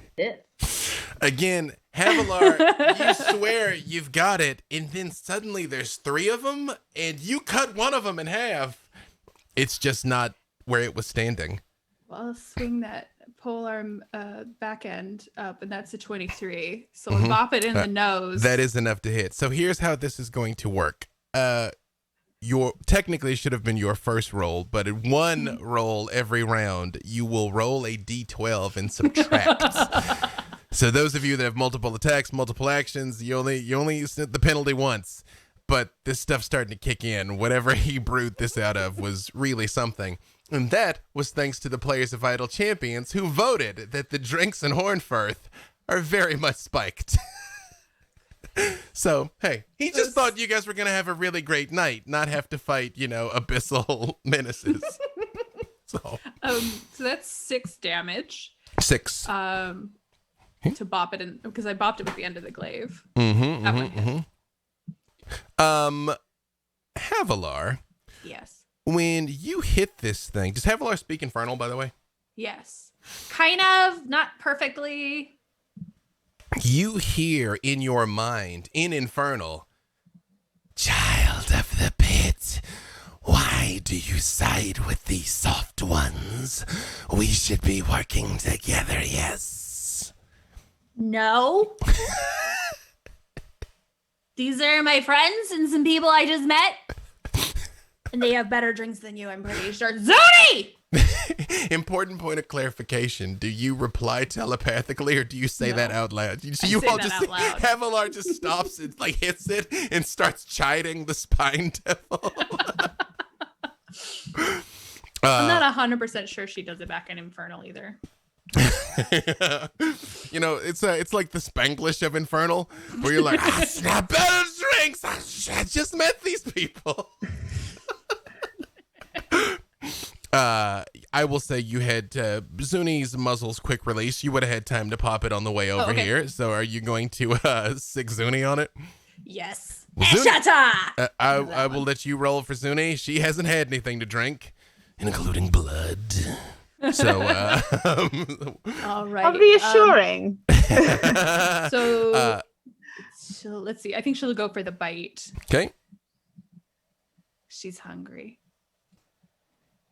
Again, Havilar, you swear you've got it, and then suddenly there's 3 of them, and you cut one of them in half. It's just not where it was standing. Well, I'll swing that polearm back end up, and that's a 23. So I'll bop it in the nose. That is enough to hit. So here's how this is going to work. Your technically should have been your first roll, but in one roll every round, you will roll a d12 and subtract. So those of you that have multiple attacks, multiple actions, you only use the penalty once. But this stuff's starting to kick in. Whatever he brewed this out of was really something. And that was thanks to the players of Idle Champions who voted that the drinks in Hornfirth are very much spiked. So, hey, he just thought you guys were going to have a really great night, not have to fight, abyssal menaces. So that's 6 damage. 6. To bop it in, because I bopped it with the end of the glaive. Havilar. Yes. When you hit this thing, does Havilar speak Infernal, by the way? Yes. Kind of, not perfectly. You hear in your mind, in Infernal, Child of the Pit, why do you side with the soft ones? We should be working together, yes? No. These are my friends and some people I just met. And they have better drinks than you, I'm pretty sure. Zuni! Important point of clarification. Do you reply telepathically or do you say that out loud? So you all just Havilar just stops and hits it and starts chiding the spine devil. I'm not 100% sure she does it back in Infernal either. It's like the Spanglish of Infernal, where you're like, snap better drinks. I just met these people. I will say you had Zuni's muzzle's quick release. You would have had time to pop it on the way over here. So are you going to sick Zuni on it? Yes. Zuni, I will let you roll for Zuni. She hasn't had anything to drink, including blood. So, all right. How reassuring. So, let's see. I think she'll go for the bite. Okay. She's hungry.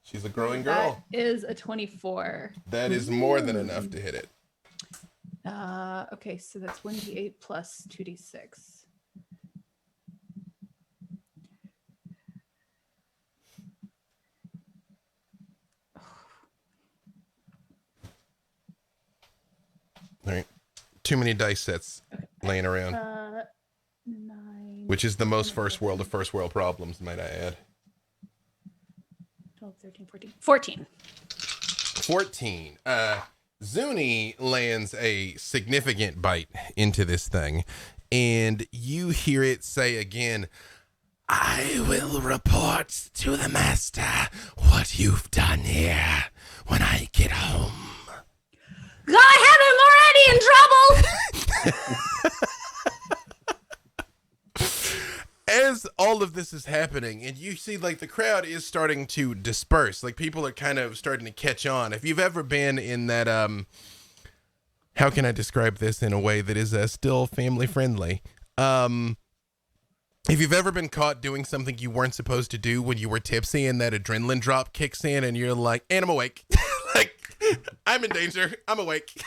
She's a growing girl. That is a 24. That is more than enough to hit it. Okay, so that's 1d8 plus 2d6. All right. Too many dice sets laying around. 9. Which is the most first world problems, might I add. 12, 13, 14. 14. 14. Zuni lands a significant bite into this thing, and you hear it say again, I will report to the master what you've done here when I get home. God, I have him already in trouble. As all of this is happening, and you see like the crowd is starting to disperse, like people are kind of starting to catch on. If you've ever been in that, how can I describe this in a way that is still family friendly? If you've ever been caught doing something you weren't supposed to do when you were tipsy and that adrenaline drop kicks in and you're like, and I'm awake. Like, I'm in danger. I'm awake.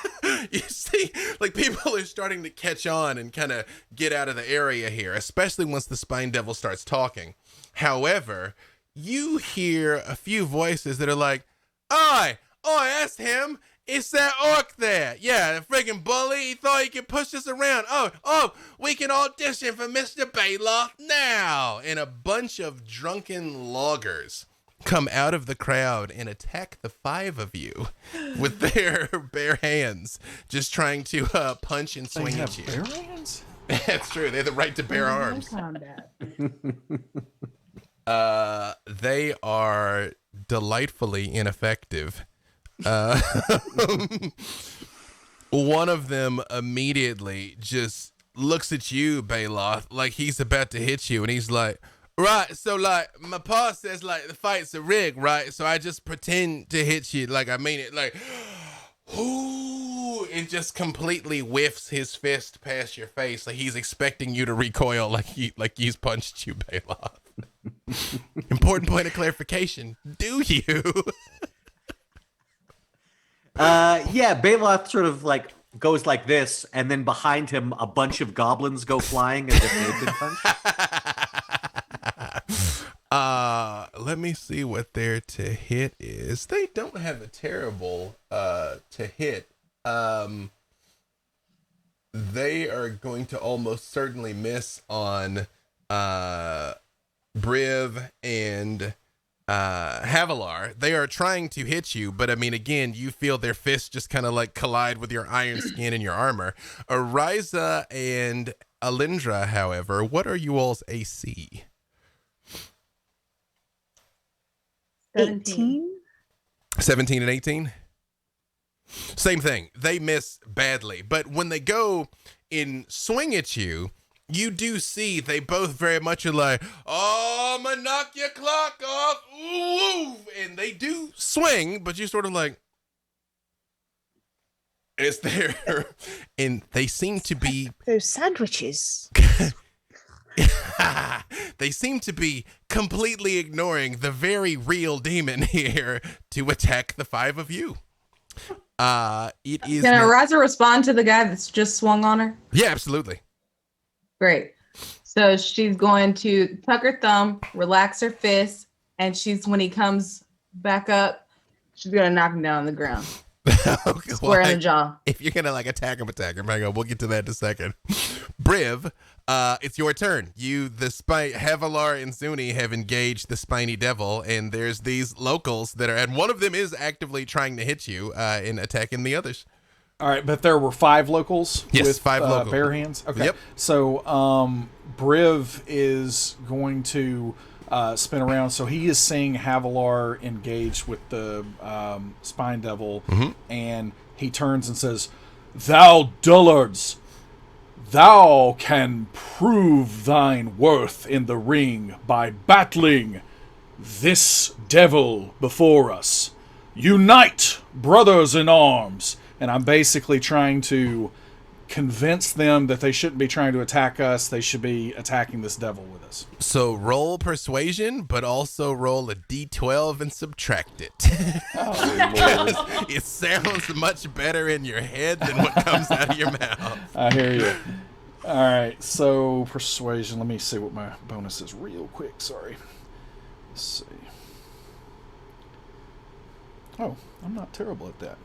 You see, like people are starting to catch on and kind of get out of the area here, especially once the Spine Devil starts talking. However, you hear a few voices that are like, oi, that's him. It's that orc there. Yeah, the friggin' bully. He thought he could push us around. Oh, we can audition for Mr. Bayloff now. And a bunch of drunken loggers come out of the crowd and attack the 5 of you with their bare hands, just trying to punch and swing at you. Bare hands? That's true. They have the right to bear arms. They are delightfully ineffective. One of them immediately just looks at you, Bayloff, like he's about to hit you, and he's like, right, so like my pa says like the fight's a rig, right? So I just pretend to hit you like I mean it, like ooh, and just completely whiffs his fist past your face, like he's expecting you to recoil, like he's punched you, Bayloff. Important point of clarification. Do you? Yeah, Bayloff sort of like goes like this, and then behind him a bunch of goblins go flying as if they've been punched. Let me see what their to hit is. They don't have a terrible to hit. They are going to almost certainly miss on Briv and Havilar. They are trying to hit you, but I mean, again, you feel their fists just kind of like collide with your iron skin and your armor. Ariza and Alindra, however, what are you all's AC? 18. 17 and 18? Same thing. They miss badly, but when they go in swing at you, you do see they both very much are like, oh, I'm gonna knock your clock off. Ooh, and they do swing, but you sort of like, it's there. And they seem to be Those sandwiches. they seem to be completely ignoring the very real demon here to attack the 5 of you. It is. Can Ariza respond to the guy that's just swung on her? Yeah, absolutely. Great. So she's going to tuck her thumb, relax her fist, and when he comes back up, she's gonna knock him down on the ground. Okay, Square in the jaw. If you're gonna like attack him. Hang on, we'll get to that in a second. Briv, it's your turn. Havilar and Zuni have engaged the spiny devil, and there's these locals that are, and one of them is actively trying to hit you and attacking the others. All right, but there were 5 locals. Yes, with 5 locals. Bare hands. Okay. Yep. So Briv is going to spin around. So he is seeing Havilar engaged with the Spine Devil, and he turns and says, "Thou dullards, thou can prove thine worth in the ring by battling this devil before us. Unite, brothers in arms." And I'm basically trying to convince them that they shouldn't be trying to attack us. They should be attacking this devil with us. So roll persuasion, but also roll a d12 and subtract it. Oh, Lord. It sounds much better in your head than what comes out of your mouth. I hear you. All right, so persuasion. Let me see what my bonus is real quick. Sorry. Let's see. Oh, I'm not terrible at that.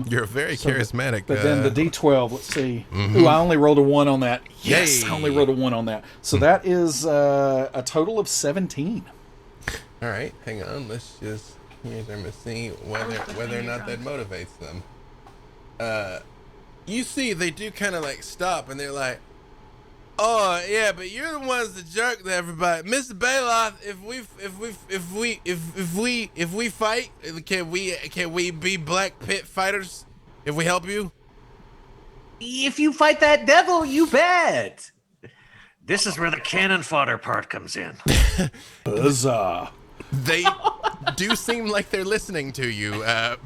You're very charismatic. But then the D12, let's see. Ooh, I only rolled a 1 on that. Yes, Yay. I only rolled a 1 on that. So that is a total of 17. All right, hang on. Let's just see whether or not that motivates them. you see they do kind of like stop and they're like, oh yeah, but you're the ones that jerk to everybody, Mr. Bailoff. If we fight, can we be Black Pit fighters? If we help you, If you fight that devil, you bet. This is where the cannon fodder part comes in. Huzzah. they do seem like they're listening to you,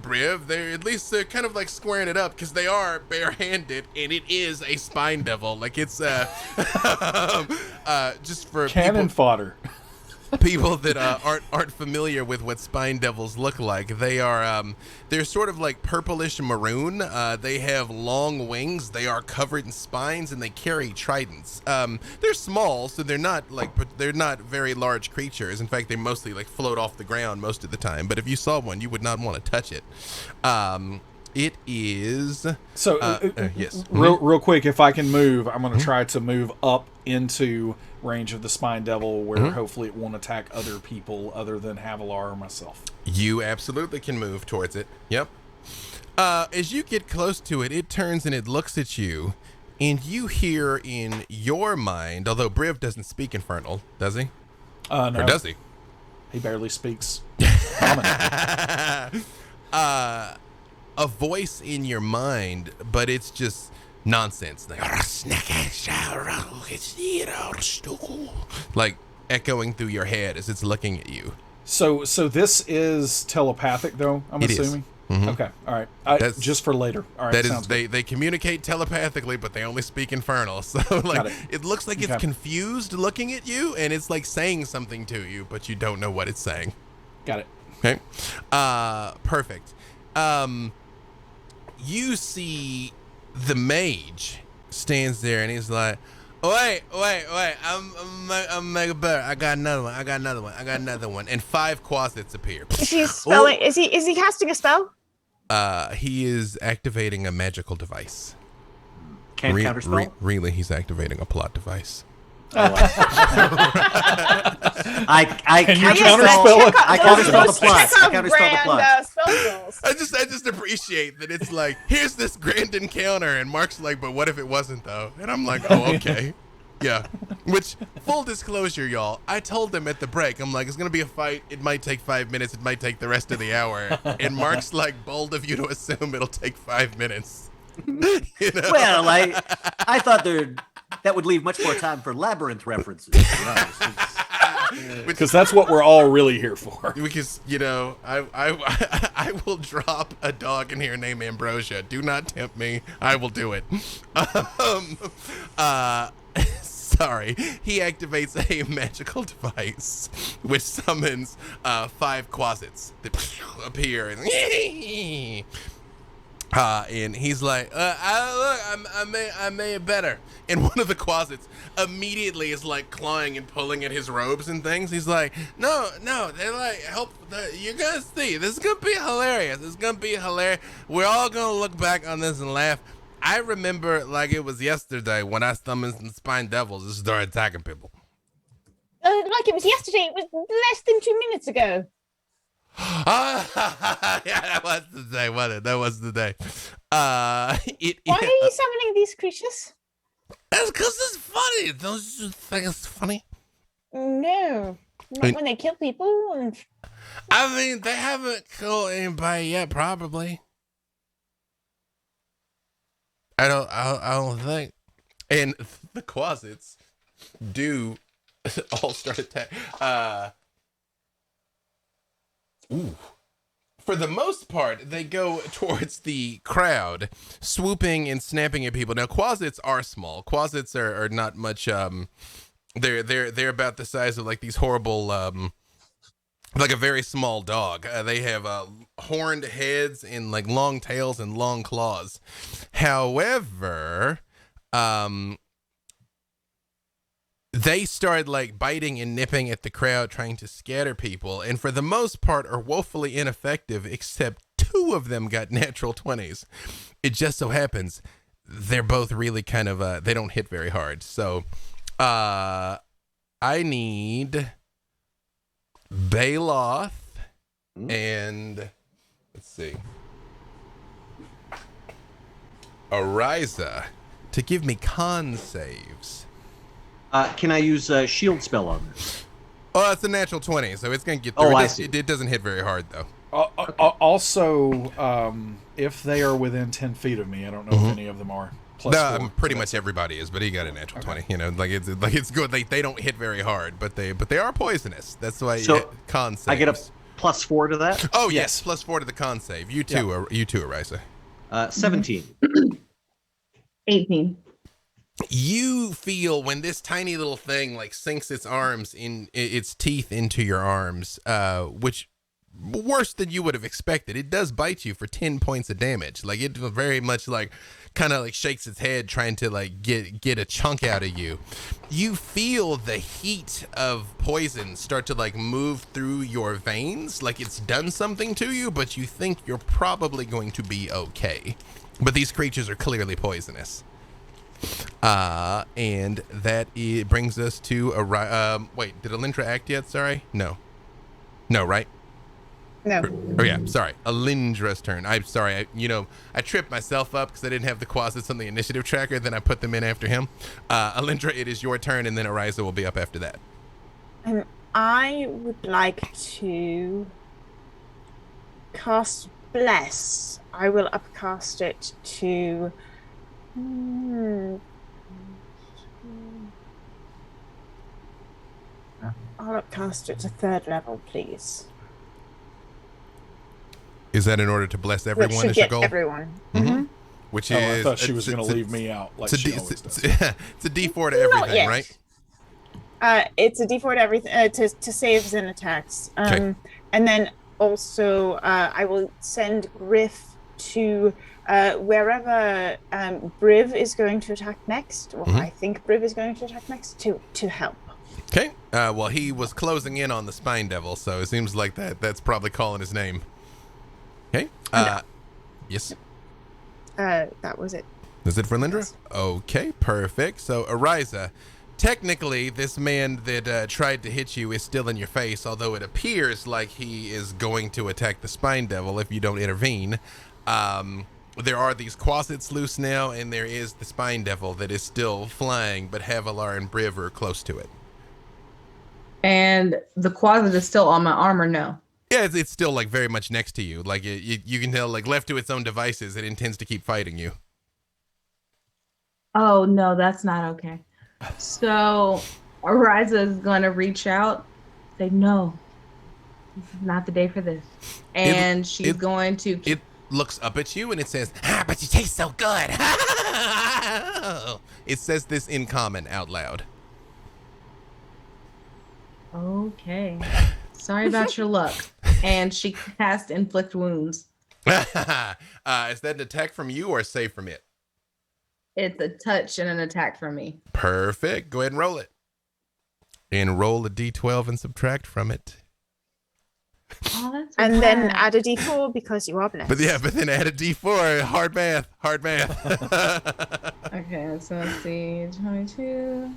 Briv. They're kind of like squaring it up because they are barehanded and it is a spine devil. Like it's just for Cannon fodder. people that aren't familiar with what spine devils look like. They're sort of like purplish maroon. They have long wings. They are covered in spines and they carry tridents. They're small, so they're not very large creatures. In fact, they mostly like float off the ground most of the time. But if you saw one, you would not want to touch it. It is yes. Real quick, if I can move, I'm going to try to move up into range of the spine devil where hopefully it won't attack other people other than Havilar or myself. You absolutely can move towards it. Yep. As you get close to it, it turns and it looks at you, and you hear in your mind, although Briv doesn't speak Infernal, does he? No. Or does he? He barely speaks. A voice in your mind, but it's just nonsense. Like echoing through your head as it's looking at you. So this is telepathic, though, I'm It is. assuming? Mhm. Okay, all right. Just for later. All right, That is, sounds good. they communicate telepathically, but they only speak Infernal. So like it looks like it's Okay. confused looking at you, and it's like saying something to you, but you don't know what it's saying. Got it. Okay. Perfect. You see the mage stands there and he's like, wait, I'm mega better. I got another one. And 5 quasits appear. Is he spelling? Is he casting a spell? He is activating a magical device. Can't counterspell? Really, he's activating a plot device. I Can you counterspell. counterspell it? I counterspell the plot. Check I out counterspell the Brand, plot. spell rules. I just appreciate that it's like, here's this grand encounter, and Mark's like, but what if it wasn't though? And I'm like, oh, okay. Yeah. Which, full disclosure, y'all, I told them at the break, I'm like, it's gonna be a fight. It might take 5 minutes. It might take the rest of the hour. And Mark's like, bold of you to assume it'll take 5 minutes. You know? Well, I thought that would leave much more time for labyrinth references. Because that's what we're all really here for. Because, you know, I will drop a dog in here named Ambrosia. Do not tempt me. I will do it. Sorry. He activates a magical device which summons 5 quasits that appear and he's like, I made it better. And one of the quasits immediately is like clawing and pulling at his robes and things. He's like, no, they're like, you're gonna see. This is gonna be hilarious. We're all gonna look back on this and laugh. I remember like it was yesterday when I summoned some spine devils and started attacking people. Like it was yesterday. It was less than 2 minutes ago. Yeah, that was the day, wasn't it? That was the day. Why are you summoning these creatures? That's because it's funny. Don't you think it's funny? No, not when they kill people. And... I mean, they haven't killed anybody yet, probably. I don't think. And the quasits do all start attack. For the most part, they go towards the crowd, swooping and snapping at people. Now, quasits are small. Quasits are not much. They're about the size of like these horrible, like a very small dog. They have horned heads and like long tails and long claws. However, they start like biting and nipping at the crowd, trying to scatter people, and for the most part are woefully ineffective, except 2 of them got natural 20s. It just so happens they're both really kind of, they don't hit very hard. So I need Bailoff and let's see. Ariza to give me con saves. Can I use a shield spell on this? Oh, it's a natural 20, so it's going to get through. I see. It doesn't hit very hard, though. Also, if they are within 10 feet of me, I don't know if any of them are. +4. Pretty much everybody is, but he got a natural 20. You know, it's good. They don't hit very hard, but they are poisonous. That's why con saves. I get a +4 to that. Oh yes, +4 to the con save. You too, Ariza. 17. 18. You feel when this tiny little thing like sinks its arms in its teeth into your arms, which worse than you would have expected. It does bite you for 10 points of damage. Like it very much like kind of like shakes its head trying to like get a chunk out of you. You feel the heat of poison start to like move through your veins, like it's done something to you, but you think you're probably going to be okay. But these creatures are clearly poisonous. And that brings us to wait, did Alindra act yet? Sorry, no, right? No. Oh yeah, sorry, Alindra's turn. I'm sorry, I tripped myself up because I didn't have the quasits on the initiative tracker. Then I put them in after him. Alindra, it is your turn, and then Ariza will be up after that. I would like to cast Bless. I will upcast it to. I'll upcast it to 3rd level, please. Is that in order to bless everyone? Which should is your get goal? Everyone. Mm-hmm. Which is. I thought she was going to leave me out. Like she always does. It's a D4 to everything, right? It's a D4 to everything to saves and attacks. Okay. And then also I will send Griff to wherever Briv is going to attack next, or I think Briv is going to attack next, to help. Okay. Well, he was closing in on the Spine Devil, so it seems like that's probably calling his name. Okay. Yes. That was it. Is it for Lindra? Okay, perfect. So, Ariza, technically, this man that tried to hit you is still in your face, although it appears like he is going to attack the Spine Devil if you don't intervene. There are these quasits loose now, and there is the Spine Devil that is still flying, but Havilar and Briv are close to it. And the quasit is still on my arm, or no? Yeah, it's still like very much next to you. Like you can tell, like left to its own devices, it intends to keep fighting you. Oh no, that's not okay. So Ariza is gonna reach out, say no, this is not the day for this, and she's going to. It looks up at you and it says, but you taste so good. It says this in common out loud. Okay. Sorry about your luck. And she cast Inflict Wounds. Is that an attack from you or a save from it? It's a touch and an attack from me. Perfect. Go ahead and roll it. And roll a d12 and subtract from it. Oh, that's and then add a d4 because you are blessed. But then add a d4. Hard math. Okay, so let's see. 22.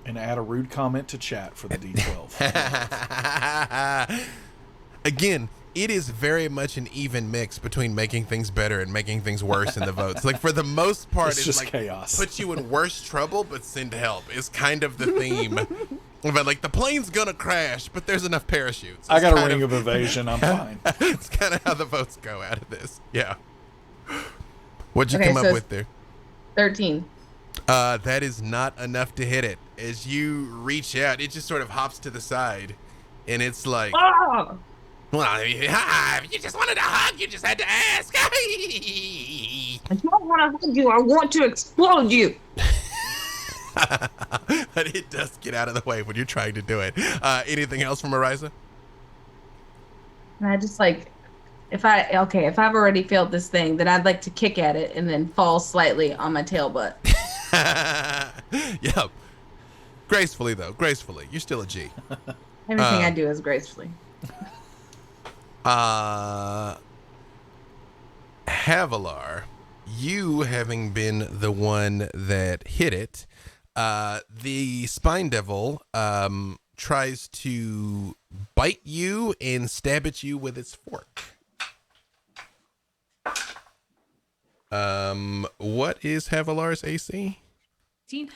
And add a rude comment to chat for the D12. Again, it is very much an even mix between making things better and making things worse in the votes. Like for the most part, it's just like chaos. Puts you in worse trouble, but send help is kind of the theme. But like the plane's gonna crash, but there's enough parachutes. I got a ring of evasion. I'm fine. It's kind of how the votes go out of this. Yeah. What'd you come up with there? 13. That is not enough to hit it. As you reach out, it just sort of hops to the side, and it's like, oh! Well, if you just wanted a hug, you just had to ask. I don't want to hug you. I want to explode you. But it does get out of the way when you're trying to do it. Anything else from Ariza? And I just like, if I've already failed this thing, then I'd like to kick at it and then fall slightly on my tail butt. Yeah. Gracefully, though. Gracefully. You're still a G. Everything I do is gracefully. Havilar, you having been the one that hit it, the Spine Devil tries to bite you and stab at you with its fork. What is Havilar's AC? 16.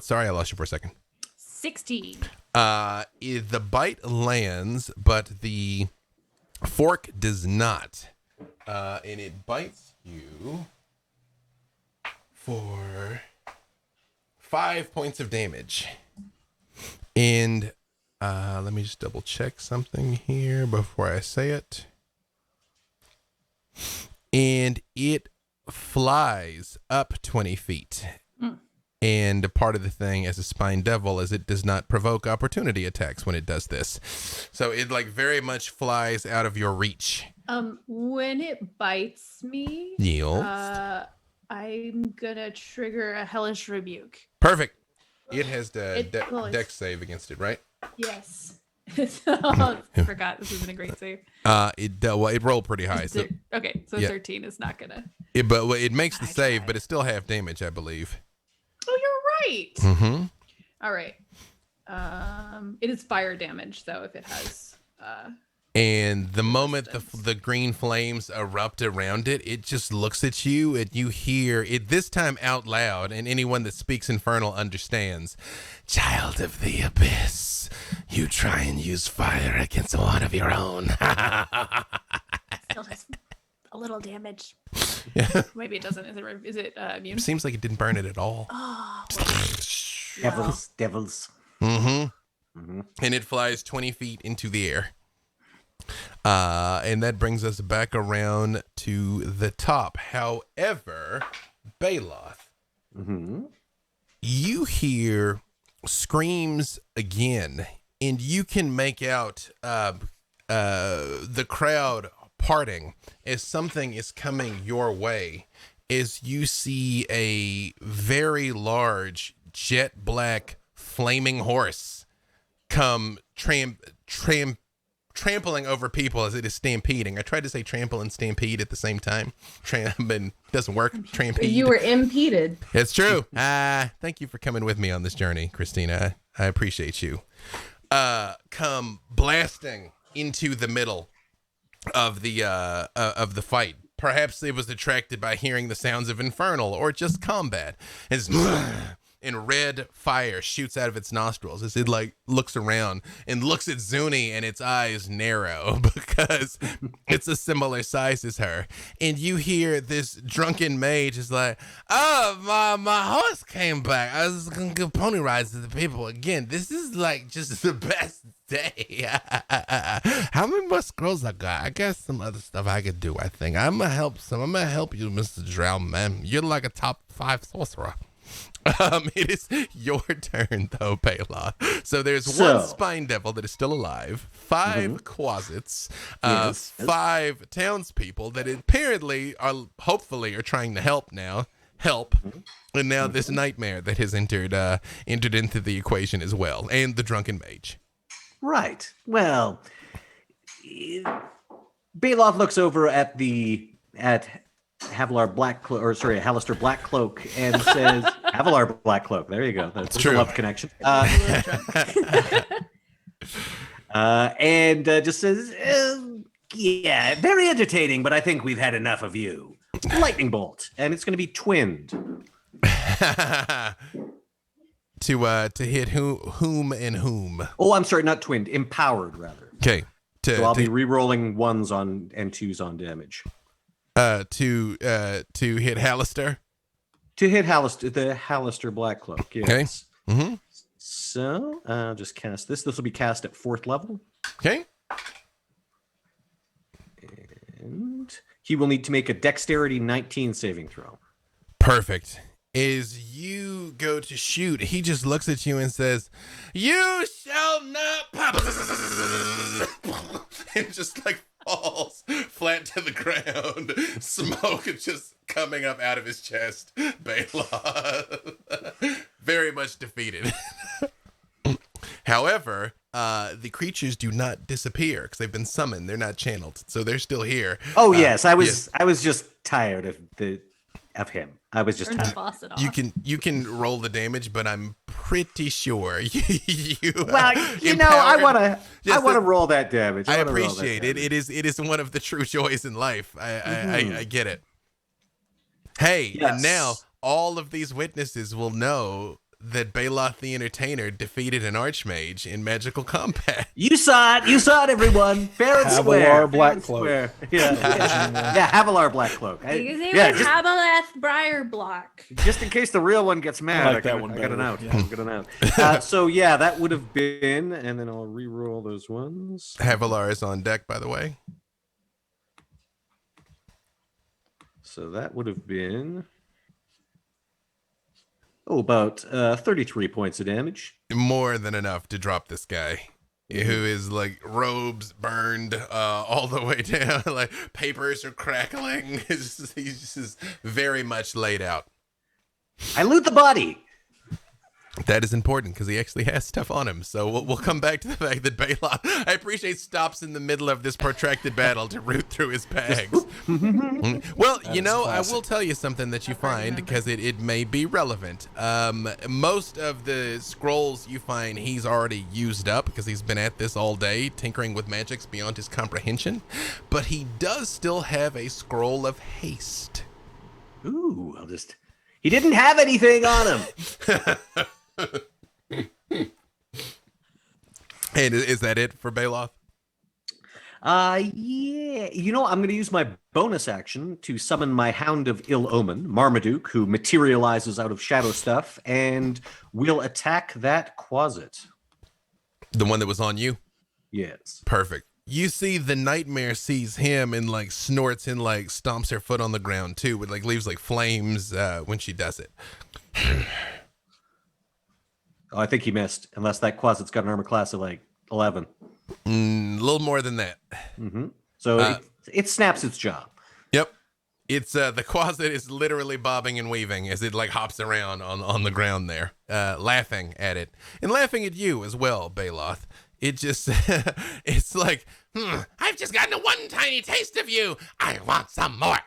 Sorry, I lost you for a second. 16. The bite lands, but the fork does not. And it bites you for 5 points of damage. And let me just double check something here before I say it. And it flies up 20 feet. And part of the thing as a spine devil is it does not provoke opportunity attacks when it does this. So it like very much flies out of your reach. When it bites me, Yields. I'm gonna trigger a hellish rebuke. Perfect. It has the It dex save against it, right? Yes. I forgot this isn't a great save. It rolled pretty high. So Okay, so Yeah. 13 is not gonna. it makes the I save, tried. but it's still half damage, I believe. Oh, you're right. Mm-hmm. All right. It is fire damage though if it has. And the moment Resistance. the green flames erupt around it, it just looks at you and you hear it this time out loud, and anyone that speaks Infernal understands. Child of the Abyss, you try and use fire against one of your own. Still does a little damage. Maybe it doesn't. Is it immune? Seems like it didn't burn it at all. Oh, Devils. Mm-hmm. And it flies 20 feet into the air. And that brings us back around to the top. However, Baloth, you hear screams again, and you can make out the crowd parting as something is coming your way, as you see a very large jet black flaming horse come trampling over people as it is stampeding. I tried to say trample and stampede at the same time. But it doesn't work. Trampede. You were impeded. It's true. Thank you for coming with me on this journey, Christina. I appreciate you. Come blasting into the middle of the fight. Perhaps it was attracted by hearing the sounds of Infernal or just combat. And red fire shoots out of its nostrils as it like looks around and looks at Zuni, and its eyes narrow because it's a similar size as her. And you hear this drunken mage is like, "Oh, my horse came back. I was gonna give pony rides to the people again. This is like just the best day." How many more scrolls I got? I got some other stuff I could do. I think I'm gonna help you, Mr. Drow, man. You're like a top 5 sorcerer. It is your turn, though, Baloth. So there's one spine devil that is still alive, 5 quasits, 5 townspeople that apparently hopefully are trying to help, and now this nightmare that has entered into the equation as well, and the drunken mage. Right. Well, Baloth looks over at Havilar Halaster Blackcloak and says, Havilar Blackcloak. There you go. That's true. A love connection. And just says, yeah, very entertaining, but I think we've had enough of you. Lightning bolt, and it's going to be twinned. To hit whom and whom? Oh, I'm sorry, not twinned. Empowered, rather. Okay. So I'll be re-rolling 1s on and 2s on damage. To hit Halaster? To hit the Halaster Blackcloak, yes. Okay. Mm-hmm. So I'll just cast this. This will be cast at 4th level. Okay. And he will need to make a Dexterity 19 saving throw. Perfect. As you go to shoot, he just looks at you and says, "You shall not pop," and just like falls flat to the ground. Smoke is just coming up out of his chest. Baloth, very much defeated. However, the creatures do not disappear because they've been summoned. They're not channeled, so they're still here. Oh yes, I was just tired of the of him. I was just Turn the happy. faucet off. You can roll the damage, but I'm pretty sure you Well, I Just want to roll that damage. I wanna roll that appreciate it. damage. It is one of the true joys in life. I get it. Hey, Yes. and now all of these witnesses will know that Baloth the Entertainer defeated an Archmage in magical combat. You saw it, everyone. Fair and square. Havilar Black Fair and Cloak. square. Yeah, Havilar Black Cloak. His name Yeah, was just, Habaleth Briarblock. just in case the real one gets mad, I like that one I got an better. out. Yeah. I got an out. So yeah, that would have been, and then I'll re-roll those ones. Havilar is on deck, by the way. So that would have been about 33 points of damage. More than enough to drop this guy. Who is like robes burned all the way down, like papers are crackling. He's just very much laid out. I loot the body. That is important because he actually has stuff on him. So we'll come back to the fact that Baloth, I appreciate, stops in the middle of this protracted battle to root through his bags. Well, That you is know, classic. I will tell you something that you find because it may be relevant. Most of the scrolls you find he's already used up because he's been at this all day, tinkering with magics beyond his comprehension. But he does still have a scroll of haste. Ooh, he didn't have anything on him. And is that it for Baloth? Yeah. I'm going to use my bonus action to summon my Hound of Ill Omen, Marmaduke, who materializes out of shadow stuff, and will attack that closet. The one that was on you? Yes. Perfect. You see the nightmare sees him and like snorts and like stomps her foot on the ground too, with like leaves like flames when she does it. Oh, I think he missed, unless that closet's got an armor class of like 11. A little more than that. Mm-hmm. So it snaps its jaw. Yep. It's the closet is literally bobbing and weaving as it like hops around on the ground there, laughing at it and laughing at you as well, Baloth. It just, it's like, I've just gotten one tiny taste of you. I want some more.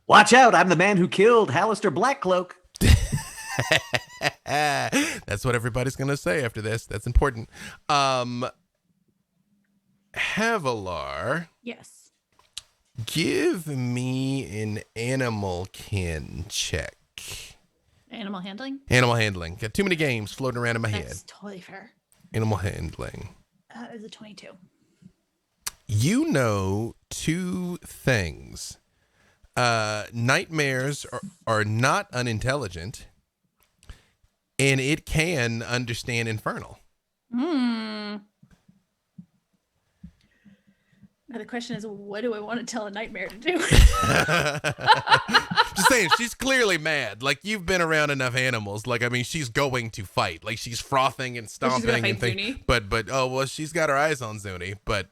Watch out, I'm the man who killed Hallister Blackcloak. That's what everybody's going to say after this. That's important. Havilar, Yes. give me an animal kin check. Animal handling? Animal handling. Got too many games floating around in my head. That's totally fair. Animal handling. Is a 22. You know two things. Nightmares are not unintelligent, and it can understand Infernal. Now the question is, what do I want to tell a nightmare to do? Just saying, she's clearly mad. Like, you've been around enough animals. Like, I mean, she's going to fight. Like, she's frothing and stomping gonna and fight things. Zuni? But oh well, she's got her eyes on Zuni. But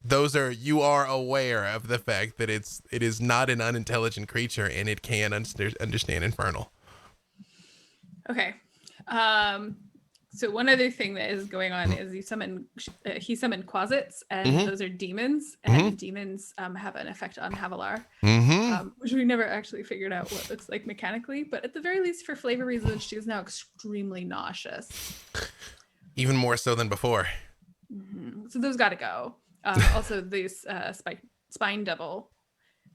you are aware of the fact that it is not an unintelligent creature and it can understand Infernal. Okay. So one other thing that is going on is he summoned quasits, and those are demons, and demons have an effect on Havilar, which we never actually figured out what it looks like mechanically. But at the very least, for flavor reasons, she is now extremely nauseous. Even more so than before. So those got to go. Also, this spine devil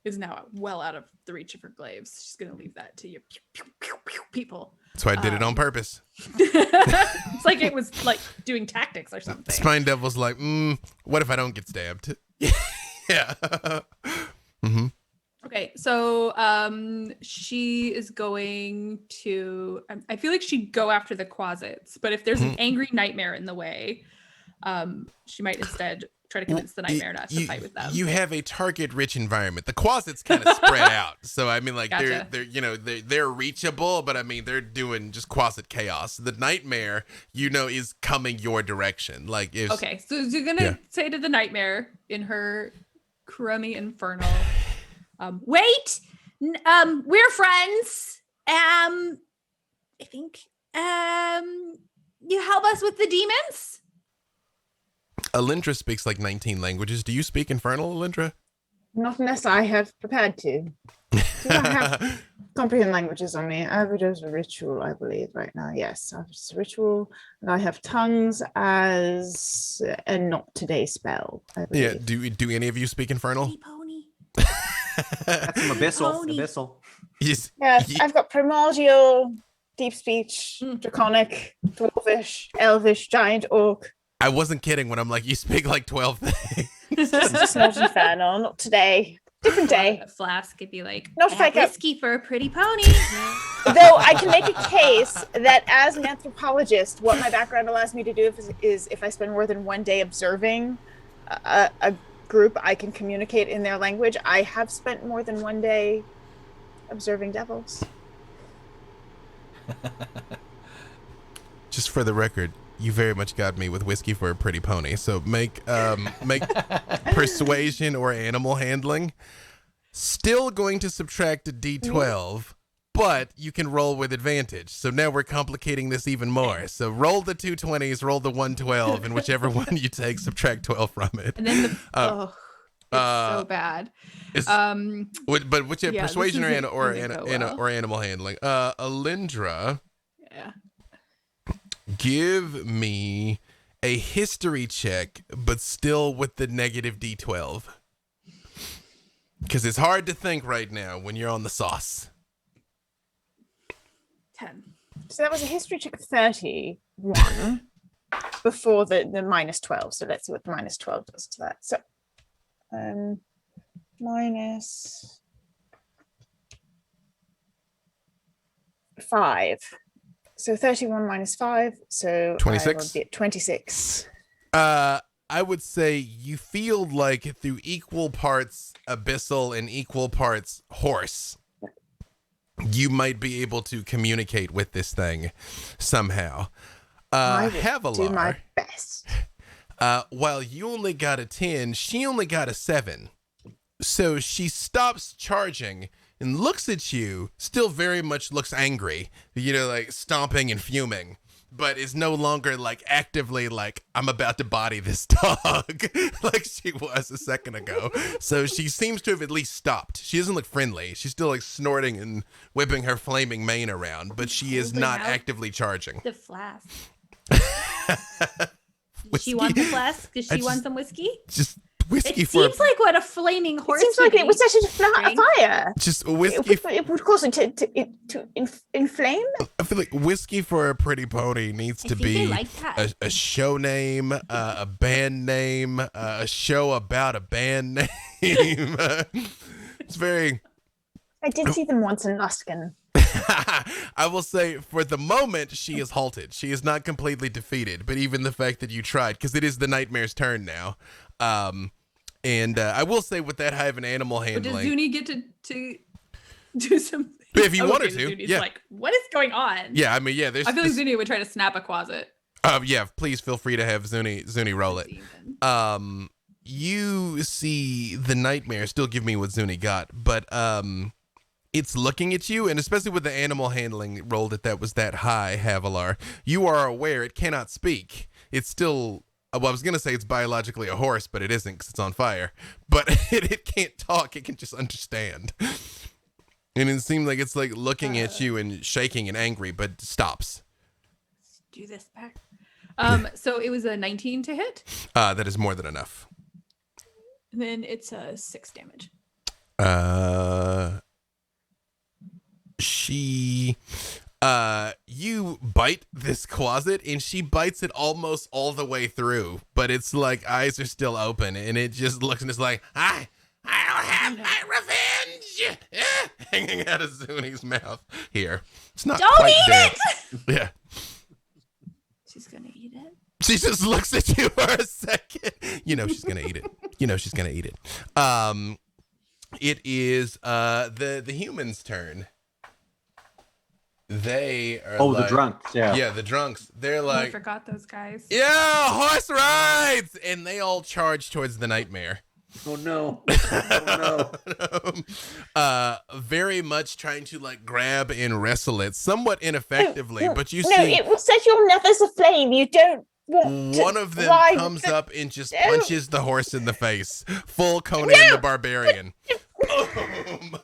is now well out of the reach of her glaives. She's going to leave that to you people. That's why I did it on purpose. It's like it was like doing tactics or something. Spine Devil's like, what if I don't get stabbed? Yeah. Okay, so she is going to. I feel like she'd go after the quasits, but if there's an angry nightmare in the way, she might instead try to convince the nightmare not to fight with them. You have a target-rich environment. The closets kind of spread out, so I mean, like Gotcha. they're reachable, but I mean they're doing just closet chaos. The nightmare, is coming your direction. Like if Okay, so you're gonna say to the nightmare in her crummy infernal, wait, we're friends. I think you help us with the demons. Alindra speaks like 19 languages. Do you speak Infernal, Alindra? Not unless I have prepared to. Do I have comprehend languages on me? I have it as a ritual, I believe, right now. Yes, I have a ritual, and I have tongues as a not today spell. I Yeah. believe. Do any of you speak Infernal? Pretty pony. That's some abyssal. Pony. Abyssal. Yes. Yes, I've got primordial, deep speech, Mm. draconic, dwarvish, elvish, giant, orc. I wasn't kidding when I'm like, you speak like 12 things. Just not infernal. Not today. Different day. A flask could be like, Not "I if I have get- whiskey for a pretty pony." Though I can make a case that as an anthropologist, what my background allows me to do is if I spend more than one day observing a group, I can communicate in their language. I have spent more than one day observing devils. Just for the record, you very much got me with whiskey for a pretty pony. So make persuasion or animal handling. Still going to subtract a d12, but you can roll with advantage. So now we're complicating this even more. So roll the 2 20s, roll the 112, and whichever one you take, subtract 12 from it. And then it's so bad. But which Yeah, this persuasion isn't or gonna go well. or animal handling. Alindra, Yeah. give me a history check, but still with the negative d12. Because it's hard to think right now when you're on the sauce. 10. So that was a history check of 31 before the minus 12. So let's see what the minus 12 does to that. So minus 5. So 31 minus 5. So 26? I will be at 26. I would say you feel like through equal parts abyssal and equal parts horse, you might be able to communicate with this thing somehow. I will Havilar, do my best. while you only got a 10, she only got a 7. So she stops charging and looks at you, still very much looks angry, like stomping and fuming, but is no longer like actively like, I'm about to body this dog like she was a second ago. So she seems to have at least stopped. She doesn't look friendly. She's still like snorting and whipping her flaming mane around, but she is Holding not out actively charging. The flask. Does she want the flask? Does she want some whiskey? Just whiskey It for seems like what a flaming It horse seems would like it be. would set it a Drink. fire. just It whiskey. would, it would cause it to inflame. I feel like whiskey for a pretty pony needs I to think they be like that. a show name, a band name, a show about a band name. It's very. I did see them once in Luskin. I will say, for the moment, she is halted. She is not completely defeated, but even the fact that you tried, because it is the nightmare's turn now. And I will say, with that high of an animal But handling, does Zuni get to do something? If you wanted Okay, to, Zuni's yeah. like, what is going on? yeah, I mean, yeah, there's. I feel like Zuni would try to snap a closet. Yeah, please feel free to have Zuni roll it. You see the nightmare still give me what Zuni got, but it's looking at you, and especially with the animal handling roll that was that high, Havilar, you are aware it cannot speak. It's still, well, I was going to say it's biologically a horse, but it isn't because it's on fire. But it can't talk, it can just understand. And it seems like it's like looking at you and shaking and angry, but stops. Let's do this back. So it was a 19 to hit, That is more than enough. and then it's a 6 damage. You bite this closet and she bites it almost all the way through, but it's like eyes are still open and it just looks and it's like, I'll have my revenge hanging out of Zuni's mouth here. It's not Don't quite eat dead. it! Yeah. She's gonna eat it. She just looks at you for a second. She's gonna eat it. She's gonna eat it. It is the humans' turn. They are The drunks. Yeah. Yeah, the drunks. They're I like, forgot those guys. yeah, horse rides, and they all charge towards the nightmare. Oh no. Oh no. Very much trying to like grab and wrestle it, somewhat ineffectively. But you No, see, it will set your nethers aflame. You don't want to One of them ride comes the- up and just No. punches the horse in the face. Full Conan the Barbarian. Boom.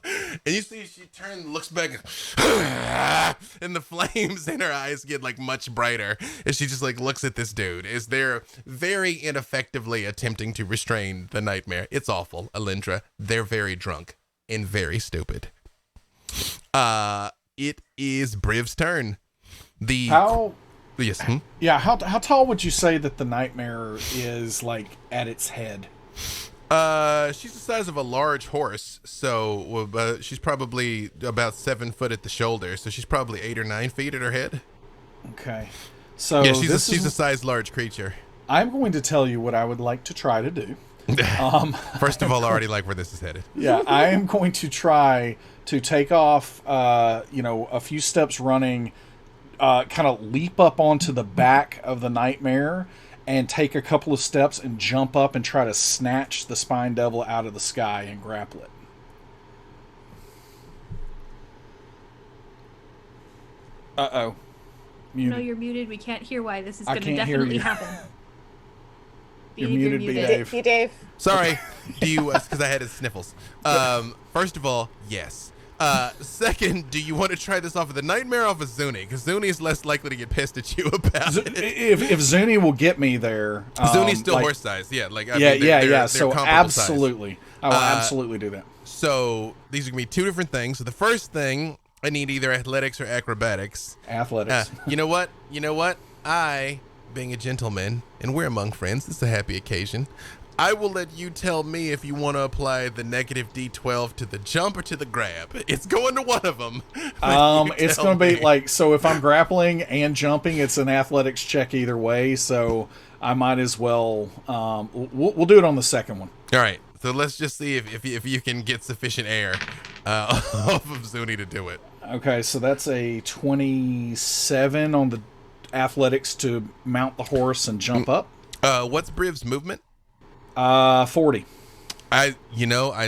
And you see she turns, looks back, and the flames in her eyes get like much brighter as she just like looks at this dude as they're very ineffectively attempting to restrain the nightmare. It's awful, Alindra. They're very drunk and very stupid. It is Briv's turn. How Yes. yeah, how tall would you say that the nightmare is, like, at its head? She's the size of a large horse, so she's probably about 7 foot at the shoulder, so she's probably 8 or 9 feet at her head. Okay. So Yeah, she's a size large creature. I'm going to tell you what I would like to try to do. First of all, I already like where this is headed. Yeah, I am going to try to take off, a few steps running, kind of leap up onto the back of the nightmare and take a couple of steps and jump up and try to snatch the spine devil out of the sky and grapple it. Uh-oh. Muted. No, you're muted. We can't hear why this is I going to can't hear definitely you. happen. You're Beanie, muted, B-Dave. Hey, Dave. Sorry, do you? Because I had his sniffles. First of all, yes. Second, do you want to try this off of the nightmare off of Zuni? Because Zuni is less likely to get pissed at you about it. If Zuni will get me there, Zuni's still like, horse size, yeah. Like yeah. So comparable size. absolutely, I will absolutely do that. So these are gonna be two different things. So the first thing, I need either athletics or acrobatics. Athletics. You know what? I, being a gentleman, and we're among friends, it's a happy occasion, I will let you tell me if you want to apply the negative D12 to the jump or to the grab. It's going to one of them. It's going to be like, so if I'm grappling and jumping, it's an athletics check either way. So I might as well, we'll do it on the second one. All right. So let's just see if you can get sufficient air off of Zuni to do it. Okay, so that's a 27 on the athletics to mount the horse and jump up. What's Briv's movement? 40. I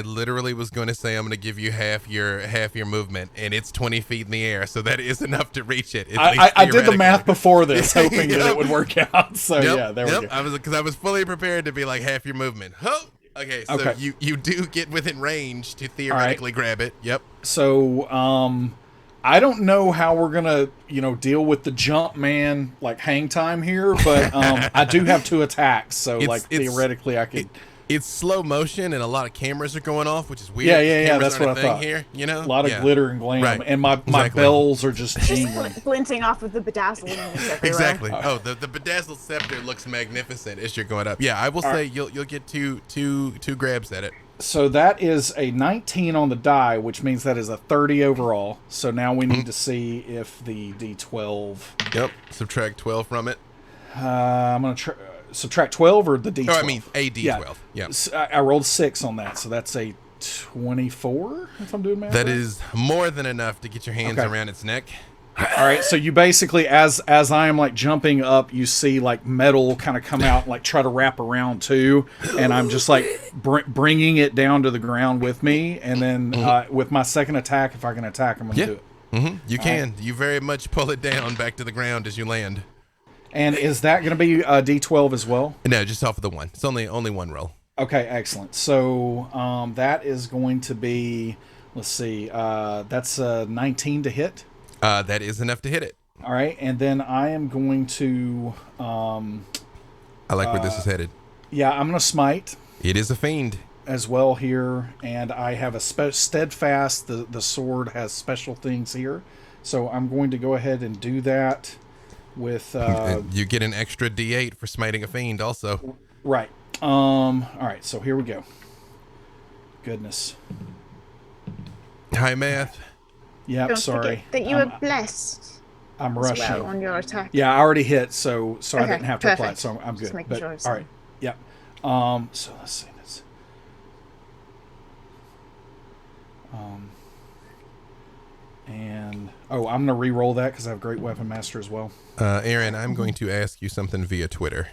literally was going to say I'm going to give you half your movement, and it's 20 feet in the air, so that is enough to reach it. I did the math before this, hoping that it would work out. So yeah, there we go. I was fully prepared to be like half your movement. Oh, okay. So Okay. you do get within range to theoretically grab it. Yep. So I don't know how we're gonna deal with the jump man like hang time here, but I do have 2 attacks, so theoretically I could. It's slow motion and a lot of cameras are going off, which is weird. Yeah. Cameras That's what aren't I a thing thought. here, A lot of glitter and glam, Right. and my Exactly. bells are just jingling. Glinting off of the bedazzling everywhere. Exactly. Oh, the bedazzled scepter looks magnificent as you're going up. Yeah, I will say you'll get two grabs at it. So that is a 19 on the die, which means that is a 30 overall. So now we need to see if the D12. Yep. Subtract 12 from it. I'm gonna subtract 12 or the D12. Oh, I mean a D12. Yeah. I rolled 6 on that, so that's a 24. If I'm doing math. That right? is more than enough to get your hands Okay. around its neck. All right, so you basically, as I am like jumping up, you see like metal kind of come out, and, like try to wrap around too, and I'm just like bringing it down to the ground with me, and then with my second attack, if I can attack, I'm gonna do it. Mm-hmm. You can. You very much pull it down back to the ground as you land. And is that gonna be a D12 as well? No, just off of the one. It's only one roll. Okay, excellent. So that is going to be, let's see, that's 19 to hit. That is enough to hit it. All right, and then I am going to. I like where this is headed. Yeah, I'm going to smite It is a fiend. as well here, and I have a steadfast. The sword has special things here, so I'm going to go ahead and do that with. You get an extra D8 for smiting a fiend, also. Right. All right. So here we go. Goodness. High math. Yep. Don't Sorry. forget that you were blessed I'm as rushing. well on your attack. Yeah, I already hit, so I Okay, didn't have to apply it, perfect. so I'm good. Just making But, sure I was all right. Yep. So let's see this. And I'm gonna re-roll that because I have Great Weapon Master as well. Aaron, I'm going to ask you something via Twitter.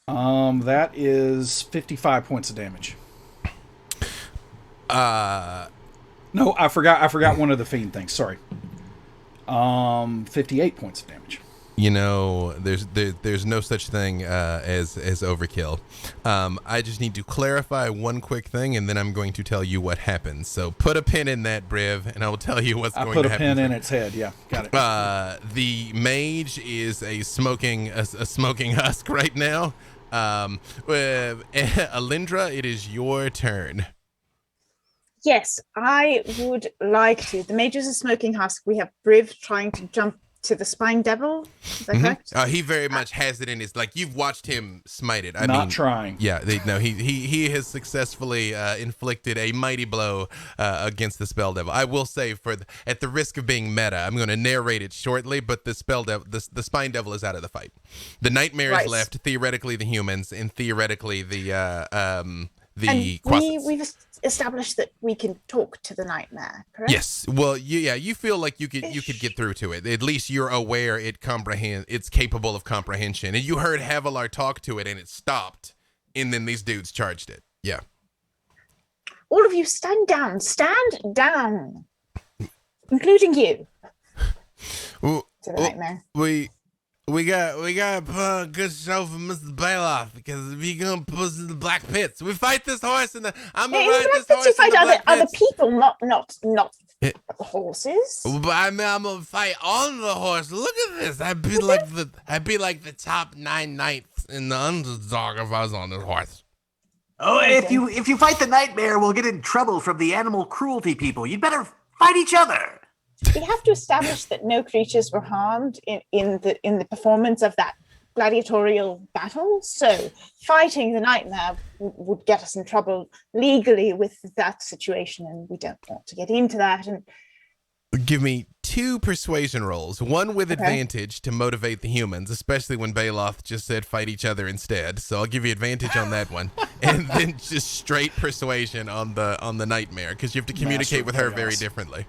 That is 55 points of damage. No, I forgot one of the fiend things. Sorry. 58 points of damage. You know, there's no such thing as overkill. I just need to clarify one quick thing, and then I'm going to tell you what happens. So put a pin in that, Briv, and I will tell you what's going to happen. I put a pin in its head. Yeah, got it. The mage is a smoking husk right now. Alindra, it is your turn. Yes, I would like to. The mage is a smoking husk. We have Briv trying to jump to the spine devil. Is that correct? He very much has it in his, like, you've watched him smite it. I mean, trying. Yeah, he has successfully inflicted a mighty blow against the spell devil. I will say, at the risk of being meta, I'm going to narrate it shortly, but the spell devil, the spine devil is out of the fight. The nightmare is left, theoretically the humans, and theoretically the we've established that we can talk to the nightmare, correct? Yes. Well, you feel like you could get through to it. At least you're aware it's capable of comprehension. And you heard Havilar talk to it and it stopped. And then these dudes charged it. Yeah. All of you stand down. Stand down. Including you. To the nightmare. We got put on a good show for Mr. Bailoff, because if you're gonna put us in the black pits, we fight this horse and I'm gonna ride this horse. You fight in the other people, not horses. But I'm gonna fight on the horse. Look at this. I'd be like the top 9 knights in the underdog if I was on this horse. Oh, if you fight the nightmare, we'll get in trouble from the animal cruelty people. You'd better fight each other. We have to establish that no creatures were harmed in the performance of that gladiatorial battle. So fighting the nightmare would get us in trouble legally with that situation, and we don't want to get into that. And give me 2 persuasion rolls, one with advantage to motivate the humans, especially when Bailoff just said fight each other instead. So I'll give you advantage on that one, and then just straight persuasion on the nightmare, because you have to communicate with her very differently.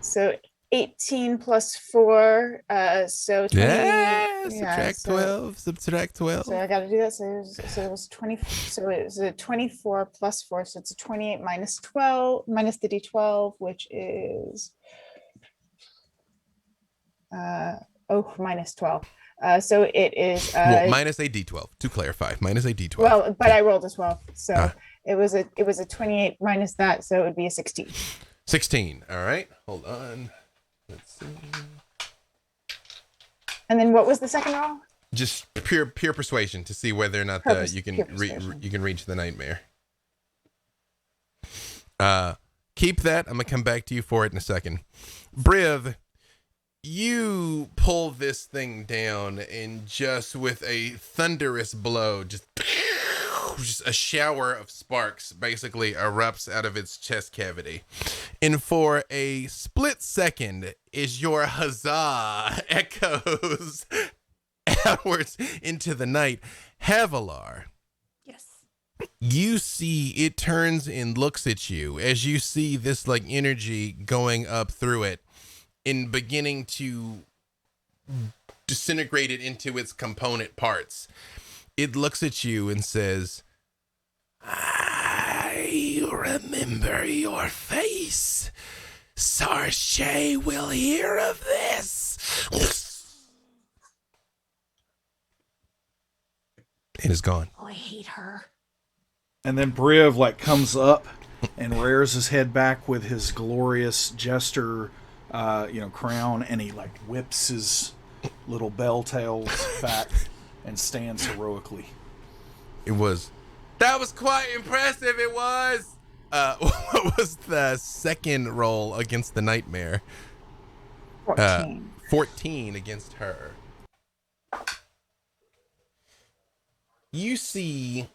So 18 plus 4, so 20. Subtract 12. So I got to do that. So it was 20. So it was a 24 plus 4. So it's a 28 minus 12 minus the d12, which is minus 12. So it is minus a d12 to clarify. Minus a d12. Well, but I rolled a 12, so it was a 28 minus that, so it would be a 16. 16. All right. Hold on. Let's see. And then what was the second roll? Just pure persuasion to see whether or not you can reach the nightmare. Keep that. I'm gonna come back to you for it in a second. Briv, you pull this thing down, and just with a thunderous blow, just a shower of sparks basically erupts out of its chest cavity. And for a split second, as your huzzah echoes outwards into the night, Havilar, yes, you see it turns and looks at you as you see this like energy going up through it and beginning to disintegrate it into its component parts. It looks at you and says, I remember your face. Sarshay will hear of this. It is gone. Oh, I hate her. And then Briv like comes up and rears his head back with his glorious jester, crown, and he like whips his little bell tails back and stands heroically. That was quite impressive. It was. What was the second roll against the nightmare? 14. 14 against her. You see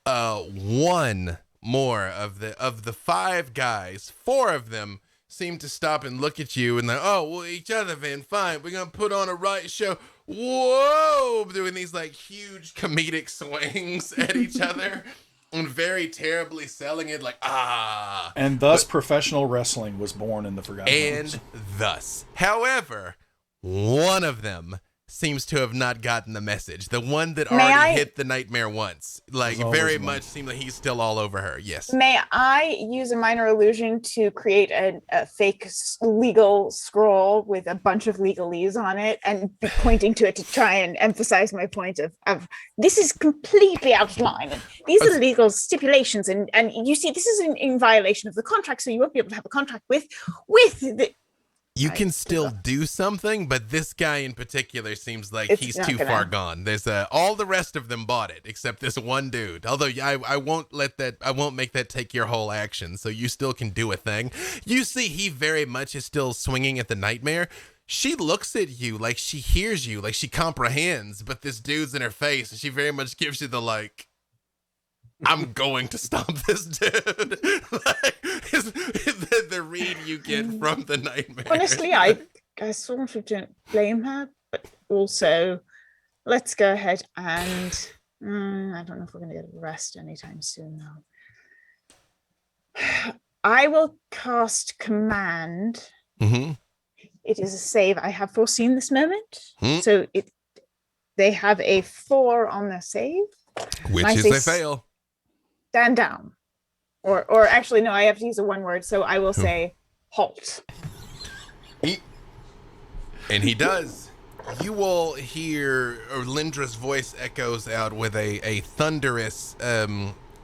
one more of the 5 guys. 4 of them seem to stop and look at you and like, oh, well, each other then, fine. We're gonna put on a right show. Whoa, doing these like huge comedic swings at each other and very terribly selling it like, And thus professional wrestling was born in the Forgotten Realms. However, one of them seems to have not gotten the message. The one that May already I- hit the nightmare once, like There's always very one. much seemed like he's still all over her. Yes. May I use a minor illusion to create a fake legal scroll with a bunch of legalese on it and be pointing to it to try and emphasize my point of this is completely out of line. And these are legal stipulations. And you see, this is in violation of the contract, so you won't be able to have a contract with the... You can still do something, but this guy in particular seems like It's he's not too gonna- far gone. There's all the rest of them bought it except this one dude. Although I won't make that take your whole action, so you still can do a thing. You see, he very much is still swinging at the nightmare. She looks at you like she hears you, like she comprehends, but this dude's in her face, and she very much gives you the like, I'm going to stomp this dude. Like, the read you get from the nightmare. Honestly, I sort of don't blame her, but also let's go ahead and I don't know if we're going to get a rest anytime soon now. I will cast command. Mm-hmm. It is a save. I have foreseen this moment. Hmm. So they have a 4 on their save. Which I is say a fail. Stand down. Or actually, no, I have to use a one word. So I will say halt. And he does. You will hear Lindra's voice echoes out with a thunderous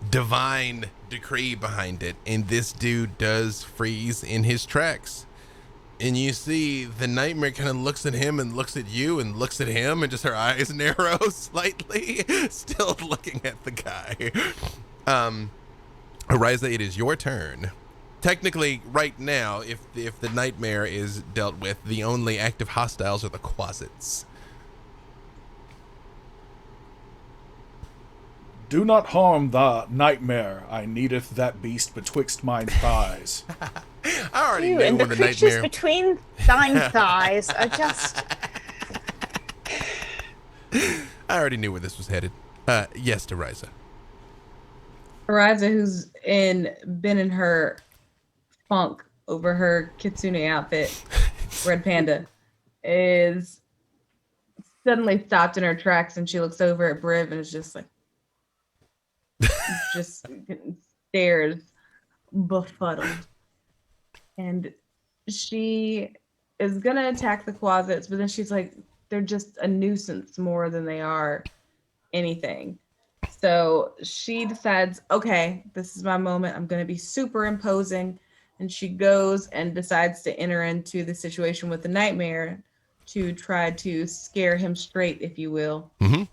divine decree behind it, and this dude does freeze in his tracks. And you see the nightmare kind of looks at him and looks at you and looks at him, and just her eyes narrow slightly, still looking at the guy. Ariza, it is your turn. Technically, right now, if the nightmare is dealt with, the only active hostiles are the quasits. Do not harm the nightmare. I needeth that beast betwixt mine thighs. I already You knew and the where the creatures nightmare. between thine thighs are just... I already knew where this was headed. Yes, Ariza. Ariza, who's been in her funk over her kitsune outfit, Red Panda, is suddenly stopped in her tracks, and she looks over at Briv and is just like, just stares befuddled. And she is gonna attack the closets, but then she's like, they're just a nuisance more than they are anything. So she decides, okay, this is my moment. I'm going to be super imposing. And she goes and decides to enter into the situation with the nightmare to try to scare him straight, if you will. Mm-hmm.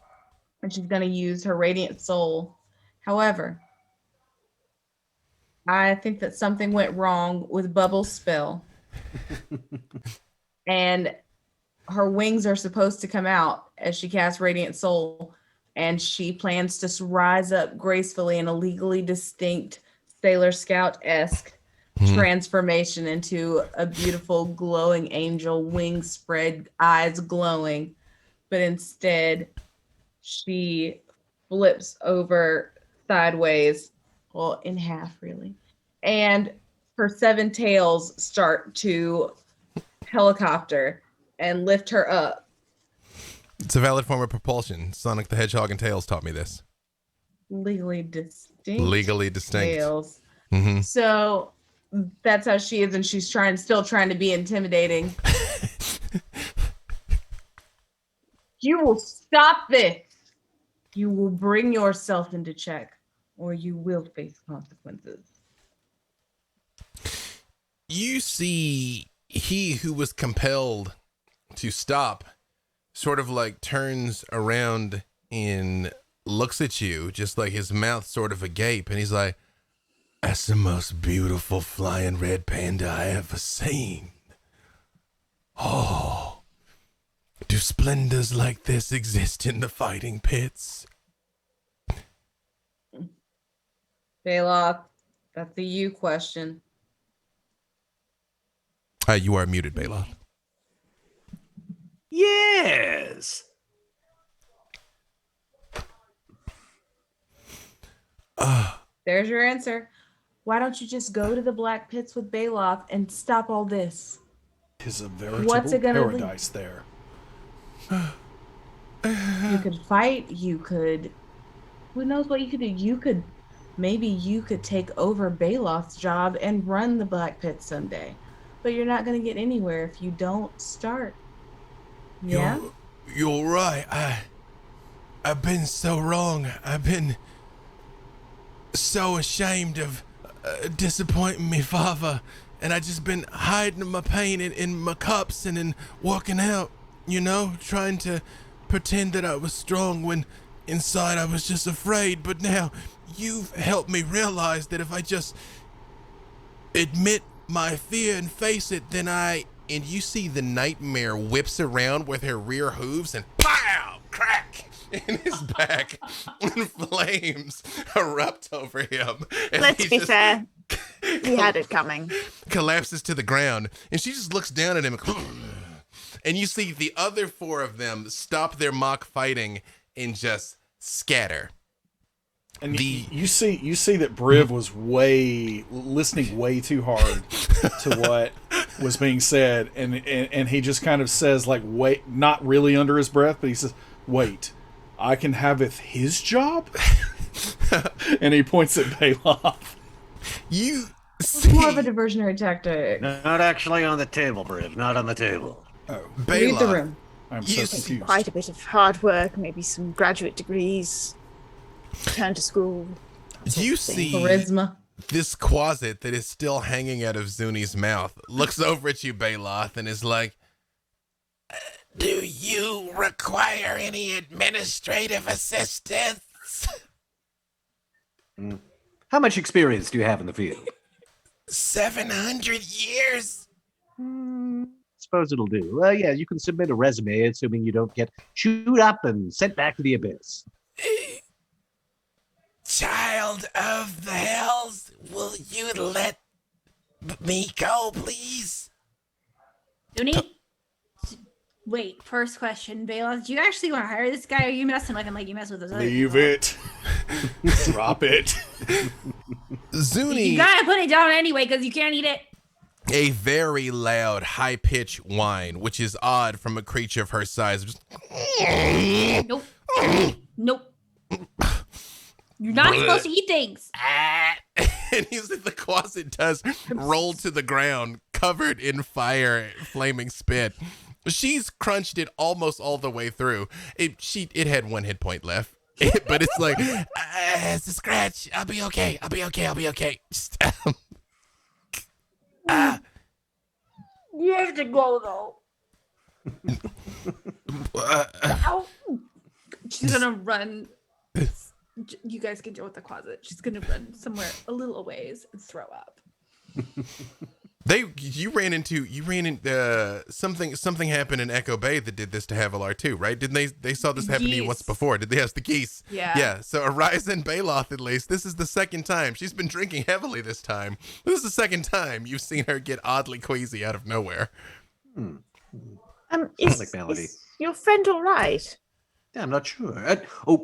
And she's going to use her Radiant Soul. However, I think that something went wrong with Bubble's spell. And her wings are supposed to come out as she casts Radiant Soul. And she plans to rise up gracefully in a legally distinct Sailor Scout-esque transformation into a beautiful glowing angel, wings spread, eyes glowing. But instead, she flips over sideways, well, in half really. And her 7 tails start to helicopter and lift her up. It's a valid form of propulsion. Sonic the Hedgehog and Tails taught me this. Legally distinct. Legally distinct. Tails. Mm-hmm. So that's how she is, and she's still trying to be intimidating. You will stop this. You will bring yourself into check, or you will face consequences. You see he who was compelled to stop sort of like turns around and looks at you, just like his mouth sort of agape, and he's like, that's the most beautiful flying red panda I ever seen. Oh, do splendors like this exist in the fighting pits? Bailoff, that's a you question. You are muted, Bailoff. Yes. There's your answer. Why don't you just go to the Black Pits with Bailoff and stop all this? Tis a veritable What's it gonna paradise there. You could fight. You could. Who knows what you could do? Maybe you could take over Baloth's job and run the Black Pit someday. But you're not going to get anywhere if you don't start. Yeah? You're right. I've been so wrong. I've been so ashamed of disappointing me father. And I just been hiding my pain in my cups and in walking out, trying to pretend that I was strong when inside I was just afraid. But now you've helped me realize that if I just admit my fear and face it, then and you see the nightmare whips around with her rear hooves and pow, crack in his back, and flames erupt over him. And Let's be fair. He had it coming. Collapses to the ground, and she just looks down at him, and you see the other 4 of them stop their mock fighting and just scatter. And you see that Briv was listening way too hard to what was being said, and he just kind of says, like, wait, not really under his breath, but he says, wait, I can have his job? And he points at Baloth. It's more of a diversionary tactic. Not actually on the table, Briv. Not on the table. Oh, Read the room. I'm so confused. Quite a bit of hard work, maybe some graduate degrees. Return to school. You see Charisma. this closet that is still hanging out of Zuni's mouth, looks over at you, Baloth, and is like, do you require any administrative assistance? How much experience do you have in the field? 700 years. Suppose it'll do. Well, yeah, you can submit a resume, assuming you don't get chewed up and sent back to the abyss. Child of the Hells, will you let me go, please? Dooney? Wait, first question. Baloth, do you actually want to hire this guy, or are you messing with him like you mess with those other Leave people? it. Drop it. Zuni, You gotta put it down anyway, because you can't eat it. a very loud, high-pitched whine, which is odd from a creature of her size. Just, Nope. Nope. You're not supposed to eat things. and the closet does roll to the ground, covered in fire, flaming spit. She's crunched it almost all the way through. It had 1 hit point left. But it's like, it's a scratch. I'll be okay. Just, You have to go, though. Ow. She's gonna run. You guys can deal with the closet. She's gonna run somewhere a little ways and throw up. You ran into something happened in Echo Bay that did this to Havilar too, right? Didn't they saw this happen to you once before? Did they ask the geese? Yeah. So Ariza and Baloth, at least, this is the second time. She's been drinking heavily this time. This is the second time you've seen her get oddly queasy out of nowhere. Is your friend all right? Yeah, I'm not sure.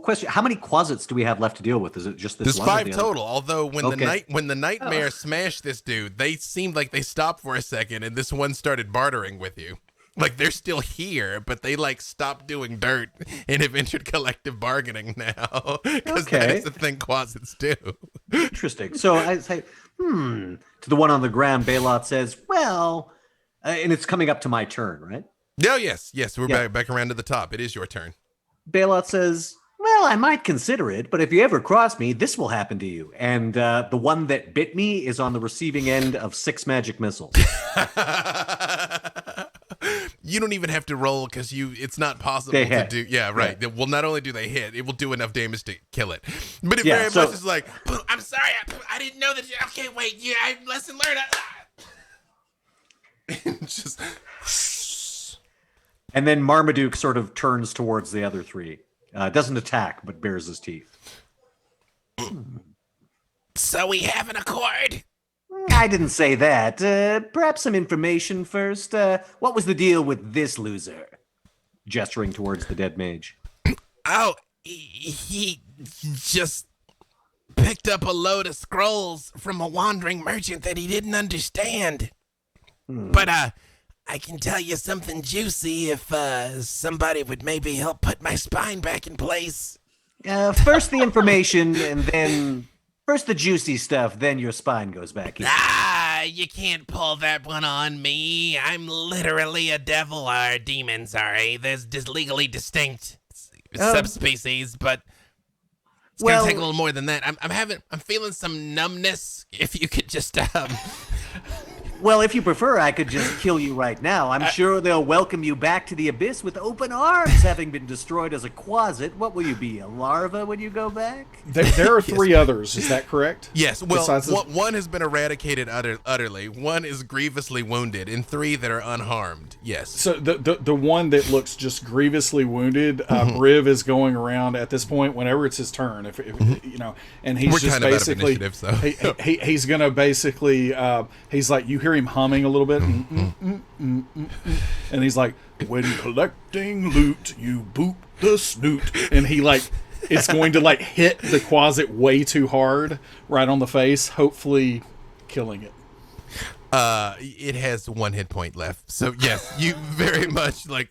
Question: how many closets do we have left to deal with? Is it just this There's one? or 5 the other? total. Although when the nightmare Oh. smashed this dude, they seemed like they stopped for a second, and this one started bartering with you. Like they're still here, but they like stopped doing dirt and have entered collective bargaining now because that Okay. is the thing closets do. Interesting. So I say, to the one on the ground, Baloth says, well, and it's coming up to my turn, right? No, yes, we're Yeah. back around to the top. It is your turn. Baloth says, well, I might consider it, but if you ever cross me, this will happen to you. And the one that bit me is on the receiving end of 6 magic missiles. You don't even have to roll because it's not possible They to hit. do. Yeah, right. Yeah. Well, not only do they hit, it will do enough damage to kill it. But it Yeah, very so- much is like, I'm sorry, I didn't know that. Okay, wait, I lesson learned. Just. And then Marmaduke sort of turns towards the other 3. Doesn't attack, but bares his teeth. So we have an accord. I didn't say that. Perhaps some information first. What was the deal with this loser? Gesturing towards the dead mage. Oh, he just picked up a load of scrolls from a wandering merchant that he didn't understand. But I can tell you something juicy if somebody would maybe help put my spine back in place. First the information, and then first the juicy stuff, then your spine goes back in. You can't pull that one on me. I'm literally a devil, or demon, sorry. There's legally distinct subspecies, but it's gonna take a little more than that. I'm feeling some numbness. If you could just Well, if you prefer, I could just kill you right now. I'm sure they'll welcome you back to the abyss with open arms, having been destroyed as a quasit. What will you be, a larva when you go back? There are three others, is that correct? Yes, well, Besides this- one has been eradicated utterly, one is grievously wounded, and 3 that are unharmed, yes. So the one that looks just grievously wounded, Briv is going around at this point whenever it's his turn, if you know, and he's We're just kind of out of basically initiative, so. he's gonna basically he's like, you hear him humming a little bit, and he's like, when collecting loot, you boot the snoot, and he like is going to like hit the quasit way too hard right on the face, hopefully killing it. It has 1 hit point left, so yes, you very much like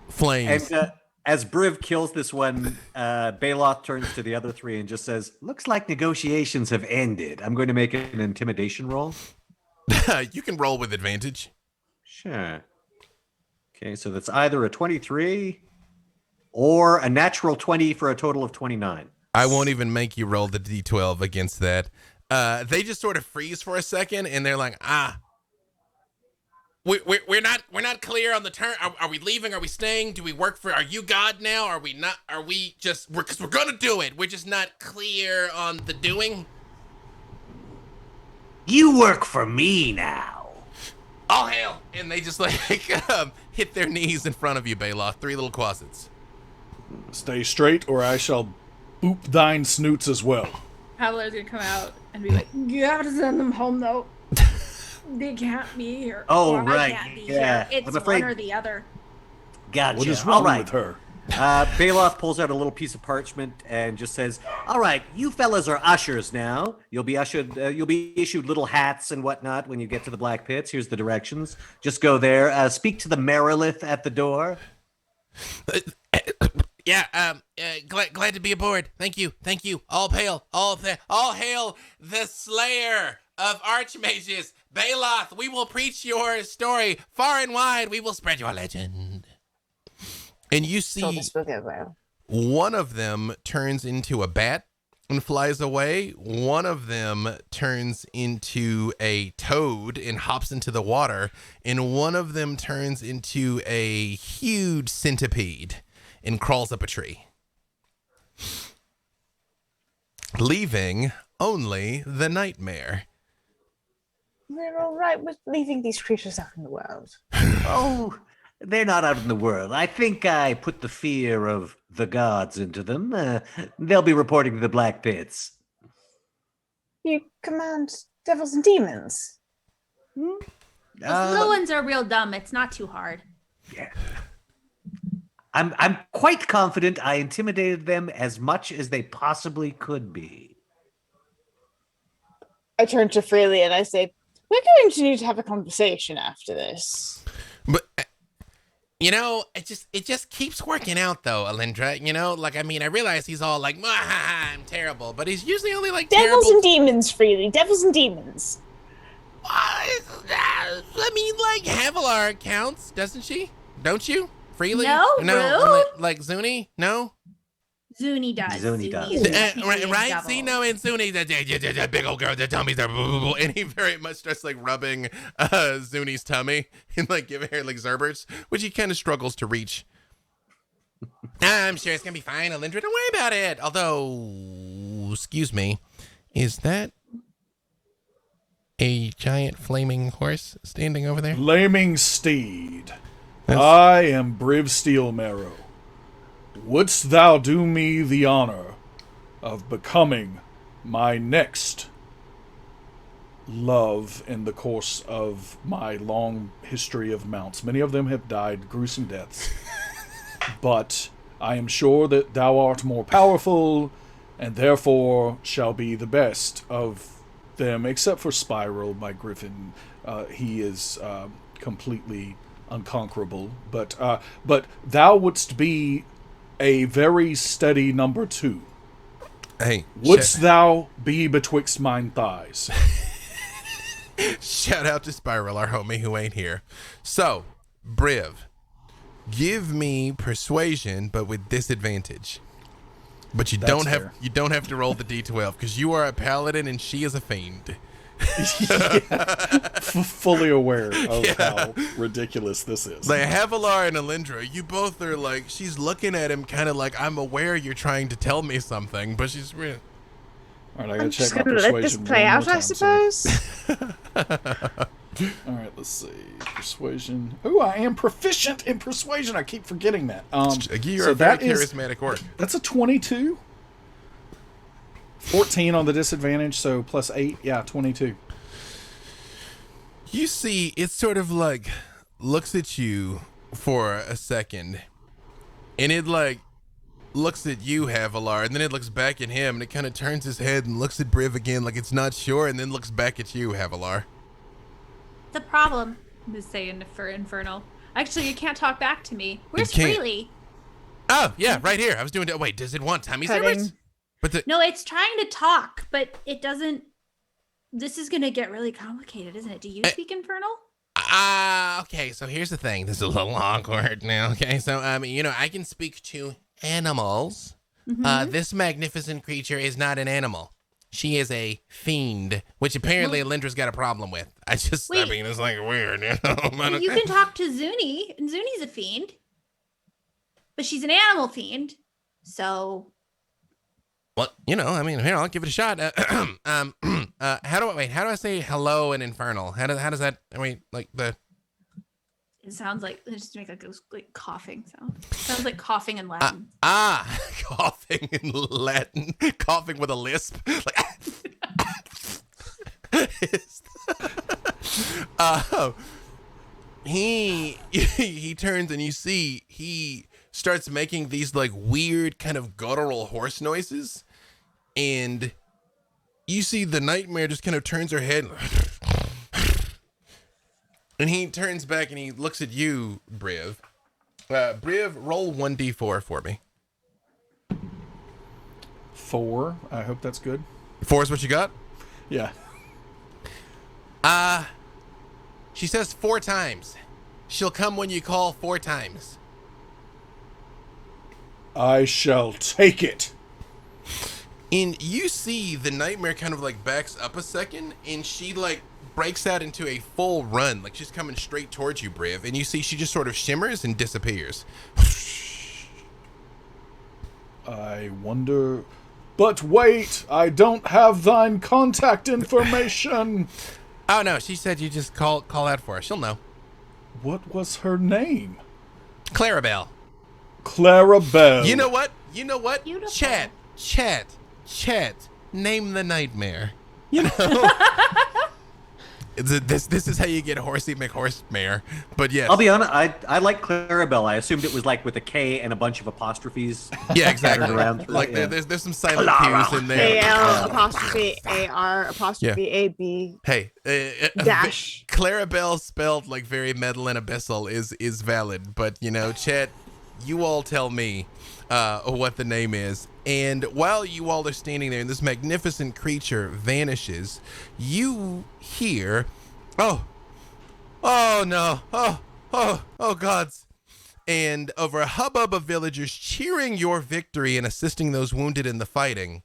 flames. And as Briv kills this one, Baloth turns to the other 3 and just says, looks like negotiations have ended. I'm going to make an intimidation roll. You can roll with advantage. Sure. Okay, so that's either a 23 or a natural 20 for a total of 29. I won't even make you roll the d12 against that. They just sort of freeze for a second, and they're like, we're not clear on the turn. Are we leaving? Are we staying? Do we work for? Are you God now? Are we not? Are we just? Because we're gonna do it. We're just not clear on the doing. You work for me now. All hail! And they just like hit their knees in front of you, Baloth. 3 little quasits. Stay straight, or I shall boop thine snoots as well. Pavelar's gonna come out and be like, "You have to send them home, though. They can't be here." Oh, Or I right. can't be Yeah. here. It's I'm afraid. one or the other. Gotcha. What is All wrong right. with her? Baloth pulls out a little piece of parchment and just says, all right, you fellas are ushers now. You'll be issued little hats and whatnot when you get to the Black Pits. Here's the directions. Just go there. Speak to the Merilith at the door. Glad to be aboard. Thank you. All hail the Slayer of Archmages, Baloth. We will preach your story far and wide. We will spread your legend. And you see, one of them turns into a bat and flies away. One of them turns into a toad and hops into the water. And one of them turns into a huge centipede and crawls up a tree, leaving only the nightmare. We're all right with leaving these creatures out in the world. Oh, they're not out in the world. I think I put the fear of the gods into them. They'll be reporting to the Black Pits. You command devils and demons. Those little ones are real dumb. It's not too hard. Yeah. I'm quite confident I intimidated them as much as they possibly could be. I turn to Freely and I say, we're going to need to have a conversation after this. But it just keeps working out though, Alindra. Like, I mean, I realize he's all like, I'm terrible, but he's usually only like Devils terrible. and demons, Freely. Devils and demons. I mean, like, Havilar counts, doesn't she? Don't you? Freely? No, like Zuni? No? Zuni does. Zuni does. is a Right? devil. See, no, and Zuni, that big old girl, the tummies are, and he very much starts like rubbing Zuni's tummy and like giving her like Zerberts, which he kind of struggles to reach. I'm sure it's gonna be fine, Alindra. Don't worry about it. Although, excuse me, is that a giant flaming horse standing over there? Flaming steed, I am Briv Steelmarrow. Wouldst thou do me the honor of becoming my next love in the course of my long history of mounts? Many of them have died gruesome deaths. But I am sure that thou art more powerful, and therefore shall be the best of them, except for Spiral, my griffin. he is completely unconquerable. But thou wouldst be a very steady number 2. Hey, Wouldst thou be betwixt mine thighs? shout out to Spiral, our homie who ain't here. So, Briv, give me persuasion, but with disadvantage. But you That's don't fair. have to roll the d12 because you are a paladin and she is a fiend. Fully aware of how ridiculous this is. Like Havilar and Alindra, you both are like, she's looking at him kind of like, I'm aware you're trying to tell me something, but she's real. All right, I gotta I'm check just my gonna persuasion. let this play one more out, I time, so- suppose. All right, let's see. Persuasion. Oh, I am proficient in persuasion. I keep forgetting that. You're so a very that is- charismatic orc. That's a 22. 14 on the disadvantage, so plus 8. Yeah, 22. You see, it sort of like looks at you for a second, and it like looks at you, Havilar, and then it looks back at him, and it kind of turns his head and looks at Briv again like it's not sure, and then looks back at you, Havilar. The problem, I'm just saying for Infernal. Actually, you can't talk back to me. Where's can't. Freely? Oh, yeah, right here. I was doing. Wait, does it want Tommy's Cutting. service? But No, it's trying to talk, but it doesn't. This is gonna get really complicated, isn't it? Do you speak Infernal? okay. So here's the thing. This is a little awkward now. Okay, so I can speak to animals. This magnificent creature is not an animal. She is a fiend, which apparently Lindra's got a problem with. It's like weird. Well, you can talk to Zuni, and Zuni's a fiend, but she's an animal fiend. So Well, here, I'll give it a shot. How do I say hello in Infernal? How does that? it sounds like just make like coughing sound. Sounds like coughing in Latin. Coughing in Latin, coughing with a lisp. He turns and you see he starts making these like weird kind of guttural horse noises, and you see the nightmare just kind of turns her head, and he turns back and he looks at you, Briv. Briv, roll 1d4 for me. 4. I hope that's good. 4 is what you got? Yeah. She says 4 times. She'll come when you call 4 times. I shall take it. And you see the nightmare kind of like backs up a second, and she like breaks out into a full run. Like she's coming straight towards you, Briv. And you see she just sort of shimmers and disappears. I wonder... But wait, I don't have thine contact information. Oh no, she said you just call out for her. She'll know. What was her name? Clarabelle. Clarabelle. You know what? Beautiful. Chat. Name the nightmare. You know? This is how you get Horsey McHorsemare. But yes. I'll be honest, I like Clarabelle. I assumed it was like with a K and a bunch of apostrophes. Yeah, exactly. scattered around through Like it, yeah. there's some silent Q's in there. A-L apostrophe A-R apostrophe A-B Hey, dash. Clarabelle spelled like very metal and abyssal is valid, but chat, you all tell me what the name is. And while you all are standing there and this magnificent creature vanishes, you hear, oh no, oh gods. And over a hubbub of villagers cheering your victory and assisting those wounded in the fighting,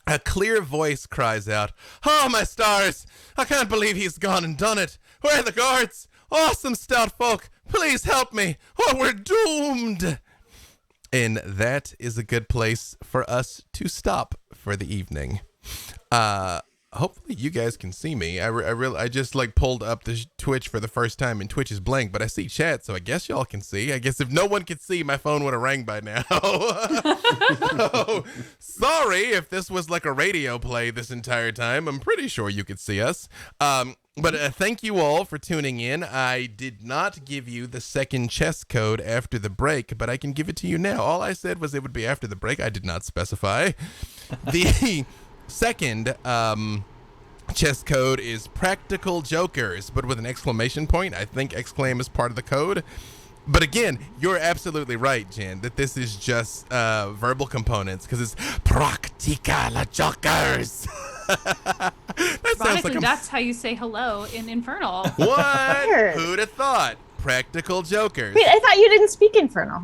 a clear voice cries out, "Oh, my stars! I can't believe he's gone and done it! Where are the guards? Awesome stout folk! Please help me, or we're doomed!" And that is a good place for us to stop for the evening. Hopefully you guys can see me. I just like pulled up the Twitch for the first time, and Twitch is blank, but I see chat, so I guess y'all can see. I guess if no one could see, my phone would have rang by now. So, sorry if this was like a radio play this entire time. I'm pretty sure you could see us. But thank you all for tuning in. I did not give you the second chess code after the break, but I can give it to you now. All I said was it would be after the break. I did not specify. The second Chess code is Practical Jokers, but with an exclamation point. I think exclaim is part of the code. But again, you're absolutely right, Jen, that this is just verbal components because it's Practical Jokers. That sounds Ironically, like that's how you say hello in Infernal. what? Weird. Who'd have thought? Practical Jokers. Wait, I thought you didn't speak Infernal.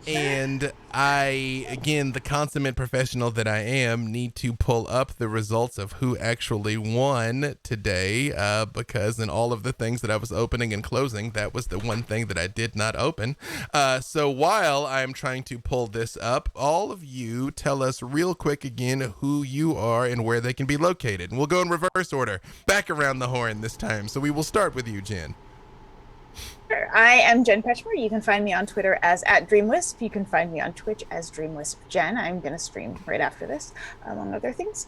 And I, again, the consummate professional that I am, need to pull up the results of who actually won today, because in all of the things that I was opening and closing, that was the one thing that I did not open. So while I'm trying to pull this up, all of you tell us real quick again who you are and where they can be located. And we'll go in reverse order, back around the horn this time. So we will start with you, Jen. I am Jen Kretchmer. You can find me on Twitter as @DreamWisp. You can find me on Twitch as DreamWispJen. I'm going to stream right after this, among other things.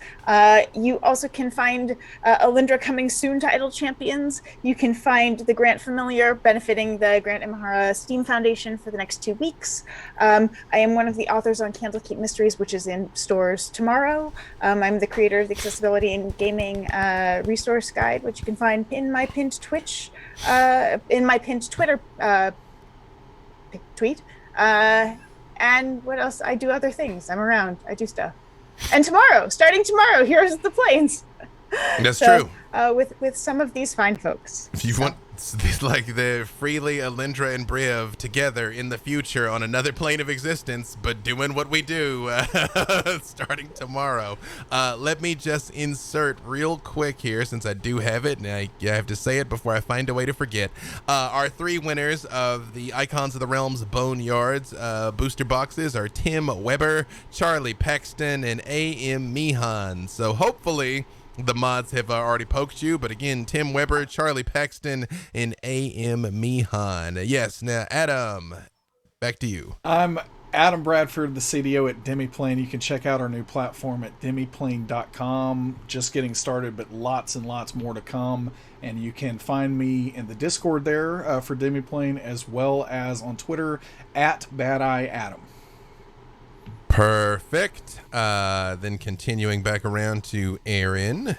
You also can find Alindra coming soon to Idle Champions. You can find the Grant Familiar benefiting the Grant Imahara Steam Foundation for the next 2 weeks. I am one of the authors on Candlekeep Mysteries, which is in stores tomorrow. I'm the creator of the Accessibility and Gaming Resource Guide, which you can find in my pinned Twitch, in my pinned Twitter tweet. And what else? I do other things. I'm around. I do stuff. And tomorrow, starting tomorrow, Heores of the Plains. That's true. With some of these fine folks. If you want, like the Freely, Alindra, and Briv together in the future on another plane of existence, but doing what we do starting tomorrow. Let me just insert real quick here, since I do have it, and I have to say it before I find a way to forget. Our 3 winners of the Icons of the Realms Boneyards booster boxes are Tim Weber, Charlie Paxton, and A.M. Meehan. So hopefully the mods have already poked you, but again, Tim Weber, Charlie Paxton, and A.M. Meehan. Yes, now, Adam, back to you. I'm Adam Bradford, the CDO at Demiplane. You can check out our new platform at demiplane.com. Just getting started, but lots and lots more to come. And you can find me in the Discord there for Demiplane, as well as on Twitter at BadEyeAdam. Perfect. Then continuing back around to Aaron.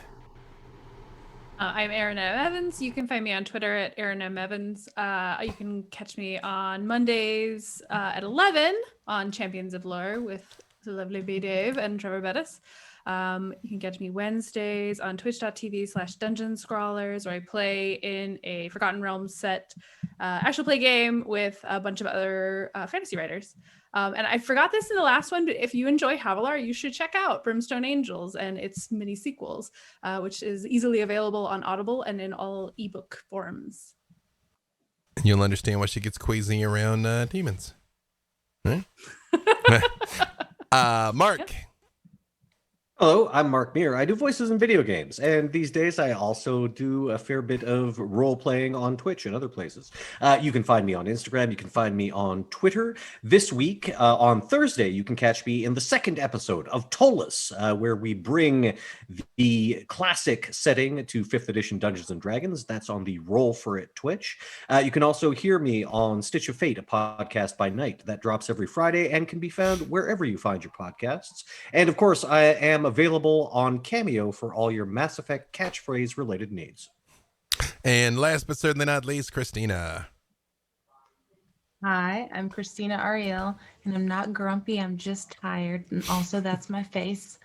I'm Erin M. Evans. You can find me on Twitter at Erin M. Evans. You can catch me on Mondays at 11 on Champions of Lore with the lovely B. Dave and Trevor Bettis. You can catch me Wednesdays on twitch.tv/Dungeon Scrawlers, where I play in a Forgotten Realms set actual play game with a bunch of other fantasy writers. And I forgot this in the last one, but if you enjoy Havilar, you should check out Brimstone Angels and its mini sequels, which is easily available on Audible and in all ebook forms. You'll understand why she gets queasy around demons. Right? Mark. Yep. Hello, I'm Mark Muir. I do voices in video games, and these days I also do a fair bit of role-playing on Twitch and other places. You can find me on Instagram. You can find me on Twitter. This week, on Thursday, you can catch me in the 2nd episode of Tollus, where we bring the classic setting to 5th edition Dungeons & Dragons. That's on the Roll For It Twitch. You can also hear me on Stitch of Fate, a podcast by night that drops every Friday and can be found wherever you find your podcasts. And of course, I am available on Cameo for all your Mass Effect catchphrase related needs. And last but certainly not least, Christina. Hi, I'm Christina Ariel, and I'm not grumpy. I'm just tired, and also that's my face.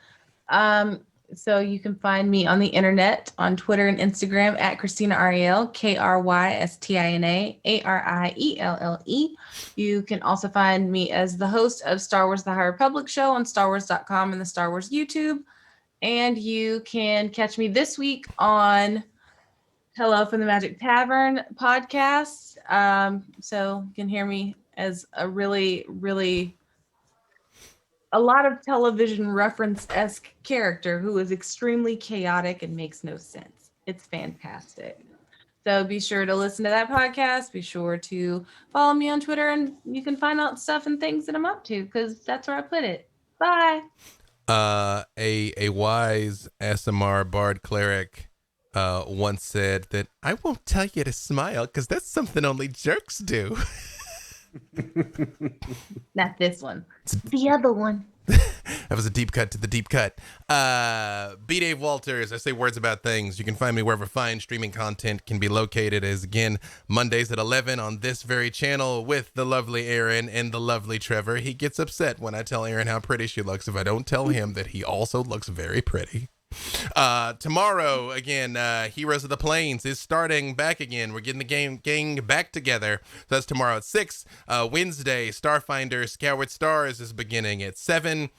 So you can find me on the internet on Twitter and Instagram at Christina Ariel, KRYSTINA ARIELLE. You can also find me as the host of Star Wars The High Republic Show on StarWars.com and the Star Wars YouTube. And you can catch me this week on Hello from the Magic Tavern podcast. So you can hear me as a lot of television reference-esque character who is extremely chaotic and makes no sense. It's fantastic. So be sure to listen to that podcast. Be sure to follow me on Twitter, and you can find out stuff and things that I'm up to, because that's where I put it. Bye. A wise ASMR bard cleric once said that I won't tell you to smile because that's something only jerks do. Not this one. The other one. That was a deep cut to the deep cut. B. Dave Walters, I say words about things. You can find me wherever fine streaming content can be located. As again, Mondays at 11 on this very channel with the lovely Aaron and the lovely Trevor. He gets upset when I tell Aaron how pretty she looks if I don't tell him that he also looks very pretty. Tomorrow, again, Heroes of the Plains is starting back again. We're getting the gang back together. So that's tomorrow at 6. Wednesday, Starfinder Skyward Stars is beginning at 7.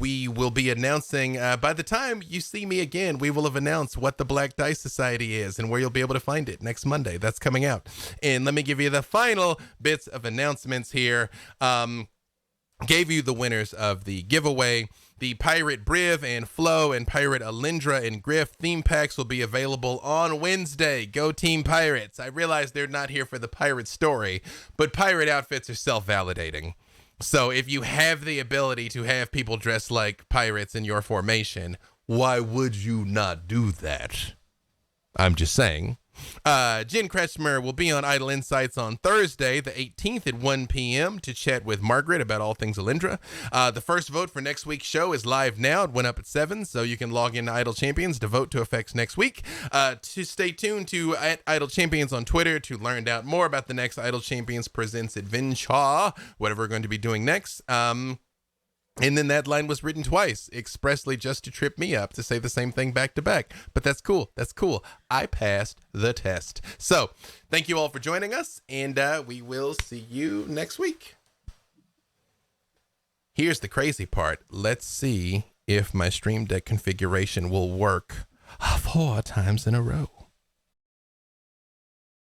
We will be announcing, by the time you see me again, we will have announced what the Black Dice Society is and where you'll be able to find it next Monday. That's coming out. And let me give you the final bits of announcements here. Gave you the winners of the giveaway. The Pirate Briv and Flo and Pirate Alindra and Griff theme packs will be available on Wednesday. Go Team Pirates. I realize they're not here for the pirate story, but pirate outfits are self-validating. So if you have the ability to have people dressed like pirates in your formation, why would you not do that? I'm just saying. Jen Kretchmer will be on Idle Insights on Thursday, the 18th at 1 p.m. to chat with Margaret about all things Alindra. The first vote for next week's show is live now. It went up at 7, so you can log into Idle Champions to vote to effects next week. To stay tuned to Idle Champions on Twitter to learn out more about the next Idle Champions Presents Adventure, whatever we're going to be doing next. And then that line was written twice, expressly just to trip me up to say the same thing back to back. But that's cool. That's cool. I passed the test. So thank you all for joining us, and we will see you next week. Here's the crazy part. Let's see if my Stream Deck configuration will work 4 times in a row.